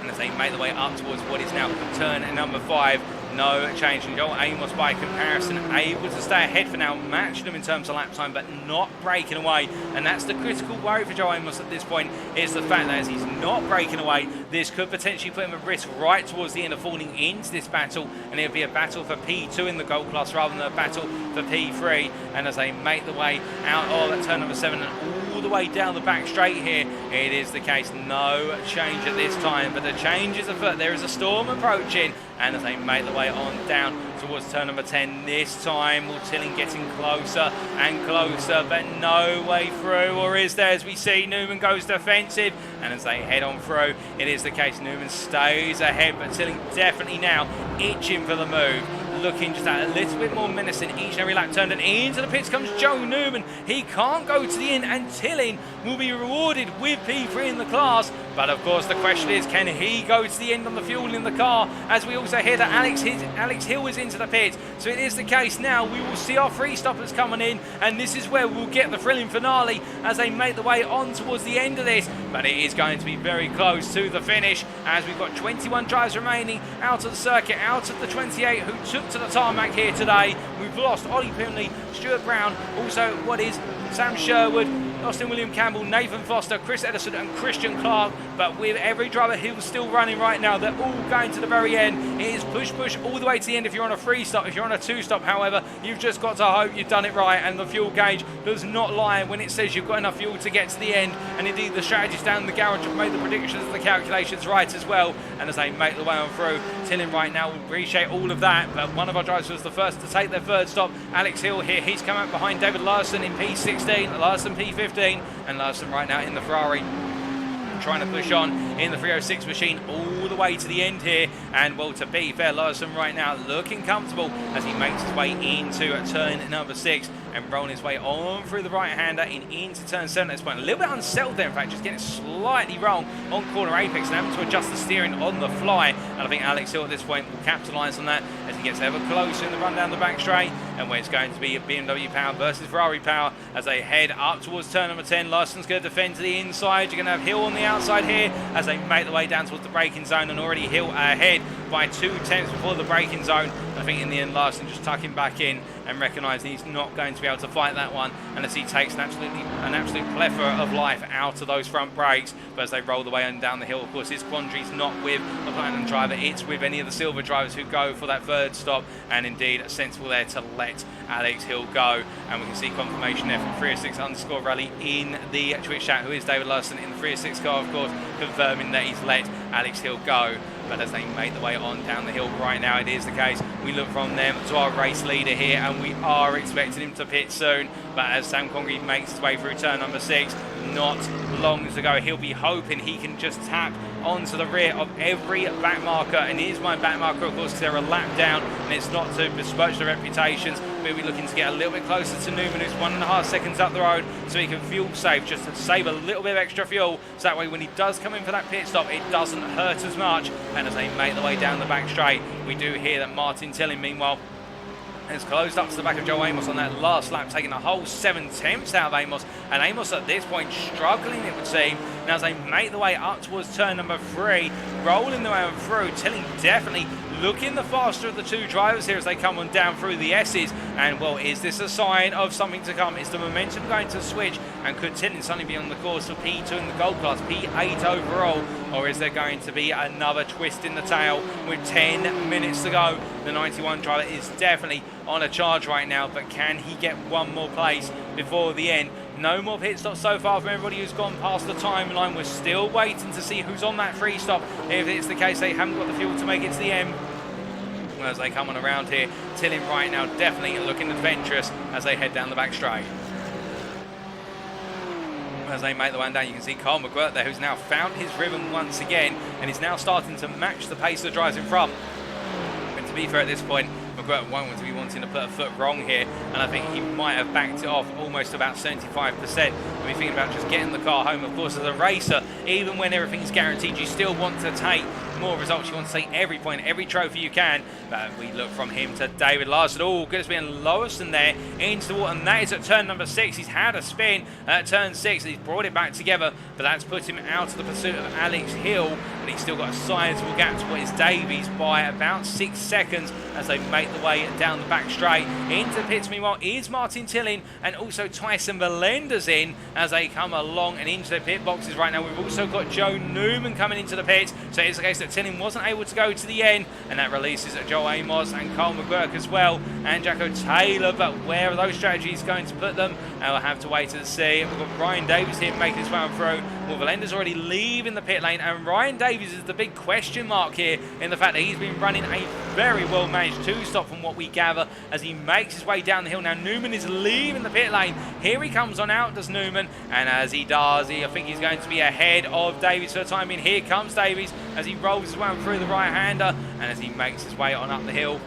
Speaker 1: and as they make the way up towards what is now turn number 5. No change. And Joel Amos, by comparison, able to stay ahead for now, matching them in terms of lap time, but not breaking away. And that's the critical worry for Joel Amos at this point, is the fact that as he's not breaking away, this could potentially put him at risk right towards the end of falling into this battle, and it'll be a battle for P2 in the gold class rather than a battle for P3. And as they make the way out of turn number 7 and all the way down the back straight here, it is the case, no change at this time, but the change is afoot. There is a storm approaching, and as they make the way on down towards turn number 10, this time will Tilling getting closer and closer, but no way through, or is there? As we see, Newman goes defensive, and as they head on through, it is the case Newman stays ahead, but Tilling definitely now itching for the move, looking just a little bit more menacing each and every lap turned, and into the pits comes Joe Newman. He can't go to the end, and Tilling will be rewarded with P3 in the class. But of course the question is, can he go to the end on the fuel in the car? As we also hear that Alex Hill is into the pit. So it is the case now, we will see our free stoppers coming in, and this is where we'll get the thrilling finale as they make the way on towards the end of this. But it is going to be very close to the finish, as we've got 21 drives remaining out of the circuit, out of the 28 who took onto the tarmac here today. We've lost Ollie Pimley, Stuart Brown, also what is Sam Sherwood, Austin William Campbell, Nathan Foster, Chris Edison and Christian Clark. But with every driver who's still running right now, they're all going to the very end. It is push all the way to the end if you're on a 3-stop. If you're on a 2-stop, however, you've just got to hope you've done it right, and the fuel gauge does not lie when it says you've got enough fuel to get to the end. And indeed the strategists down in the garage have made the predictions and the calculations right as well. And as they make the way on through, Tillin right now will appreciate all of that. But one of our drivers was the first to take their 3rd stop. Alex Hill here, he's come out behind David Larson in P16, Larson P15, and Larson right now in the Ferrari, trying to push on in the 306 machine all the way to the end here. And well, to be fair, Larson right now looking comfortable as he makes his way into turn number 6 and rolling his way on through the right-hander into turn 7 at this point. A little bit unsettled there, in fact, just getting slightly wrong on corner apex and having to adjust the steering on the fly. And I think Alex Hill at this point will capitalise on that as he gets ever closer in the run down the back straight, and where it's going to be a BMW power versus Ferrari power as they head up towards turn number 10. Larson's going to defend to the inside. You're going to have Hill on the outside here as they make the way down towards the braking zone, and already Hill ahead by 2 tenths before the braking zone. I think in the end Larson just tucking back in and recognising he's not going to be able to fight that one unless he takes an absolute plethora of life out of those front brakes. But as they roll the way on down the hill, of course, his quandary's not with the platinum driver, it's with any of the silver drivers who go for that 3rd stop, and indeed sensible there to let Alex Hill go. And we can see confirmation there from 306_ Rally in the Twitch chat, who is David Larson in the 306 car, of course, confirming that he's let Alex Hill go. But as they make the way on down the hill right now, it is the case. We look from them to our race leader here, and we are expecting him to pit soon. But as Sam Congreve makes his way through turn number 6, not long to go, he'll be hoping he can just tap onto the rear of every back marker. And here's my back marker, of course, because they're a lap down, and it's not to besmirch their reputations. We'll be looking to get a little bit closer to Newman, who's 1.5 seconds up the road, so he can fuel save, just to save a little bit of extra fuel, so that way when he does come in for that pit stop, it doesn't hurt as much. And as they make the way down the back straight, we do hear that Martin Tillin, meanwhile, has closed up to the back of Joe Amos on that last lap, taking a whole 7 tenths out of Amos. And Amos at this point struggling, it would seem. Now as they make the way up towards turn number 3, rolling the way on through, Tillin definitely looking the faster of the 2 drivers here as they come on down through the S's. And well, is this a sign of something to come? Is the momentum going to switch? And could Tillin suddenly be on the course for P2 in the gold class, P8 overall? Or is there going to be another twist in the tail with 10 minutes to go? The 91 driver is definitely on a charge right now, but can he get one more place before the end? No more pit stops so far from everybody who's gone past the timeline. We're still waiting to see who's on that 3 stop. If it's the case they haven't got the fuel to make it to the end. As they come on around here, Tillin right now definitely looking adventurous as they head down the back straight. As they make the one down, you can see Carl McGirt there, who's now found his rhythm once again, and is now starting to match the pace of the drives in front. And to be fair, at this point, McGirt won't want to be wanting to put a foot wrong here, and I think he might have backed it off almost about 75%. We'll be thinking about just getting the car home. Of course, as a racer, even when everything's guaranteed, you still want to take more results. You want to take every point, every trophy you can. But we look from him to David Larson. Oh, good, it's been Lowson there into the water, and that is at turn number 6. He's had a spin at turn 6, and he's brought it back together, but that's put him out of the pursuit of Alex Hill, but he's still got a sizable gap to what is Davies by about 6 seconds as they make the way down the back straight. Into pits, meanwhile, is Martin Tillin, and also Tyson Melendez in as they come along and into their pit boxes right now. We've also got Joe Newman coming into the pits, so it's the case that Tillin wasn't able to go to the end, and that releases Joe Amos and Carl McGurk as well, and Jacko Taylor. But where are those strategies going to put them? We'll have to wait and see. We've got Ryan Davies here making his way on through. Well, Melendez already leaving the pit lane, and Ryan Davies is the big question mark here in the fact that he's been running a very well managed 2-stop from what we gather as he makes his way down the hill. Now Newman is leaving the pit lane. Here he comes on out, does Newman, and as he does, I think he's going to be ahead of Davies for the time being. Here comes Davies as he rolls his way through the right-hander, and as he makes his way on up the hill.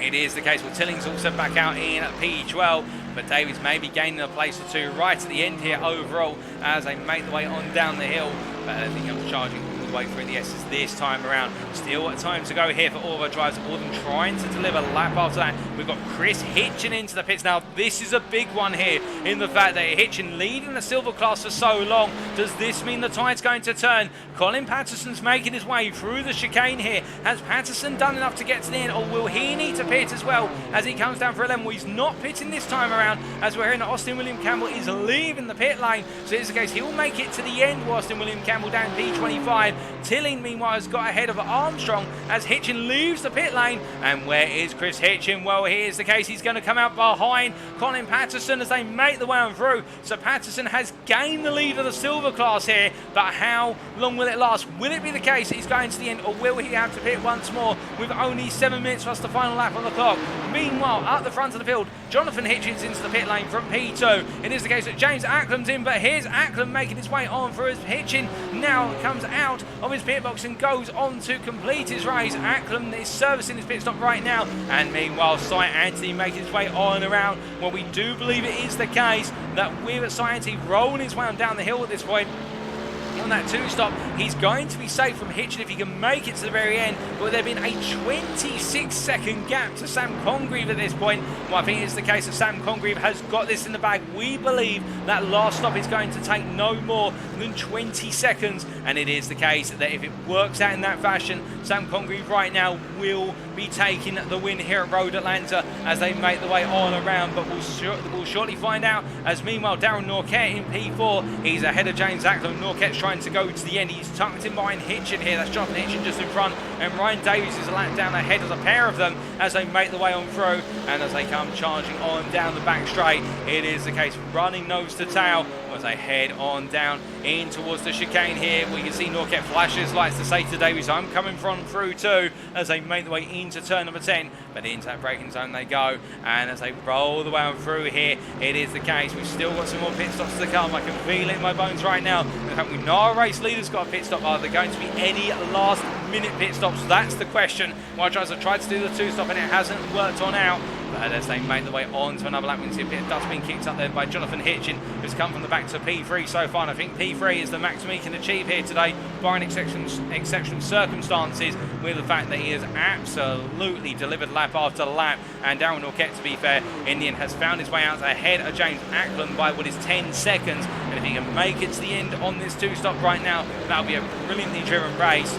Speaker 1: It is the case. Well, Tilling's also back out in P12, but Davies may be gaining a place or two right at the end here overall as they make the way on down the hill. But as he comes charging the way through the S's this time around. Still time to go here for R12. All of them trying to deliver lap after that. We've got Chris Hitchin into the pits. Now, this is a big one here in the fact that Hitchin leading the silver class for so long. Does this mean the tide's going to turn? Colin Patterson's making his way through the chicane here. Has Patterson done enough to get to the end, or will he need to pit as well as he comes down for 11? Well, he's not pitting this time around, as we're hearing that Austin William Campbell is leaving the pit lane. So it's the case, he will make it to the end with Austin William Campbell down P25. Tilling, meanwhile, has got ahead of Armstrong as Hitchin leaves the pit lane. And where is Chris Hitchin? Well, here's the case, he's going to come out behind Colin Patterson as they make the way on through. So Patterson has gained the lead of the silver class here, but how long will it last? Will it be the case he's going to the end, or will he have to pit once more with only 7 minutes plus the final lap on the clock? Meanwhile, at the front of the field, Jonathan Hitchens into the pit lane from P2. It is the case that James Acklam's in, but here's Acklam making his way on through as Hitchin now comes out of his pit box and goes on to complete his race. Acklam is servicing his pit stop right now, and meanwhile, Cy Anthony making his way on and around. Well, we do believe it is the case that with Cy Anthony rolling his way on down the hill at this point, on that two-stop, he's going to be safe from Hitchin if he can make it to the very end. But there been a 26-second gap to Sam Congreve at this point. Well, I think it's the case that Sam Congreve has got this in the bag. We believe that last stop is going to take no more than 20 seconds. And it is the case that if it works out in that fashion, Sam Congreve right now will be taking the win here at Road Atlanta as they make the way on around. But we'll shortly find out, as meanwhile, Darren Norquette in P4. He's ahead of James Acklam. Norquette's trying to go to the end. He's tucked in behind Hitchin here. That's Jonathan Hitchin just in front, and Ryan Davies is a lap down ahead of the pair of them as they make the way on through, and as they come charging on down the back straight. It is the case, running nose to tail as they head on down in towards the chicane here. We can see Norquette flash his lights to say to Davies, I'm coming from through too, as they make the way into turn number 10, but into that braking zone they go. And as they roll the way on through here, it is the case, we've still got some more pit stops to come. I can feel it in my bones right now. In fact, we know our race leader's got a pit stop. Are there going to be any last minute pit stops? That's the question. While Drives have tried to do the two stop and it hasn't worked on out. But as they make the way on to another lap, we can see a bit of dust being kicked up there by Jonathan Hitchin, who's come from the back to P3 so far. And I think P3 is the maximum he can achieve here today, barring exceptional circumstances, with the fact that he has absolutely delivered lap after lap. And Darren Norquette, to be fair, in the end has found his way out ahead of James Acklam by what is 10 seconds. And if he can make it to the end on this two-stop right now, that'll be a brilliantly driven race.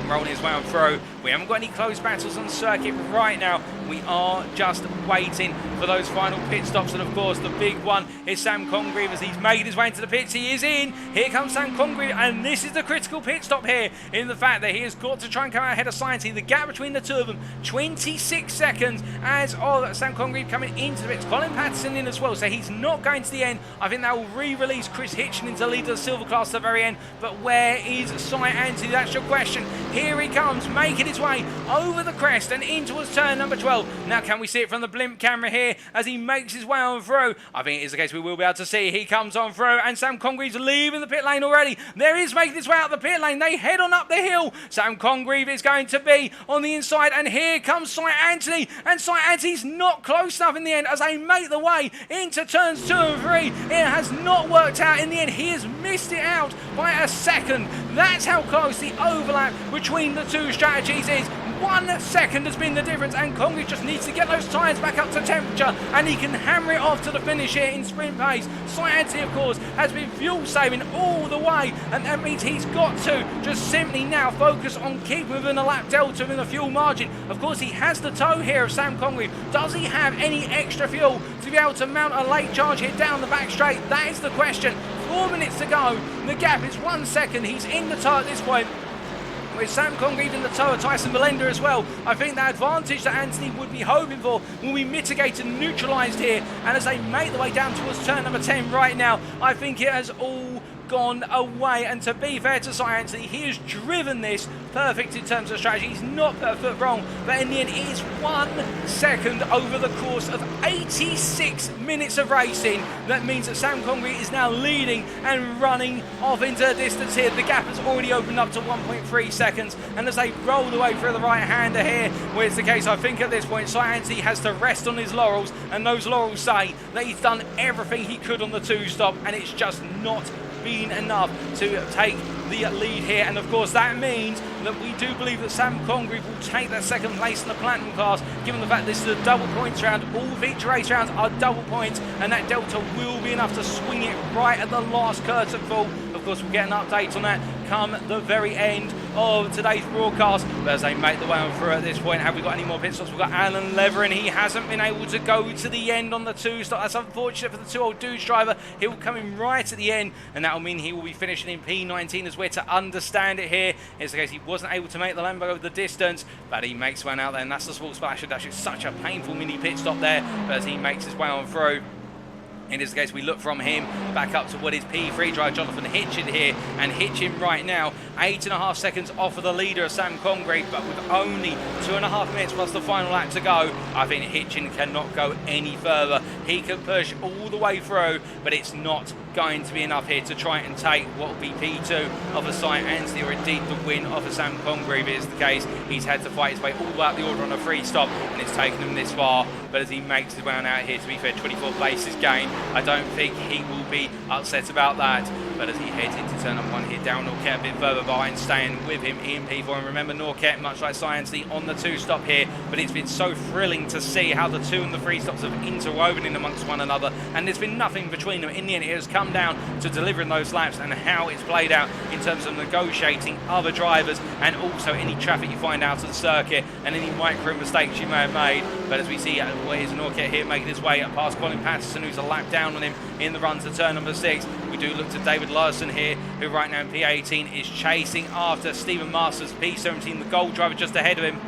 Speaker 1: Rolling his way on through. We haven't got any close battles on circuit right now. We are just waiting for those final pit stops. And of course, the big one is Sam Congreve as he's made his way into the pits. He is in. Here comes Sam Congreve, and this is the critical pit stop here, in the fact that he has got to try and come out ahead of Science. The gap between the two of them, 26 seconds as of Sam Congreve coming into the pits. Colin Patterson in as well, so he's not going to the end. I think that will re-release Chris Hitchin into the lead of the silver class at the very end. But where is Cy Anthony? That's your question. Here he comes, making his way over the crest and in towards turn number 12. Now, can we see it from the blimp camera here as he makes his way on through? I think it is the case we will be able to see. He comes on through, and Sam Congreve's leaving the pit lane already. There he is making his way out the pit lane. They head on up the hill. Sam Congreve is going to be on the inside, and here comes Cy Anthony, and Cy Anthony's not close enough in the end as they make the way into turns 2 and 3. It has not worked out in the end. He has missed it out by a second. That's how close the overlap between the two strategies is. 1 second has been the difference, and Congreve just needs to get those tyres back up to temperature, and he can hammer it off to the finish here in sprint pace. Cy Anthony, of course, has been fuel saving all the way, and that means he's got to just simply now focus on keeping within a lap delta within the fuel margin. Of course, he has the tow here of Sam Congreve. Does he have any extra fuel to be able to mount a late charge here down the back straight? That is the question. 4 minutes to go. The gap is 1 second. He's in the tow at this point, with Sam Congreve in the tow of Tyson Belender as well. I think that advantage that Anthony would be hoping for will be mitigated and neutralised here. And as they make the way down towards turn number 10 right now, I think it has all gone away. And to be fair to Cy Anthony, he has driven this perfect in terms of strategy. He's not put a foot wrong, but in the end it is 1 second over the course of 86 minutes of racing. That means that Sam Congreve is now leading and running off into the distance here. The gap has already opened up to 1.3 seconds, and as they roll the way through the right-hander here, where it's the case, I think at this point Cy Anthony has to rest on his laurels, and those laurels say that he's done everything he could on the two-stop, and it's just not been enough to take the lead here, and of course that means that we do believe that Sam Congreve will take that second place in the Platinum class, given the fact this is a double points round. All victory race rounds are double points, and that delta will be enough to swing it right at the last curtain fall. Of course, we'll get an update on that come the very end of today's broadcast. But as they make the way on through at this point, have we got any more pit stops? We've got Alan Levering. He hasn't been able to go to the end on the 2-stop. That's unfortunate for the 2 Old Dudes driver. He'll come in right at the end, and that will mean he will be finishing in P19 as we're to understand it here. It's the case he wasn't able to make the Lambo over the distance, but he makes one out there, and that's the Sports Splash Dash. It's such a painful mini pit stop there, but as he makes his way on through, in this case, we look from him back up to what is P3 driver Jonathan Hitchin here, and Hitchin right now 8.5 seconds off of the leader of Sam Congreve, but with only 2.5 minutes plus the final lap to go, I think Hitchin cannot go any further. He can push all the way through, but it's not going to be enough here to try and take what will be P2 of a Cy Anstey, or indeed the win of a Sam Congreve is the case. He's had to fight his way all the way up the order on a free stop, and it's taken him this far, but as he makes his way on out here, to be fair, 24 places gained. I don't think he will be upset about that, but as he heads into turn number 1 here, Darryl Norquette a bit further behind, staying with him in P4. And remember, Norquette, much like Cy Anstey, on the 2-stop here, but it's been so thrilling to see how the 2 and the 3 stops have interwoven in amongst one another, and there's been nothing between them. In the end, it has come down to delivering those laps and how it's played out in terms of negotiating other drivers, and also any traffic you find out of the circuit and any micro mistakes you may have made. But as we see, where's Norquette here making his way up past Colin Patterson, who's a lap down on him in the run to turn number 6. We do look to David Larson here, who right now in P18 is chasing after Stephen Masters, P17, the gold driver just ahead of him.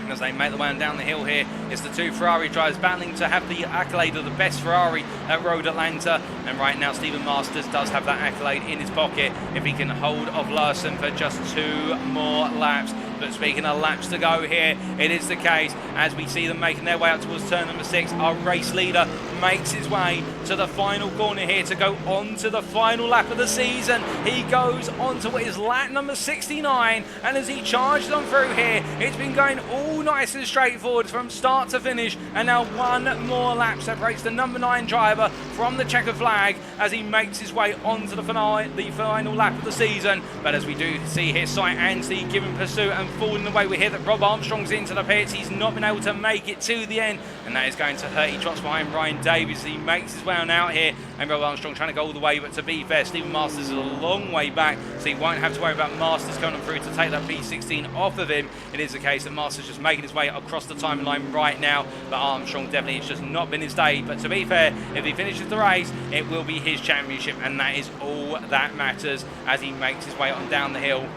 Speaker 1: And as they make the way on down the hill here, it's the 2 Ferrari drivers battling to have the accolade of the best Ferrari at Road Atlanta. And right now, Stephen Masters does have that accolade in his pocket if he can hold off Larson for just 2 more laps. But speaking of laps to go here, it is the case as we see them making their way up towards turn number 6. Our race leader makes his way to the final corner here to go on to the final lap of the season. He goes on to what is lap number 69, and as he charges on through here, it's been going all nice and straightforward from start to finish, and now 1 more lap separates the number 9 driver from the checkered flag as he makes his way onto the final lap of the season. But as we do see here, Cy Anstey giving pursuit and falling away. We hear that Rob Armstrong's into the pits. He's not been able to make it to the end, and that is going to hurt. He drops behind Ryan Davies. He makes his way on out here, and Rob Armstrong trying to go all the way, but to be fair, Stephen Masters is a long way back, so he won't have to worry about Masters coming through to take that P16 off of him. It is the case that Masters just making his way across the timing line right now, but Armstrong definitely, it's just not been his day. But to be fair, if he finishes the race, it will be his championship, and that is all that matters as he makes his way on down the hill.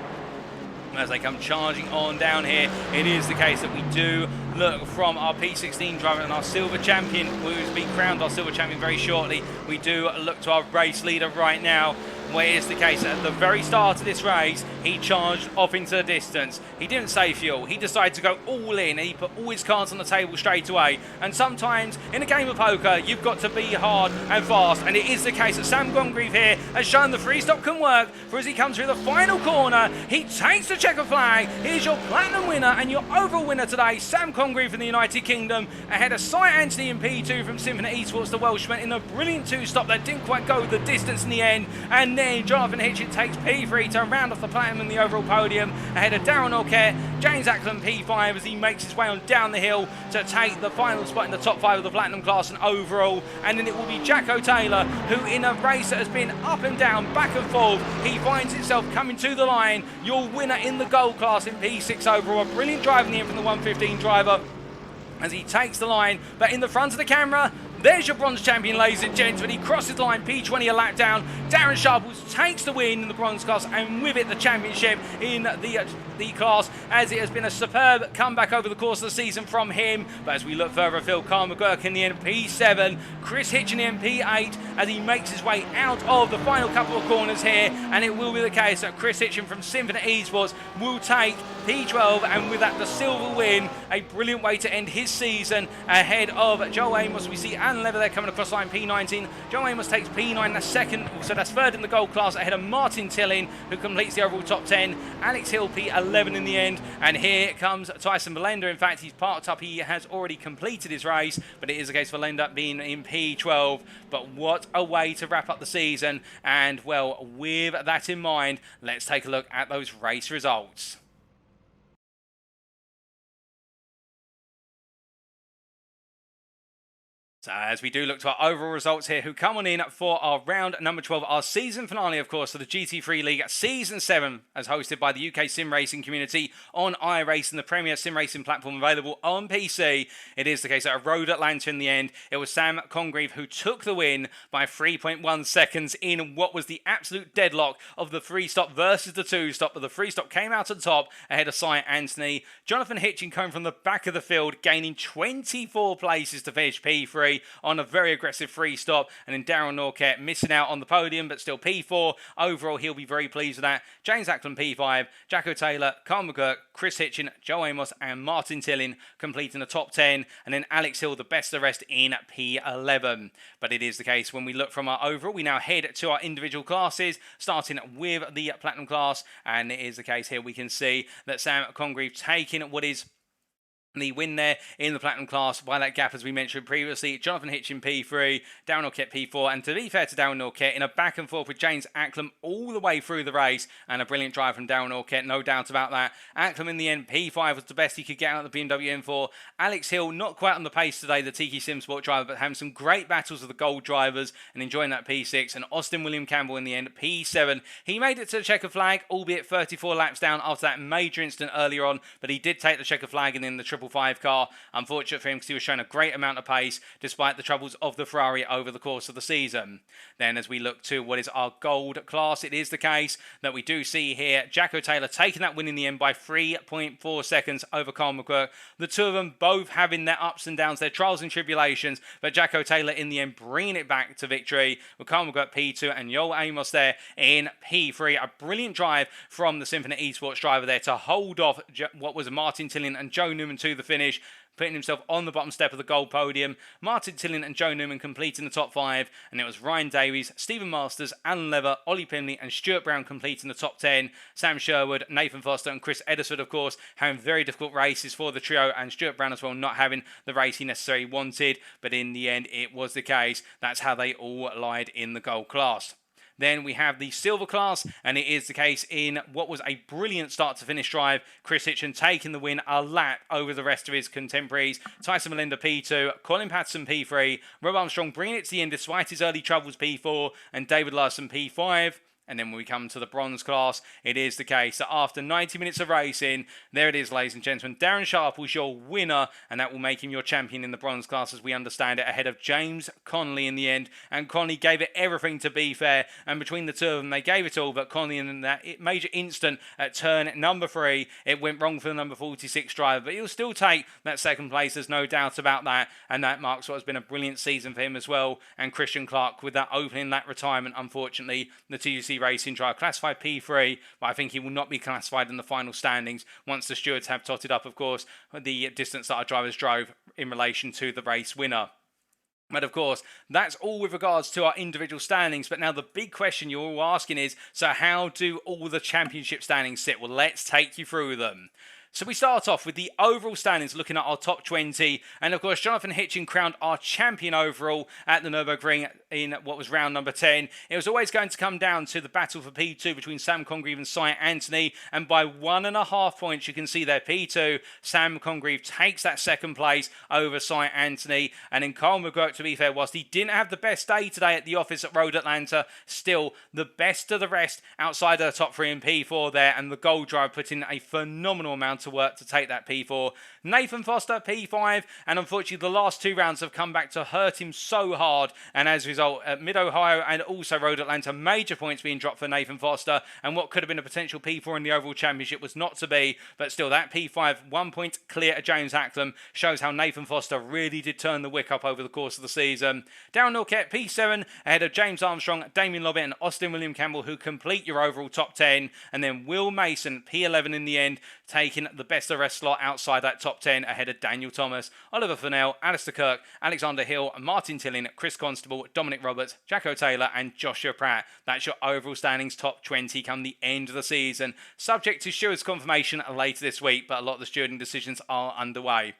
Speaker 1: As they come charging on down here, it is the case that we do look from our P16 driver and our silver champion, who will be crowned our silver champion very shortly. We do look to our race leader right now, where it is the case that at the very start of this race, he charged off into the distance. He didn't save fuel. He decided to go all in, and he put all his cards on the table straight away. And sometimes in a game of poker, you've got to be hard and fast, and it is the case that Sam Congreve here has shown the 3-stop can work, for as he comes through the final corner, he takes the checker flag. Here's your platinum winner and your overall winner today, Sam Congreve from the United Kingdom, ahead of Cy Anstey in P2 from Symphony Esports, the Welshman, in a brilliant 2-stop that didn't quite go the distance in the end. And then Jonathan Hitchin takes P3 to round off the platinum in the overall podium, ahead of Darryl Norquette, James Ackland P5 as he makes his way on down the hill to take the final spot in the top 5 of the platinum class and overall. And then it will be Jacko Taylor, who in a race that has been up and down, back and forth, he finds himself coming to the line, your winner in the gold class in P6 overall. A brilliant drive in the end from the 115 driver as he takes the line, but in the front of the camera, there's your bronze champion, ladies and gents, when he crosses the line, P20 a lap down. Darren Sharples takes the win in the bronze class, and with it the championship in the class, as it has been a superb comeback over the course of the season from him. But as we look further afield, Carl McGurk in the end, P7, Chris Hitchin in P8 as he makes his way out of the final couple of corners here, and it will be the case that Chris Hitchin from Symphony Esports will take P12, and with that the silver win, a brilliant way to end his season ahead of Joe Amos. We see Alan Lever there coming across line P19. Joe Amos takes P9, that's second, so that's third in the gold class, ahead of Martin Tillin, who completes the overall top 10. Alex Hill P11 P11 in the end. And here comes Tyson Valenda. In fact, he's parked up. He has already completed his race, but it is the case for Valenda being in P12. But what a way to wrap up the season. And, well, with that in mind, let's take a look at those race results. So as we do look to our overall results here, who come on in for our round number 12, our season finale, of course, for the GT3 League Season 7, as hosted by the UK sim racing community on iRacing, the premier sim racing platform available on PC. It is the case at Road Atlanta in the end. It was Sam Congreve who took the win by 3.1 seconds in what was the absolute deadlock of the 3-stop versus the 2-stop. But the 3-stop came out on top ahead of Cy Anthony. Jonathan Hitchin coming from the back of the field, gaining 24 places to finish P3. On a very aggressive 3-stop, and then Darryl Norquette missing out on the podium, but still P4. Overall, he'll be very pleased with that. James Ackland P5, Jacko Taylor, Carl McGurk, Chris Hitchin, Joe Amos, and Martin Tillin completing the top 10, and then Alex Hill, the best of the rest, in P11. But it is the case when we look from our overall, we now head to our individual classes, starting with the Platinum class, and it is the case here we can see that Sam Congreve taking what is the win there in the Platinum class by that gap, as we mentioned previously. Jonathan Hitchin P3, Darryl Norquette P4, and to be fair to Darryl Norquette, in a back and forth with James Acklam all the way through the race, and a brilliant drive from Darryl Norquette, no doubt about that. Acklam in the end, P5 was the best he could get out of the BMW M4. Alex Hill, not quite on the pace today, the Tiki Sim Sport driver, but having some great battles with the gold drivers and enjoying that P6. And Austin William Campbell in the end, P7. He made it to the checker flag, albeit 34 laps down after that major incident earlier on, but he did take the checker flag and in the 555 car. Unfortunate for him because he was showing a great amount of pace despite the troubles of the Ferrari over the course of the season. Then as we look to what is our gold class, it is the case that we do see here Jacko Taylor taking that win in the end by 3.4 seconds over Carl McQuirk. The two of them both having their ups and downs, their trials and tribulations, but Jacko Taylor in the end bringing it back to victory with Carl McQuirk P2 and Joel Amos there in P3. A brilliant drive from the Symphony Esports driver there to hold off what was Martin Tillin and Joe Newman to the finish, putting himself on the bottom step of the gold podium. Martin Tillin and Joe Newman completing the top 5, and it was Ryan Davies, Stephen Masters, Alan Lever, Ollie Pimley and Stuart Brown completing the top 10. Sam Sherwood, Nathan Foster and Chris Edisford, of course, having very difficult races for the trio, and Stuart Brown as well not having the race he necessarily wanted, but in the end it was the case. That's how they all lied in the gold class. Then we have the silver class, and it is the case in what was a brilliant start to finish drive. Chris Hitchin taking the win a lap over the rest of his contemporaries. Tyson Melinda P2, Colin Patterson P3, Rob Armstrong bringing it to the end despite his early troubles P4, and David Larson P5. And then when we come to the bronze class, it is the case that after 90 minutes of racing, there it is, ladies and gentlemen. Darren Sharp was your winner, and that will make him your champion in the bronze class as we understand it, ahead of James Connolly in the end. And Connolly gave it everything, to be fair, and between the two of them, they gave it all. But Connolly, in that major instant at turn number 3, it went wrong for the number 46 driver. But he'll still take that second place, there's no doubt about that. And that marks what has been a brilliant season for him as well. And Christian Clark, with that opening lap retirement, unfortunately, the TUC Racing driver classified P3, but I think he will not be classified in the final standings once the stewards have totted up, of course, the distance that our drivers drove in relation to the race winner. But of course, that's all with regards to our individual standings. But now the big question you're all asking is, so how do all the championship standings sit? Well, let's take you through them. So we start off with the overall standings, looking at our top 20. And of course, Jonathan Hitchin crowned our champion overall at the Nürburgring in what was round number 10. It was always going to come down to the battle for P2 between Sam Congreve and Cy Anthony. And by 1.5 points, you can see there P2, Sam Congreve takes that second place over Cy Anthony. And then Carl McGurk, to be fair, whilst he didn't have the best day today at the office at Road Atlanta, still the best of the rest outside of the top 3 in P4 there. And the gold drive put in a phenomenal amount of work to take that P4. Nathan Foster P5, and unfortunately the last 2 rounds have come back to hurt him so hard, and as a result at Mid-Ohio and also Road Atlanta, major points being dropped for Nathan Foster, and what could have been a potential P4 in the overall championship was not to be. But still, that P5, 1 point clear of James Acklam, shows how Nathan Foster really did turn the wick up over the course of the season. Darryl Norquette P7 ahead of James Armstrong, Damien Lobbett and Austin William Campbell, who complete your overall top 10, and then Will Mason P11 in the end, taking the best of the rest slot outside that top top 10 ahead of Daniel Thomas, Oliver Furnell, Alistair Kirk, Alexander Hill, Martin Tillin, Chris Constable, Dominic Roberts, Jacko Taylor and Joshua Pratt. That's your overall standings top 20 come the end of the season, subject to stewards' confirmation later this week, but a lot of the stewarding decisions are underway.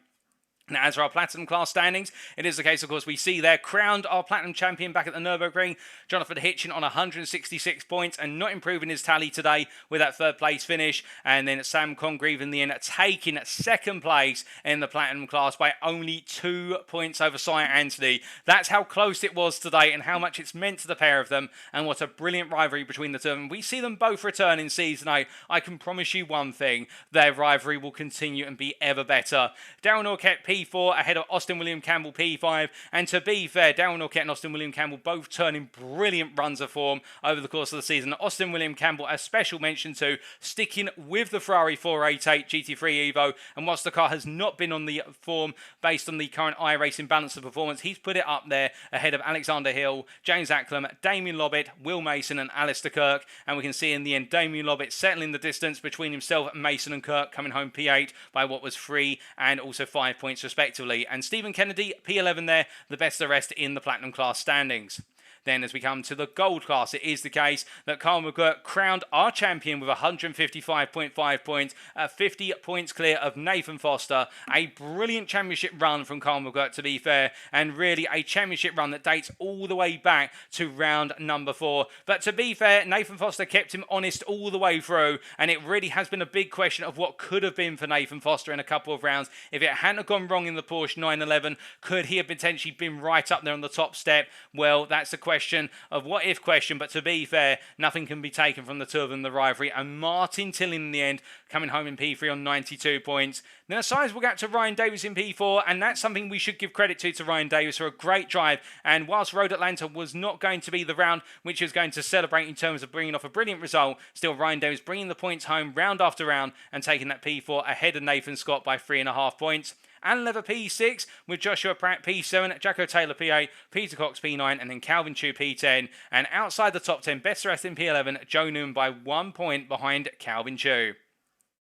Speaker 1: Now, as for our Platinum class standings, it is the case, of course, we see there crowned our Platinum champion back at the Nürburgring, Jonathan Hitchin on 166 points and not improving his tally today with that third place finish. And then Sam Congreve in the end taking second place in the Platinum class by only 2 points over Cy Anthony. That's how close it was today and how much it's meant to the pair of them and what a brilliant rivalry between the two of them. We see them both return in Season 8. I can promise you one thing, their rivalry will continue and be ever better. Darryl Norquette P4 ahead of Austin William Campbell P5, and to be fair, Darryl Norquette and Austin William Campbell both turning brilliant runs of form over the course of the season. Austin William Campbell, a special mention to, sticking with the Ferrari 488 GT3 Evo, and whilst the car has not been on the form based on the current iRacing balance of performance, he's put it up there ahead of Alexander Hill, James Acklam, Damien Lobbett, Will Mason and Alistair Kirk, and we can see in the end Damien Lobbett settling the distance between himself, Mason and Kirk, coming home P8 by what was 3 and also 5 points respectively, and Stephen Kennedy P11 there, the best of the rest in the Platinum class standings. Then as we come to the Gold class, it is the case that Carl McGirt crowned our champion with 155.5 points, 50 points clear of Nathan Foster. A brilliant championship run from Carl McGirt, to be fair, and really a championship run that dates all the way back to round number 4. But to be fair, Nathan Foster kept him honest all the way through, and it really has been a big question of what could have been for Nathan Foster in a couple of rounds. If it hadn't have gone wrong in the Porsche 911, could he have potentially been right up there on the top step? Well, that's the question of what if question, but to be fair, nothing can be taken from the two of them, the rivalry, and Martin Tillin in the end coming home in P3 on 92 points. Then a sizable gap to Ryan Davis in P4, and that's something we should give credit to Ryan Davis for a great drive. And whilst Road Atlanta was not going to be the round which was going to celebrate in terms of bringing off a brilliant result, still Ryan Davis bringing the points home round after round and taking that P4 ahead of Nathan Scott by 3.5 points. Alan Lever P6 with Joshua Pratt P7, Jacko Taylor P8, Peter Cox P9 and then Calvin Chu P10. And outside the top 10, best rest in P11, Joe Newman by 1 point behind Calvin Chu.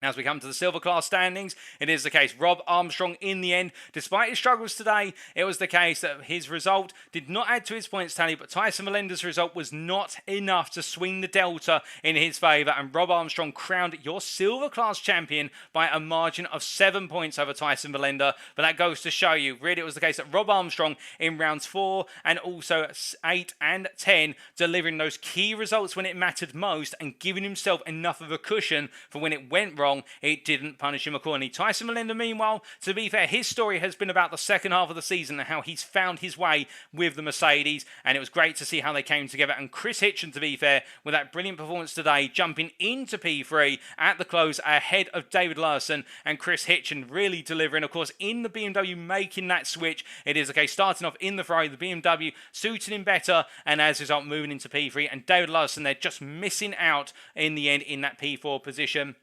Speaker 1: As we come to the silver class standings, it is the case Rob Armstrong in the end, despite his struggles today, it was the case that his result did not add to his points tally, but Tyson Melenda's result was not enough to swing the delta in his favour, and Rob Armstrong crowned your silver class champion by a margin of 7 points over Tyson Melenda. But that goes to show you, really it was the case that Rob Armstrong in rounds 4 and also 8 and 10, delivering those key results when it mattered most and giving himself enough of a cushion for when it went wrong, it didn't punish him accordingly. Tyson Melinda, meanwhile, to be fair, his story has been about the second half of the season and how he's found his way with the Mercedes, and it was great to see how they came together. And Chris Hitchin, to be fair, with that brilliant performance today, jumping into P3 at the close ahead of David Larson, and Chris Hitchin really delivering, of course, in the BMW, making that switch. It is the case, starting off in the Ferrari, the BMW suiting him better, and as a result, moving into P3, and David Larson there just missing out in the end in that P4 position.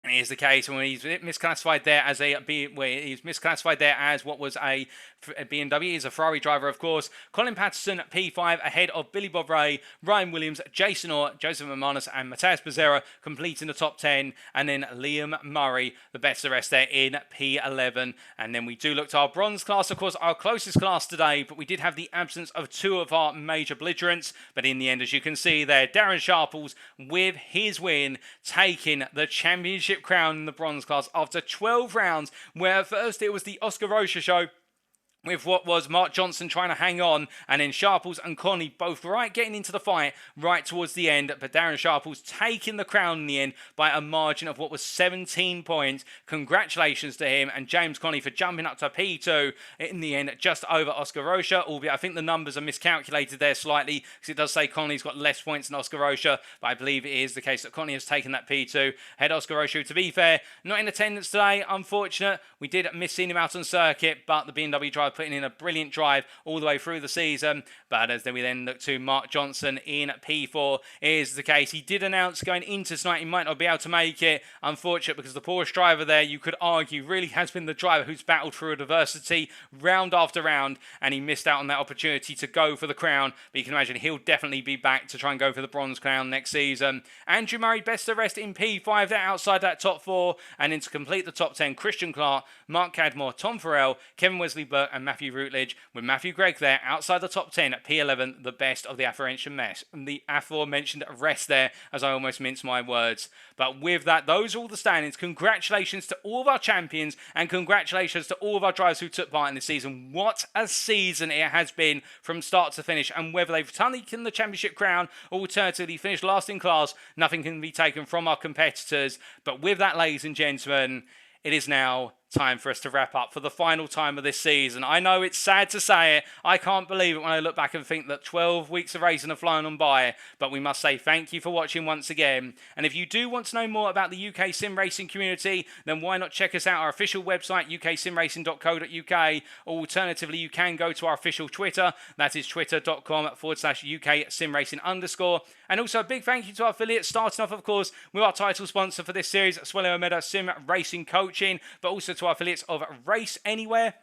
Speaker 1: And it is the case when he's misclassified there as what was a BMW. He's a Ferrari driver, of course. Colin Patterson P5 ahead of Billy Bob Ray, Ryan Williams, Jason Orr, Joseph Mamanus and Matthias Becerra completing the top 10. And then Liam Murray, the best of the rest there in P11. And then we do look to our bronze class, of course, our closest class today. But we did have the absence of 2 of our major belligerents. But in the end, as you can see there, Darren Sharples with his win, taking the championship crown in the bronze class after 12 rounds, where first it was the Oscar Rocha show with what was Mark Johnson trying to hang on, and then Sharples and Connie both getting into the fight right towards the end, but Darren Sharples taking the crown in the end by a margin of what was 17 points. Congratulations to him, and James Connie for jumping up to P2 in the end, just over Oscar Rocha, albeit I think the numbers are miscalculated there slightly, because it does say Connie's got less points than Oscar Rocha, but I believe it is the case that Connie has taken that P2. Head Oscar Rocha, to be fair, not in attendance today, unfortunate. We did miss seeing him out on circuit, but the BMW driver putting in a brilliant drive all the way through the season. But as we then look to Mark Johnson in P4, is the case. He did announce going into tonight he might not be able to make it. Unfortunate, because the Porsche driver there, you could argue, really has been the driver who's battled through adversity round after round, and he missed out on that opportunity to go for the crown. But you can imagine he'll definitely be back to try and go for the bronze crown next season. Andrew Murray, best of rest in P5. They're outside that top 4, and then to complete the top 10, Christian Clark, Mark Cadmore, Tom Farrell, Kevin Wesley Burke, and Matthew Routledge, with Matthew Gregg there outside the top 10 at P11, the best of the aforementioned rest there, as I almost mince my words. But with that, those are all the standings. Congratulations to all of our champions, and congratulations to all of our drivers who took part in this season. What a season it has been from start to finish, and whether they've taken the championship crown or alternatively finished last in class, nothing can be taken from our competitors. But with that, ladies and gentlemen, it is now time for us to wrap up for the final time of this season. I know it's sad to say it. I can't believe it when I look back and think that 12 weeks of racing have flown on by. But we must say thank you for watching once again. And if you do want to know more about the UK sim racing community, then why not check us out, our official website, uksimracing.co.uk. Or alternatively, you can go to our official Twitter. That is twitter.com/UK simracing_. And also a big thank you to our affiliates, starting off, of course, with our title sponsor for this series, Swello Omeda Sim Racing Coaching, but also to our affiliates of Race Anywhere.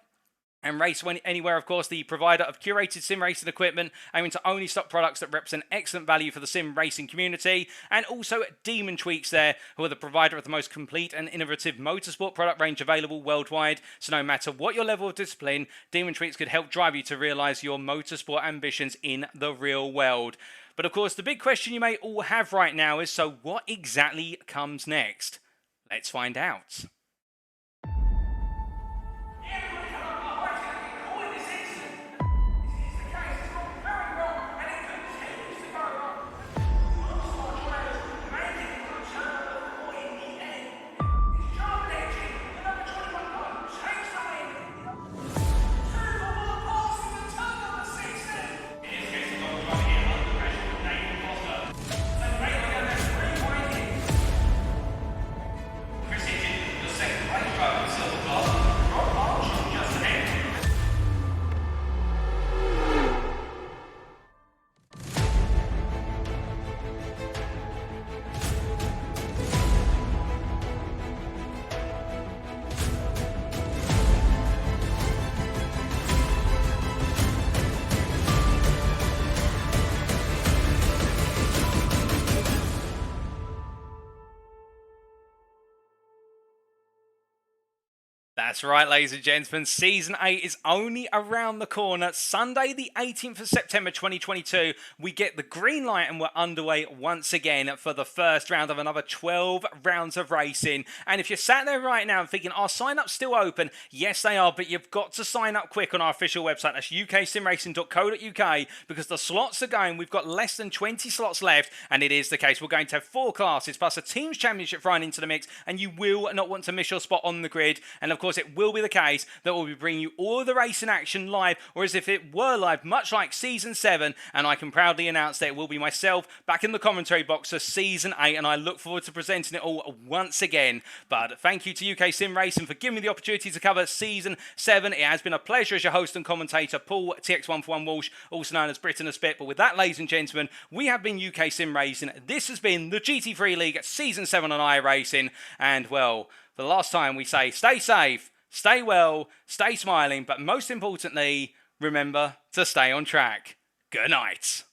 Speaker 1: And Race Anywhere, of course, the provider of curated sim racing equipment, aiming to only stock products that represent excellent value for the sim racing community. And also Demon Tweaks there, who are the provider of the most complete and innovative motorsport product range available worldwide. So no matter what your level of discipline, Demon Tweaks could help drive you to realise your motorsport ambitions in the real world. But of course, the big question you may all have right now is, so what exactly comes next? Let's find out. That's right, ladies and gentlemen, Season 8 is only around the corner. Sunday, the 18th of September 2022, we get the green light and we're underway once again for the first round of another 12 rounds of racing. And if you're sat there right now and thinking, are sign-ups still open? Yes, they are, but you've got to sign up quick on our official website. That's uksimracing.co.uk, because the slots are going. We've got less than 20 slots left, and it is the case. We're going to have 4 classes, plus a team's championship thrown into the mix, and you will not want to miss your spot on the grid. And of course, it will be the case that we'll be bringing you all of the racing action live, or as if it were live, much like Season 7, and I can proudly announce that it will be myself back in the commentary box for Season 8, and I look forward to presenting it all once again. But thank you to UK Sim Racing for giving me the opportunity to cover Season 7. It has been a pleasure as your host and commentator, Paul TX141 Walsh, also known as Britain a Spit. But with that, ladies and gentlemen, we have been UK Sim Racing. This has been the GT3 League Season 7 on iRacing, and well, for the last time we say stay safe, stay well, stay smiling, but most importantly, remember to stay on track. Good night.